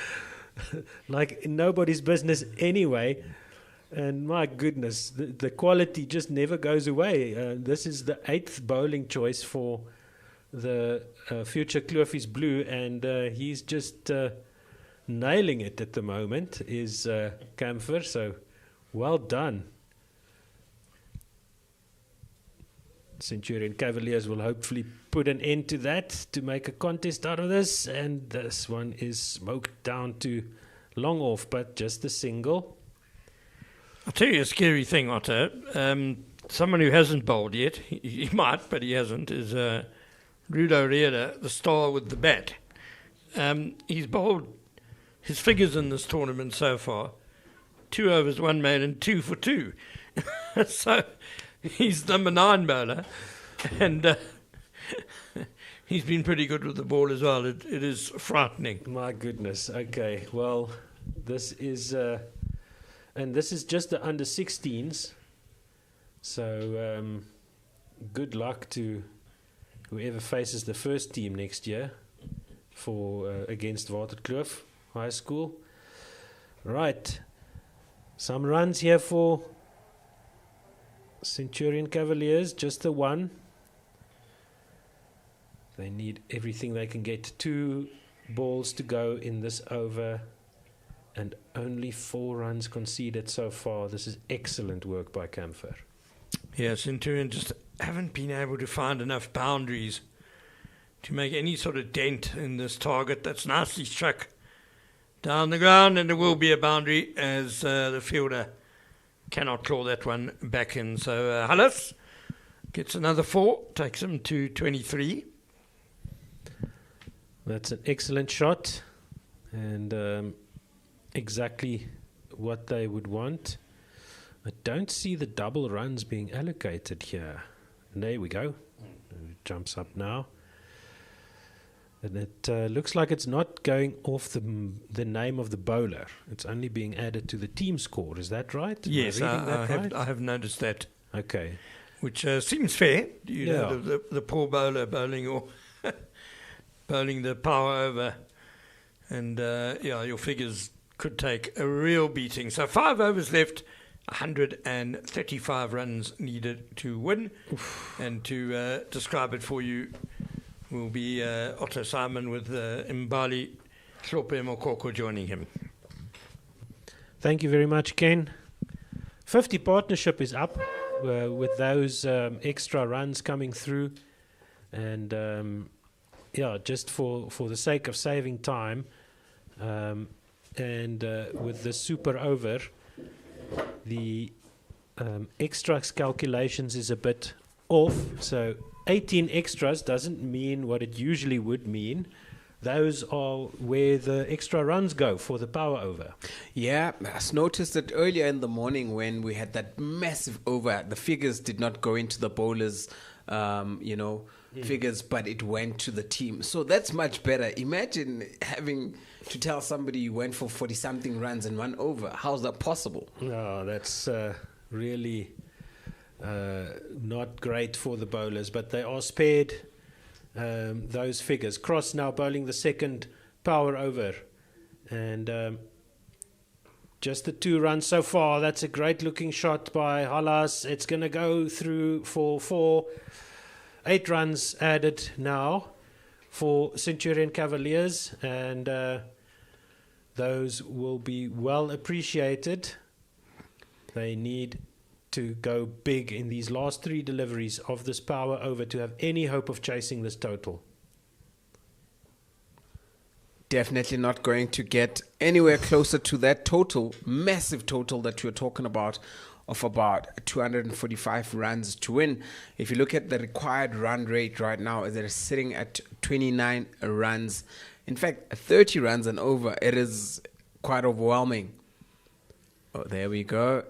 nobody's business anyway. And my goodness, the quality just never goes away. This is the 8th bowling choice for the future Klofies Blue, and he's just nailing it at the moment, is Camphor. So well done. Centurion Kavalliers will hopefully put an end to that to make a contest out of this, and this one is smoked down to long off, but just a single. I'll tell you a scary thing, Otto. Someone who hasn't bowled yet, he might, but he hasn't, is Rudo Rieder, the star with the bat. He's bowled his figures in this tournament so far: 2 overs, 1 made, and 2 for 2. So he's number 9 bowler, and he's been pretty good with the ball as well. It is frightening. My goodness. Okay, well, this is and this is just the under 16s. So good luck to whoever faces the first team next year for against Waterkloof High School. Right, some runs here for Centurion Kavalliers, just the 1. They need everything they can get. 2 balls to go in this over, and only 4 runs conceded so far. This is excellent work by Camphor. Yeah, Centurion just haven't been able to find enough boundaries to make any sort of dent in this target. That's nicely struck down the ground, and there will be a boundary as the fielder cannot claw that one back in. So Hullis gets another 4, takes him to 23. That's an excellent shot, and exactly what they would want. I don't see the double runs being allocated here. And there we go. It jumps up now. And it looks like it's not going off the name of the bowler. It's only being added to the team score. Is that right? Yes, I have noticed that. Okay. Which seems fair. You know, the poor bowler bowling or bowling the power over. And, your figures could take a real beating. So 5 overs left, 135 runs needed to win. Oof. And to describe it for you will be Otto Simon with Mbali Hlope Mokoko joining him. Thank you very much, Ken. 50 partnership is up with those extra runs coming through. And, just for the sake of saving time, and with the super over, the extras calculations is a bit off. So 18 extras doesn't mean what it usually would mean. Those are where the extra runs go for the power over. Yeah, I noticed that earlier in the morning when we had that massive over, the figures did not go into the bowlers, figures, but it went to the team. So that's much better. Imagine having to tell somebody you went for 40-something runs and 1 over. How's that possible? No, that's really not great for the bowlers, but they are spared those figures. Cross now bowling the second power over, and just the 2 runs so far. That's a great looking shot by Halas. It's going to go through for 4. 8 runs added now for Centurion Kavalliers, and those will be well appreciated. They need to go big in these last 3 deliveries of this power over to have any hope of chasing this total. Definitely not going to get anywhere closer to that total, massive total that you're talking about, of about 245 runs to win. If you look at the required run rate right now, they're sitting at 29 runs. In fact, 30 runs and over. It is quite overwhelming. Oh, there we go.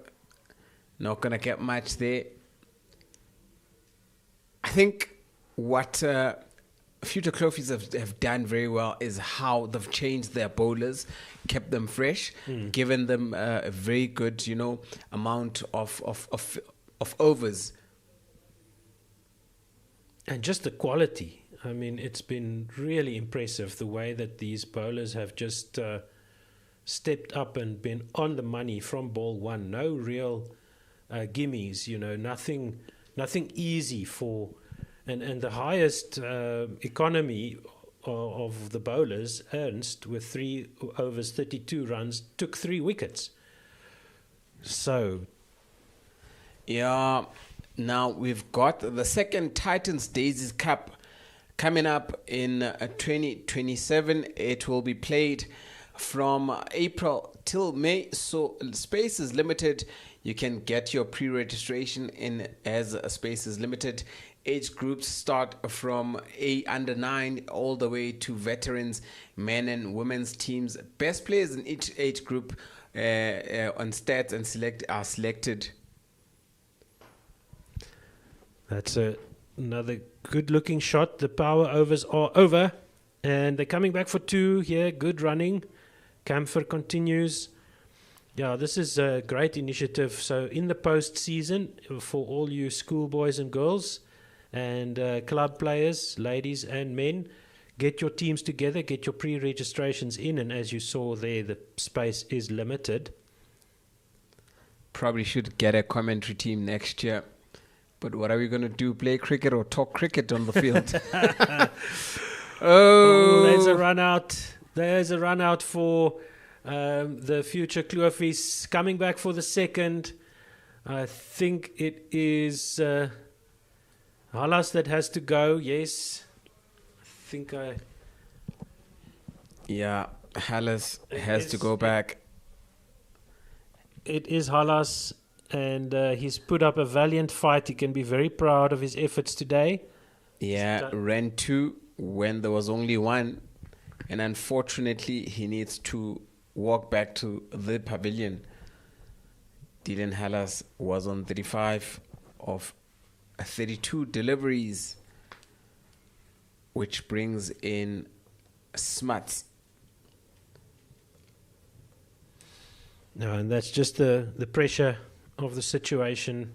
Not going to get much there. think what future Klofies have done very well is how they've changed their bowlers, kept them fresh, given them a very good, amount of overs. And just the quality. I mean, it's been really impressive the way that these bowlers have just stepped up and been on the money from ball one. No real gimmies, nothing easy for, and the highest economy of the bowlers, Ernst, with 3 overs, 32 runs, took 3 wickets. So, yeah. Now we've got the second Titans Daisies Cup coming up in 2027. It will be played from April till May, so space is limited. You can get your pre-registration in as a space is limited. Age groups start from under 9 all the way to veterans, men and women's teams. Best players in each age group on stats and are selected. That's another good-looking shot. The power overs are over, and they're coming back for 2 here. Good running. Camphor continues. Yeah, this is a great initiative. So in the post-season, for all you schoolboys and girls and club players, ladies and men, get your teams together, get your pre-registrations in, and as you saw there, the space is limited. Probably should get a commentary team next year. But what are we going to do? Play cricket or talk cricket on the field? There's a run out. There's a run out for the future Klofies coming back for the second. I think it is Halas that has to go. Yes. Yeah, Halas has to go back. It is Halas. And he's put up a valiant fight. He can be very proud of his efforts today. Yeah, ran 2 when there was only 1. And unfortunately, he needs to walk back to the pavilion. Dylan Hallas was on 35 of 32 deliveries, which brings in Smuts. No, and that's just the pressure of the situation.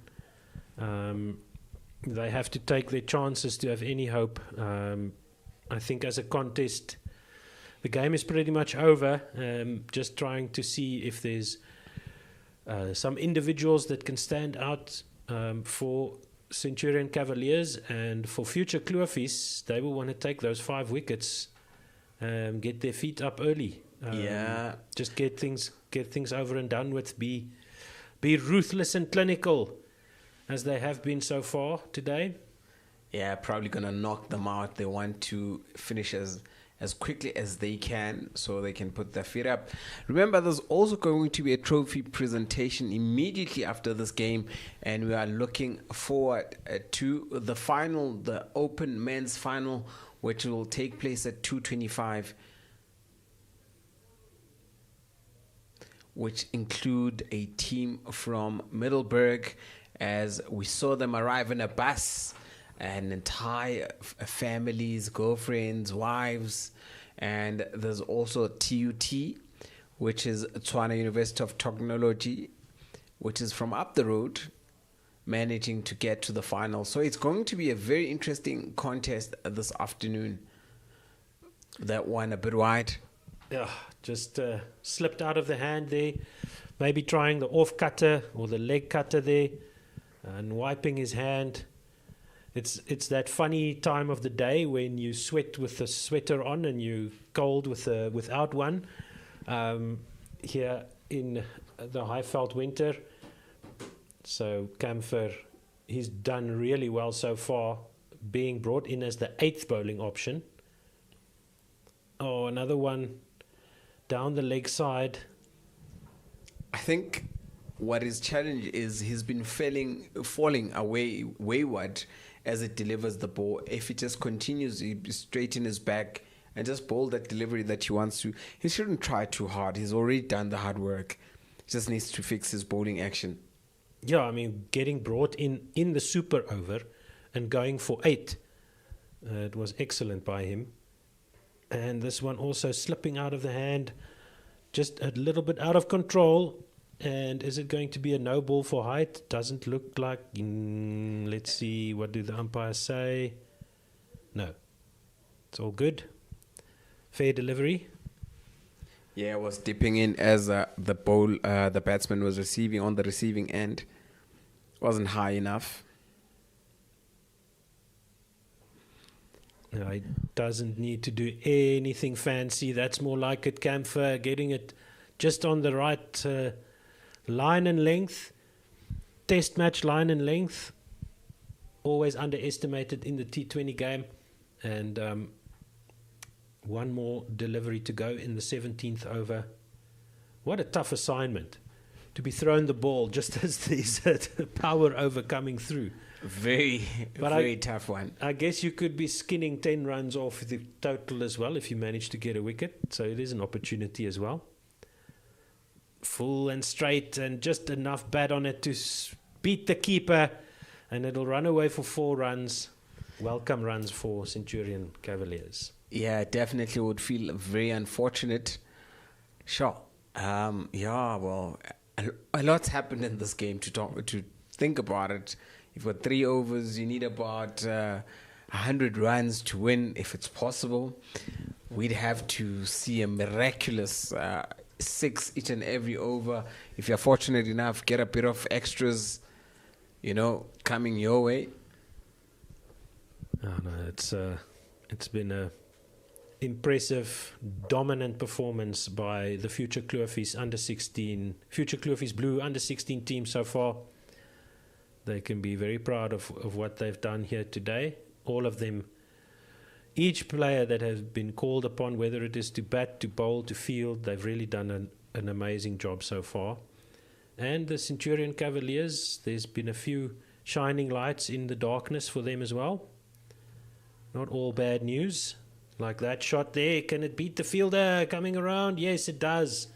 They have to take their chances to have any hope. I think as a contest, the game is pretty much over. Just trying to see if there's some individuals that can stand out for Centurion Kavalliers, and for future Klofies, they will want to take those 5 wickets, get their feet up early. Just get things over and done with. Be ruthless and clinical, as they have been so far today. Yeah, probably going to knock them out. They want to finish as quickly as they can so they can put their feet up. Remember, there's also going to be a trophy presentation immediately after this game, and we are looking forward to the final, the Open Men's Final, which will take place at 2:25. Which include a team from Middleburg, as we saw them arrive in a bus, an entire families, girlfriends, wives, and there's also TUT, which is Tswana University of Technology, which is from up the road, managing to get to the final. So it's going to be a very interesting contest this afternoon. That one a bit wide. Yeah, just slipped out of the hand there. Maybe trying the off cutter or the leg cutter there and wiping his hand. It's that funny time of the day when you sweat with the sweater on and you cold without one. Here in the Highveld winter. So Camphor, he's done really well so far, being brought in as the 8th bowling option. Oh, another one down the leg side. I think what his challenge is, he's been falling away wayward as it delivers the ball. If he just continues, he straighten his back and just bowl that delivery that he wants to. He shouldn't try too hard. He's already done the hard work. He just needs to fix his bowling action. Yeah, I mean, getting brought in the super over and going for 8. It was excellent by him. And this one also slipping out of the hand, just a little bit out of control. And is it going to be a no ball for height? Doesn't look like. Let's see, what do the umpires say? No. It's all good. Fair delivery. Yeah, it was dipping in as the batsman was receiving on the receiving end. Wasn't high enough. No, it doesn't need to do anything fancy. That's more like it, Camphor, getting it just on the right line and length. Test match line and length. Always underestimated in the T20 game. And one more delivery to go in the 17th over. What a tough assignment. To be thrown the ball just as there's power over coming through. Very tough one. I guess you could be skinning 10 runs off the total as well if you manage to get a wicket. So it is an opportunity as well. Full and straight and just enough bat on it to beat the keeper. And it'll run away for 4 runs. Welcome runs for Centurion Kavalliers. Yeah, definitely would feel very unfortunate. Sure. Well, a lot's happened in this game to think about it. You've got 3 overs. You need about 100 runs to win, if it's possible. We'd have to see a miraculous 6 each and every over. If you're fortunate enough, get a bit of extras, coming your way. Oh, no, it's been a impressive, dominant performance by the Future Klofies Blue under 16 team so far. They can be very proud of what they've done here today. All of them, each player that has been called upon, whether it is to bat, to bowl, to field, they've really done an amazing job so far. And the Centurion Kavalliers, there's been a few shining lights in the darkness for them as well. Not all bad news. Like that shot there. Can it beat the fielder coming around? Yes, it does.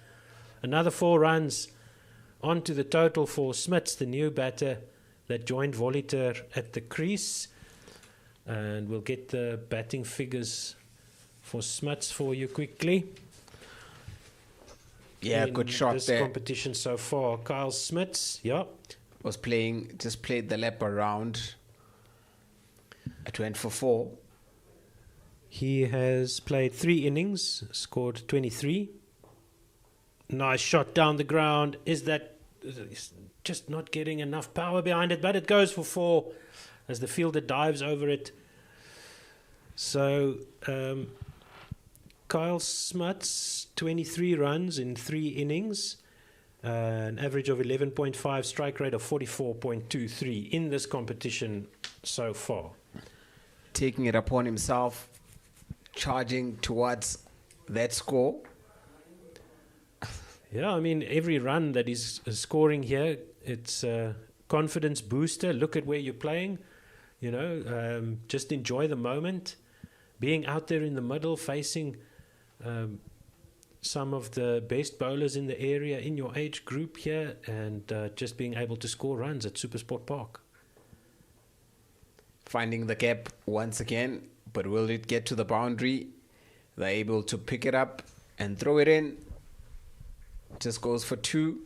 Another 4 runs onto the total for Smits, the new batter that joined Voliter at the crease. And we'll get the batting figures for Smits for you quickly. Yeah, good shot this there. Competition so far. Kyle Smits, just played the lap around. It went for 4. He has played 3 innings, scored 23. Nice shot down the ground. Is that just not getting enough power behind it? But it goes for 4 as the fielder dives over it. So Kyle Smuts, 23 runs in 3 innings. An average of 11.5, strike rate of 44.23 in this competition so far. Taking it upon himself, charging towards that score. Yeah, I mean, every run that he's scoring here, it's a confidence booster. Look at where you're playing, just enjoy the moment. Being out there in the middle, facing some of the best bowlers in the area in your age group here, and just being able to score runs at SuperSport Park. Finding the gap once again, but will it get to the boundary? They're able to pick it up and throw it in. Just goes for 2.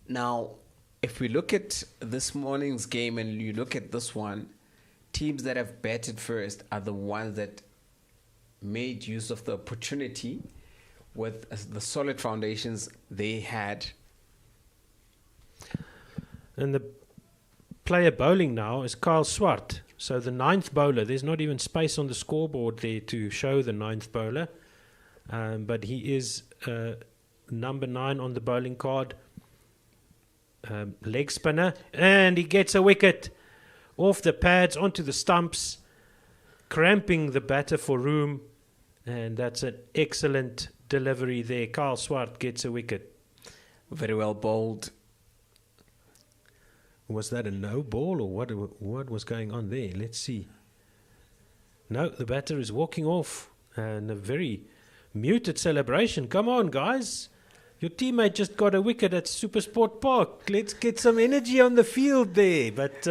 Now, if we look at this morning's game and you look at this one, teams that have batted first are the ones that made use of the opportunity with the solid foundations they had. And the player bowling now is Kyle Swart. So the 9th bowler, there's not even space on the scoreboard there to show the 9th bowler. But he is number 9 on the bowling card. Leg spinner. And he gets a wicket off the pads onto the stumps, cramping the batter for room. And that's an excellent delivery there. Kyle Swart gets a wicket. Very well bowled. Was that a no ball or what was going on there? Let's see. No, the batter is walking off. And a very muted celebration. Come on, guys. your teammate just got a wicket at SuperSport Park. Let's get some energy on the field there. But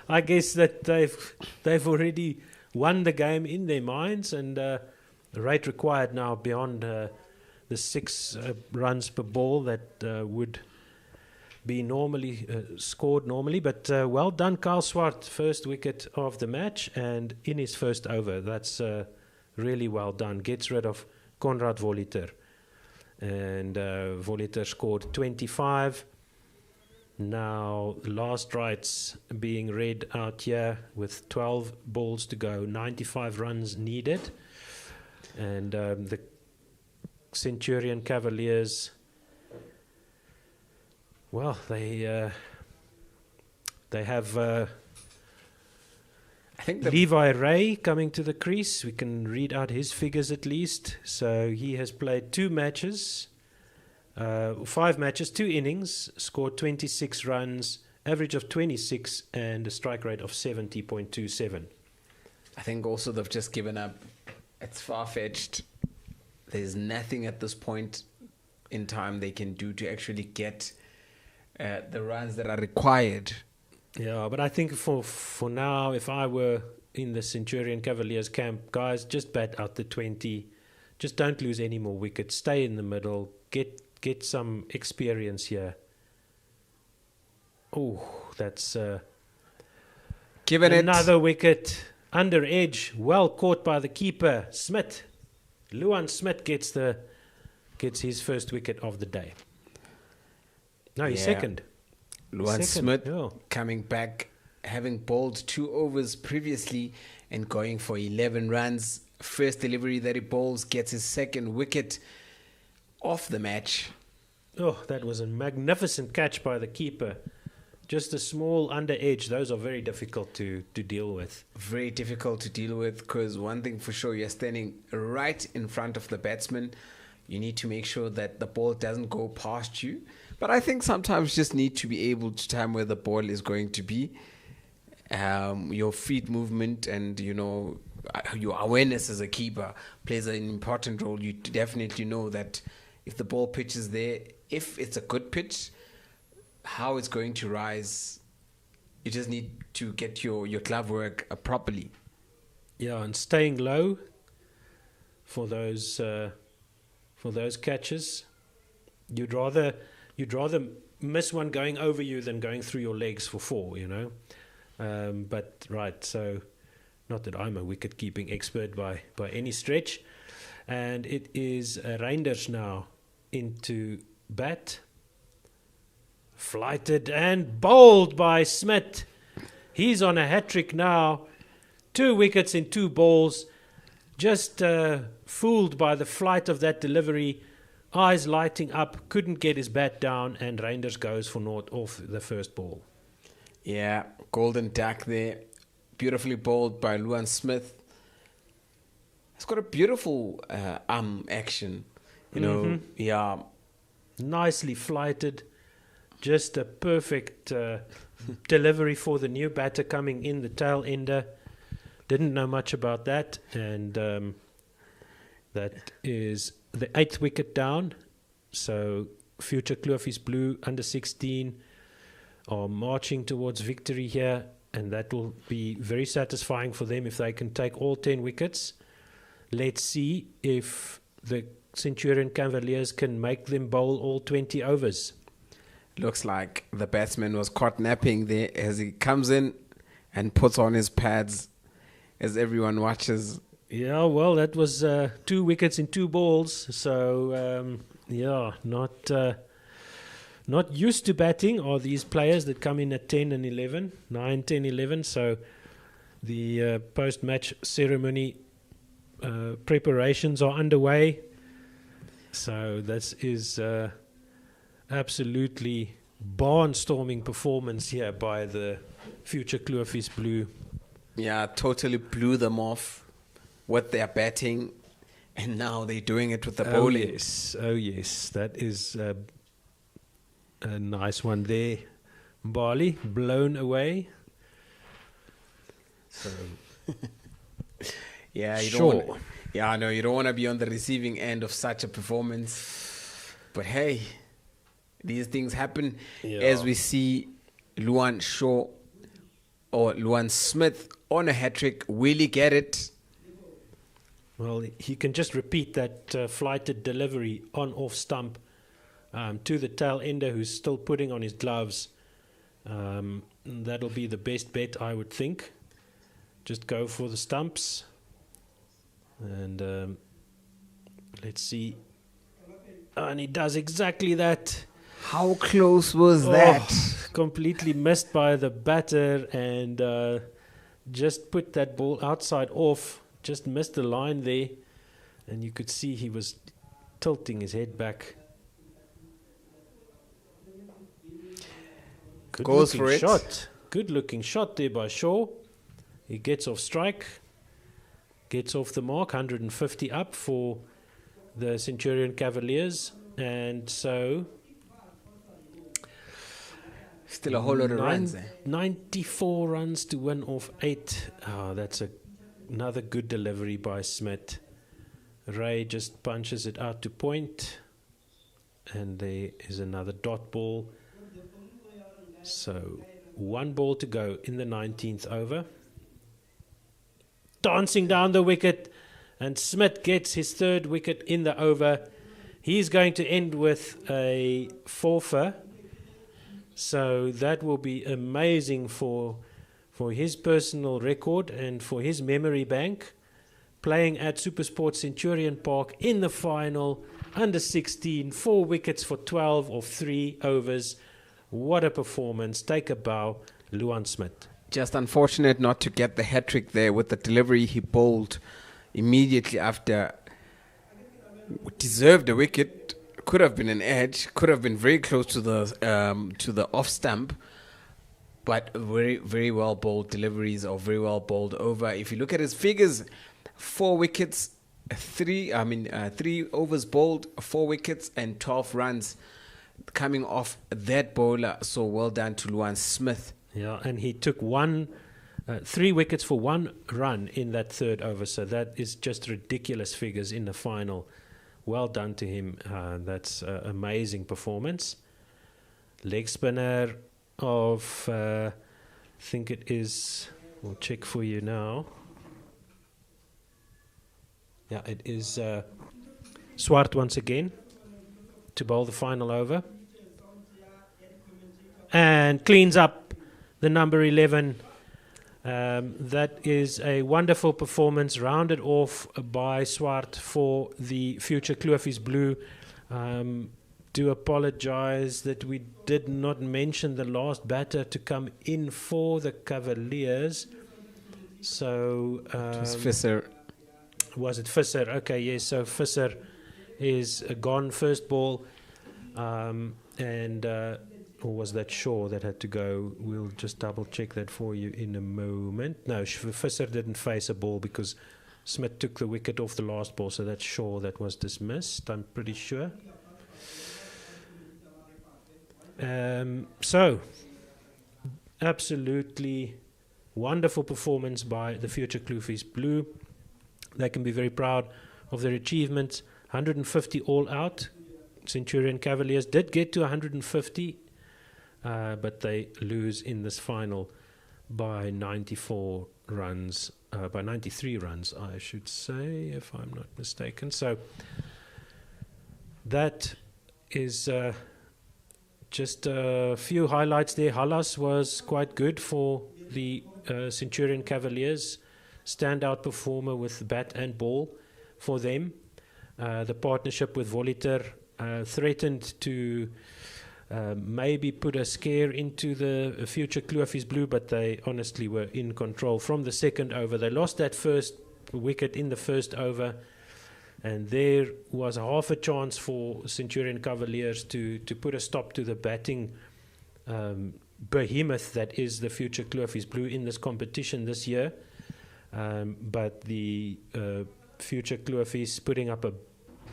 I guess that they've already won the game in their minds, and the rate required now beyond the 6 runs per ball that would be normally scored normally. But well done, Carl Swart, first wicket of the match, and in his first over. That's really well done. Gets rid of Konrad Voliter. And Voliter scored 25. Now, last rights being read out here with 12 balls to go, 95 runs needed. And the Centurion Kavalliers, well, they have I think Levi Ray coming to the crease. We can read out his figures at least. So he has played 2 matches, 5 matches, 2 innings, scored 26 runs, average of 26, and a strike rate of 70.27. I think also they've just given up. It's far-fetched. There's nothing at this point in time they can do to actually get the runs that are required. Yeah, but I think for now, if I were in the Centurion Kavalliers camp, guys, just bat out the 20. Just don't lose any more wickets. Stay in the middle. Get some experience here. Oh, that's Given another wicket. Under edge, well caught by the keeper, Smith. Luan Smith gets his first wicket of the day. No, he's second. Luan Smith yeah. coming back, having bowled 2 overs previously and going for 11 runs. First delivery that he bowls, gets his second wicket of the match. Oh, that was a magnificent catch by the keeper. Just a small under edge. Those are very difficult to deal with. Very difficult to deal with, because one thing for sure, you're standing right in front of the batsman. You need to make sure that the ball doesn't go past you. But I think sometimes you just need to be able to time where the ball is going to be. Your feet movement and, your awareness as a keeper plays an important role. You definitely know that if the ball pitches there, if it's a good pitch, how it's going to rise, you just need to get your glove work properly. Yeah, and staying low for those catches. You'd rather miss one going over you than going through your legs for 4, But right, so not that I'm a wicket-keeping expert by any stretch. And it is Reinders now into bat. Flighted and bowled by Smith. He's on a hat-trick now. 2 wickets in 2 balls. Just fooled by the flight of that delivery. Eyes lighting up. Couldn't get his bat down. And Reinders goes for naught off the first ball. Yeah, golden duck there. Beautifully bowled by Luan Smith. It's got a beautiful arm action. Yeah. Nicely flighted. Just a perfect delivery for the new batter coming in, the tail ender. Didn't know much about that. And that is the 8th wicket down. So future Klofies Blue under 16 are marching towards victory here. And that will be very satisfying for them if they can take all 10 wickets. Let's see if the Centurion Kavalliers can make them bowl all 20 overs. Looks like the batsman was caught napping there as he comes in and puts on his pads as everyone watches. Yeah, well, that was 2 wickets in 2 balls. So, not used to batting are these players that come in at 10 and 11, 9, 10, 11. So the post-match ceremony preparations are underway. So this is absolutely barnstorming performance here by the future Klofies Blue. Yeah, totally blew them off with their batting, and now they're doing it with the bowling. Oh yes, that is a nice one there. Bali blown away. So yeah, you sure. don't want to be on the receiving end of such a performance. But hey, these things happen as we see Luan Shaw or Luan Smith on a hat-trick. Will he get it? Well, he can just repeat that flighted delivery on off stump to the tail ender who's still putting on his gloves. That'll be the best bet, I would think. Just go for the stumps. And let's see. And he does exactly that. How close was that? Completely missed by the batter and just put that ball outside off. Just missed the line there. And you could see he was tilting his head back. Good Goes for it. Shot. Good looking shot there by Shaw. He gets off strike. Gets off the mark. 150 up for the Centurion Kavalliers. And so... Still a whole lot of runs there. 94 runs to win off 8. Oh, that's another good delivery by Smith. Ray just punches it out to point. And there is another dot ball. So, 1 ball to go in the 19th over. Dancing down the wicket. And Smith gets his 3rd wicket in the over. He's going to end with a 4-fer. So that will be amazing for his personal record and for his memory bank. Playing at SuperSport Centurion Park in the final, under 16, 4 wickets for 12 of 3 overs. What a performance. Take a bow, Luan Smith. Just unfortunate not to get the hat-trick there with the delivery he bowled immediately after. Deserved a wicket. Could have been an edge, could have been very close to the off stump, but very, very well bowled deliveries or very well bowled over. If you look at his figures, 4 wickets, 3 overs bowled, 4 wickets and 12 runs coming off that bowler. So well done to Luan Smith. Yeah, and he took 3 wickets for 1 run in that 3rd over. So that is just ridiculous figures in the final. Well done to him. That's an amazing performance. Leg spinner of, I think it is, we'll check for you now. Yeah, it is Swart once again to bowl the final over. And cleans up the number 11. That is a wonderful performance, rounded off by Swart for the future Klofies Blue. Do apologize that we did not mention the last batter to come in for the Kavalliers. So it was Visser. Was it Visser? Okay, yes. So Visser is gone, first ball, and. Or was that Shaw that had to go? We'll just double check that for you in a moment. No, Visser didn't face a ball because Smith took the wicket off the last ball. So that's Shaw that was dismissed, I'm pretty sure. So, absolutely wonderful performance by the future Klofies Blue. They can be very proud of their achievements. 150 all out. Centurion Kavalliers did get to 150. But they lose in this final by 94 runs, by 93 runs, I should say, if I'm not mistaken. So that is just a few highlights there. Hallas was quite good for the Centurion Kavalliers, standout performer with bat and ball for them. The partnership with Voliter threatened to maybe put a scare into the future Klofies Blue, but they honestly were in control from the 2nd over. They lost that first wicket in the 1st over, and there was half a chance for Centurion Kavalliers to put a stop to the batting behemoth that is the future Klofies Blue in this competition this year. But the future Klofies putting up a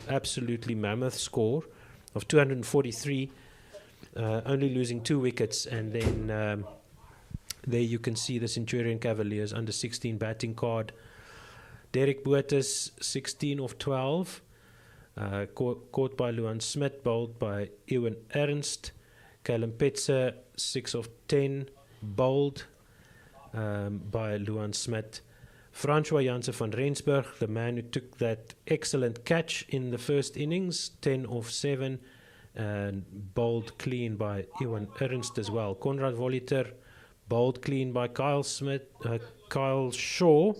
absolutely mammoth score of 243, only losing 2 wickets, and then there you can see the Centurion Kavalliers under 16 batting card. Derek Boetus 16 of 12, caught by Luan Smit, bowled by Ewan Ernst. Callum Petzer, 6 of 10, bowled by Luan Smit. Francois Janssen van Rensburg, the man who took that excellent catch in the first innings, 10 of 7, and bowled clean by Ewan Ernst as well. Conrad Voliter, bowled clean by Kyle Shaw,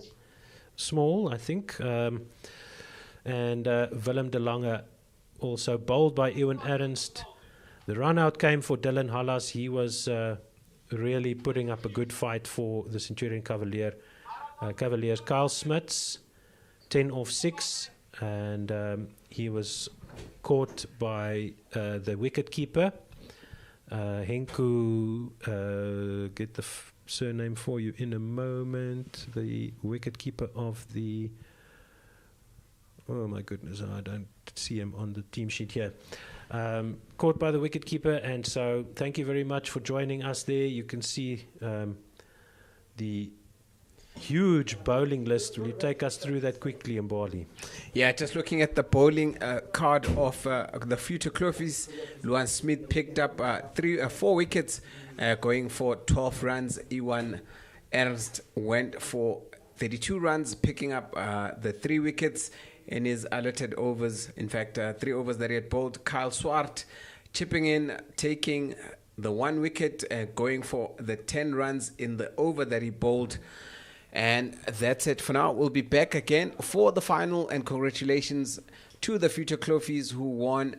small, I think. And Willem de Lange, also bowled by Ewan Ernst. The run out came for Dylan Hallas. He was really putting up a good fight for the Centurion Kavalliers. Kyle Smits, 10 off 6, and he was caught by the wicket keeper. Henku, get the surname for you in a moment. The wicket keeper of the... Oh my goodness, I don't see him on the team sheet here. Caught by the wicket keeper, and so thank you very much for joining us there. You can see the huge bowling list. Will you take us through that quickly, Mbali? Yeah, just looking at the bowling card of the future Klofies, Luan Smith picked up 4 wickets, going for 12 runs. Ewan Ernst went for 32 runs, picking up the 3 wickets in his allotted overs. In fact, 3 overs that he had bowled. Kyle Swart chipping in, taking the 1 wicket, going for the 10 runs in the over that he bowled. And that's it for now. We'll be back again for the final, and congratulations to the future Klofies who won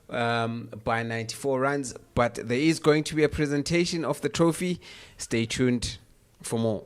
by 94 runs. But there is going to be a presentation of the trophy. Stay tuned for more.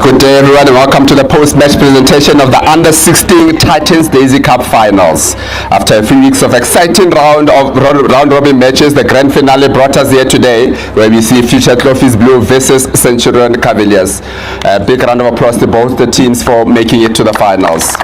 Good day everyone, and welcome to the post-match presentation of the Under-16 Titans Daisy Cup Finals. After a few weeks of exciting round-robin matches, the grand finale brought us here today, where we see future Klofies Blue versus Centurion Kavalliers. A big round of applause to both the teams for making it to the finals.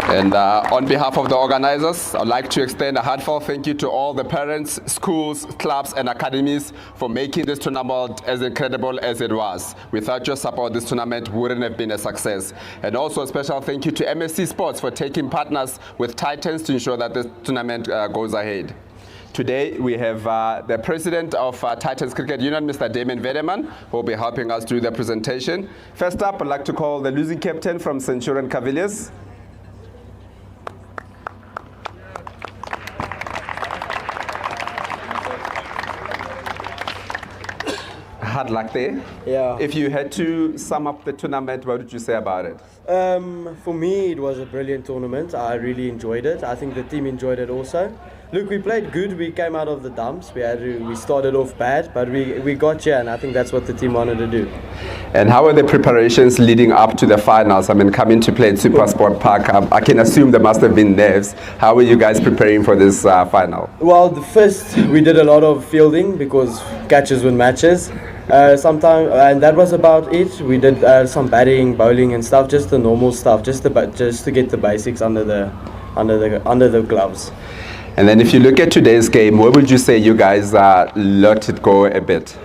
And on behalf of the organizers, I'd like to extend a heartfelt thank you to all the parents, schools, clubs, and academies for making this tournament as incredible as it was. Without your support, this tournament wouldn't have been a success. And also a special thank you to MSC Sports for taking partners with Titans to ensure that this tournament goes ahead. Today, we have the president of Titans Cricket Union, Mr. Damien Vedeman, who will be helping us do the presentation. First up, I'd like to call the losing captain from Centurion Kavalliers. Hard luck there. Yeah. If you had to sum up the tournament, what would you say about it? For me, it was a brilliant tournament. I really enjoyed it. I think the team enjoyed it also. Look, we played good. We came out of the dumps. We started off bad, but we got here, and I think that's what the team wanted to do. And how are the preparations leading up to the finals? I mean, coming to play at SuperSport Park, I can assume there must have been nerves. How are you guys preparing for this final? Well, the first we did a lot of fielding because catches win matches. And that was about it. We did some batting, bowling, and stuff, just the normal stuff, just to get the basics under the gloves. And then, if you look at today's game, where would you say you guys let it go a bit?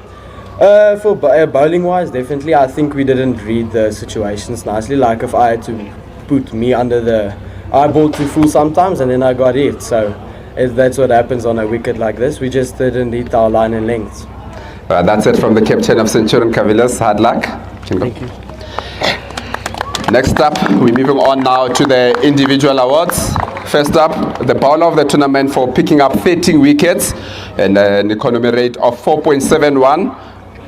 For bowling wise, definitely, I think we didn't read the situations nicely. Like if I had to put me I bowled too full sometimes, and then I got hit. So that's what happens on a wicket like this. We just didn't hit our line and length. That's it from the captain of Centurion, Kavalliers. Hard luck. Thank you. Next up, we're moving on now to the individual awards. First up, the bowler of the tournament for picking up 13 wickets and an economy rate of 4.71.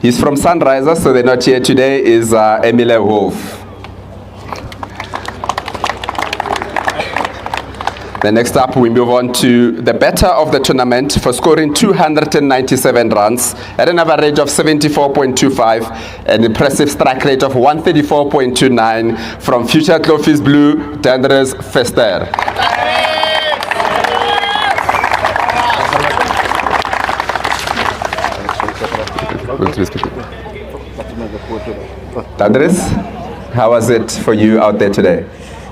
He's from Sunrisers, so they're not here today, is Emile Wolf. Then next up, we move on to the batter of the tournament for scoring 297 runs at an average of 74.25, an impressive strike rate of 134.29 from future Klofies Blue, Dandres Vester. Dandres, how was it for you out there today?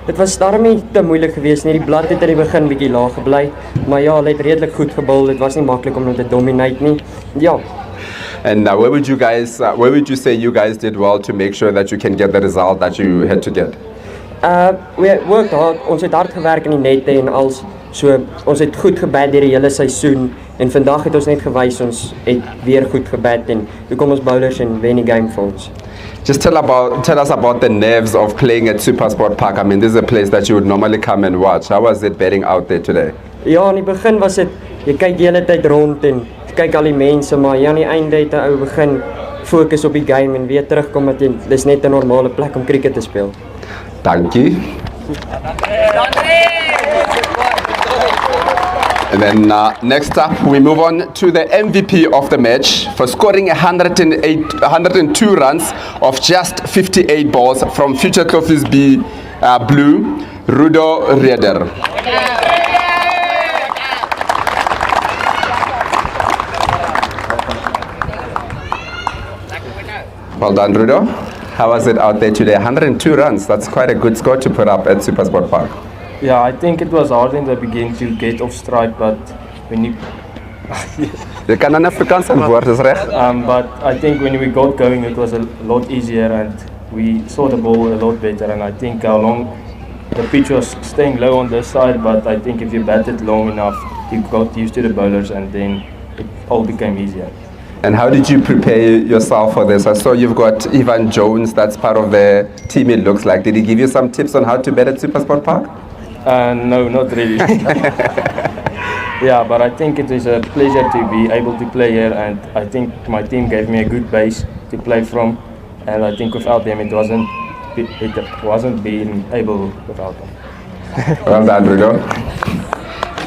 Dit was daarmee te moeilik geweest nie. Die blad het aan die begin bietjie laag gebly, maar ja, hulle het redelik goed gebou. Dit was nie maklik om te dominate nie. Ja. And where would you say you guys did well to make sure that you can get the result that you had to get? We worked hard. Ons het hard gewerk in die nette en als so ons het goed gebat deur die hele seisoen en vandag het ons net gewys ons het weer goed gebat en toe kom ons bowlers en wen die game vir ons. Just tell us about the nerves of playing at SuperSport Park. I mean, this is a place that you would normally come and watch. How was it batting out there today? Ja, in die begin was dit, jy kyk die hele tyd rond en jy kyk al die mense, maar ja, aan die einde het 'n ou begin fokus op die game en weer terugkom dat dis net 'n normale plek om cricket te speel. Dankie. And then next up, we move on to the MVP of the match for scoring 102 runs of just 58 balls from future Klofies Blue, Rudo Rieder. Well done, Rudo. How was it out there today? 102 runs. That's quite a good score to put up at SuperSport Park. Yeah, I think it was hard in the beginning to get off strike, but when you Je kan een Afrikaans antwoord, is recht. But I think when we got going, it was a lot easier and we saw the ball a lot better. And I think how long the pitch was staying low on this side, but I think if you batted long enough, you got used to the bowlers and then it all became easier. And how did you prepare yourself for this? I saw you've got Ivan Jones, that's part of the team it looks like. Did he give you some tips on how to bat at SuperSport Park? No, not really. Yeah, but I think it is a pleasure to be able to play here, and I think my team gave me a good base to play from, and I think without them it wasn't being able without them. Well done, Rudo.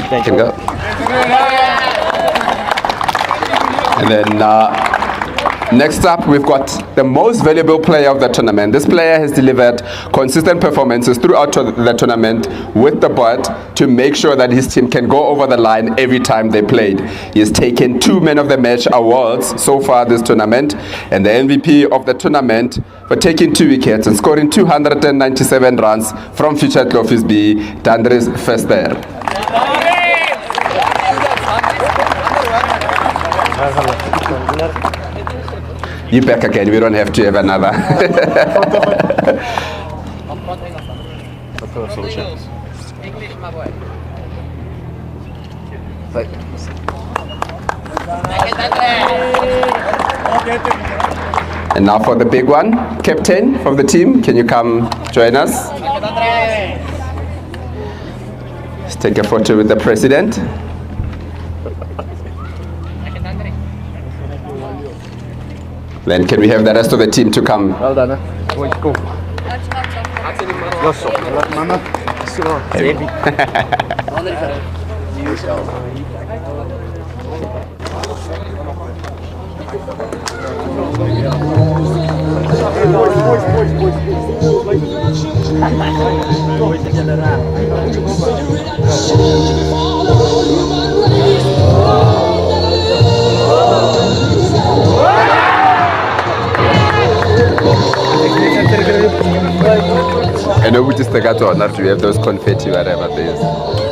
Thank you. Go. And then next up, we've got the most valuable player of the tournament. This player has delivered consistent performances throughout the tournament with the bat to make sure that his team can go over the line every time they played. He has taken 2 Men of the Match awards so far this tournament, and the MVP of the tournament for taking 2 wickets and scoring 297 runs from future Klofies B, Dandres Vester. You back again, we don't have to have another. And now for the big one, captain of the team, can you come join us? Let's take a photo with the president. Then can we have the rest of the team to come? Well done. Cool. I know which is the gato or not, we have those confetti, whatever there is.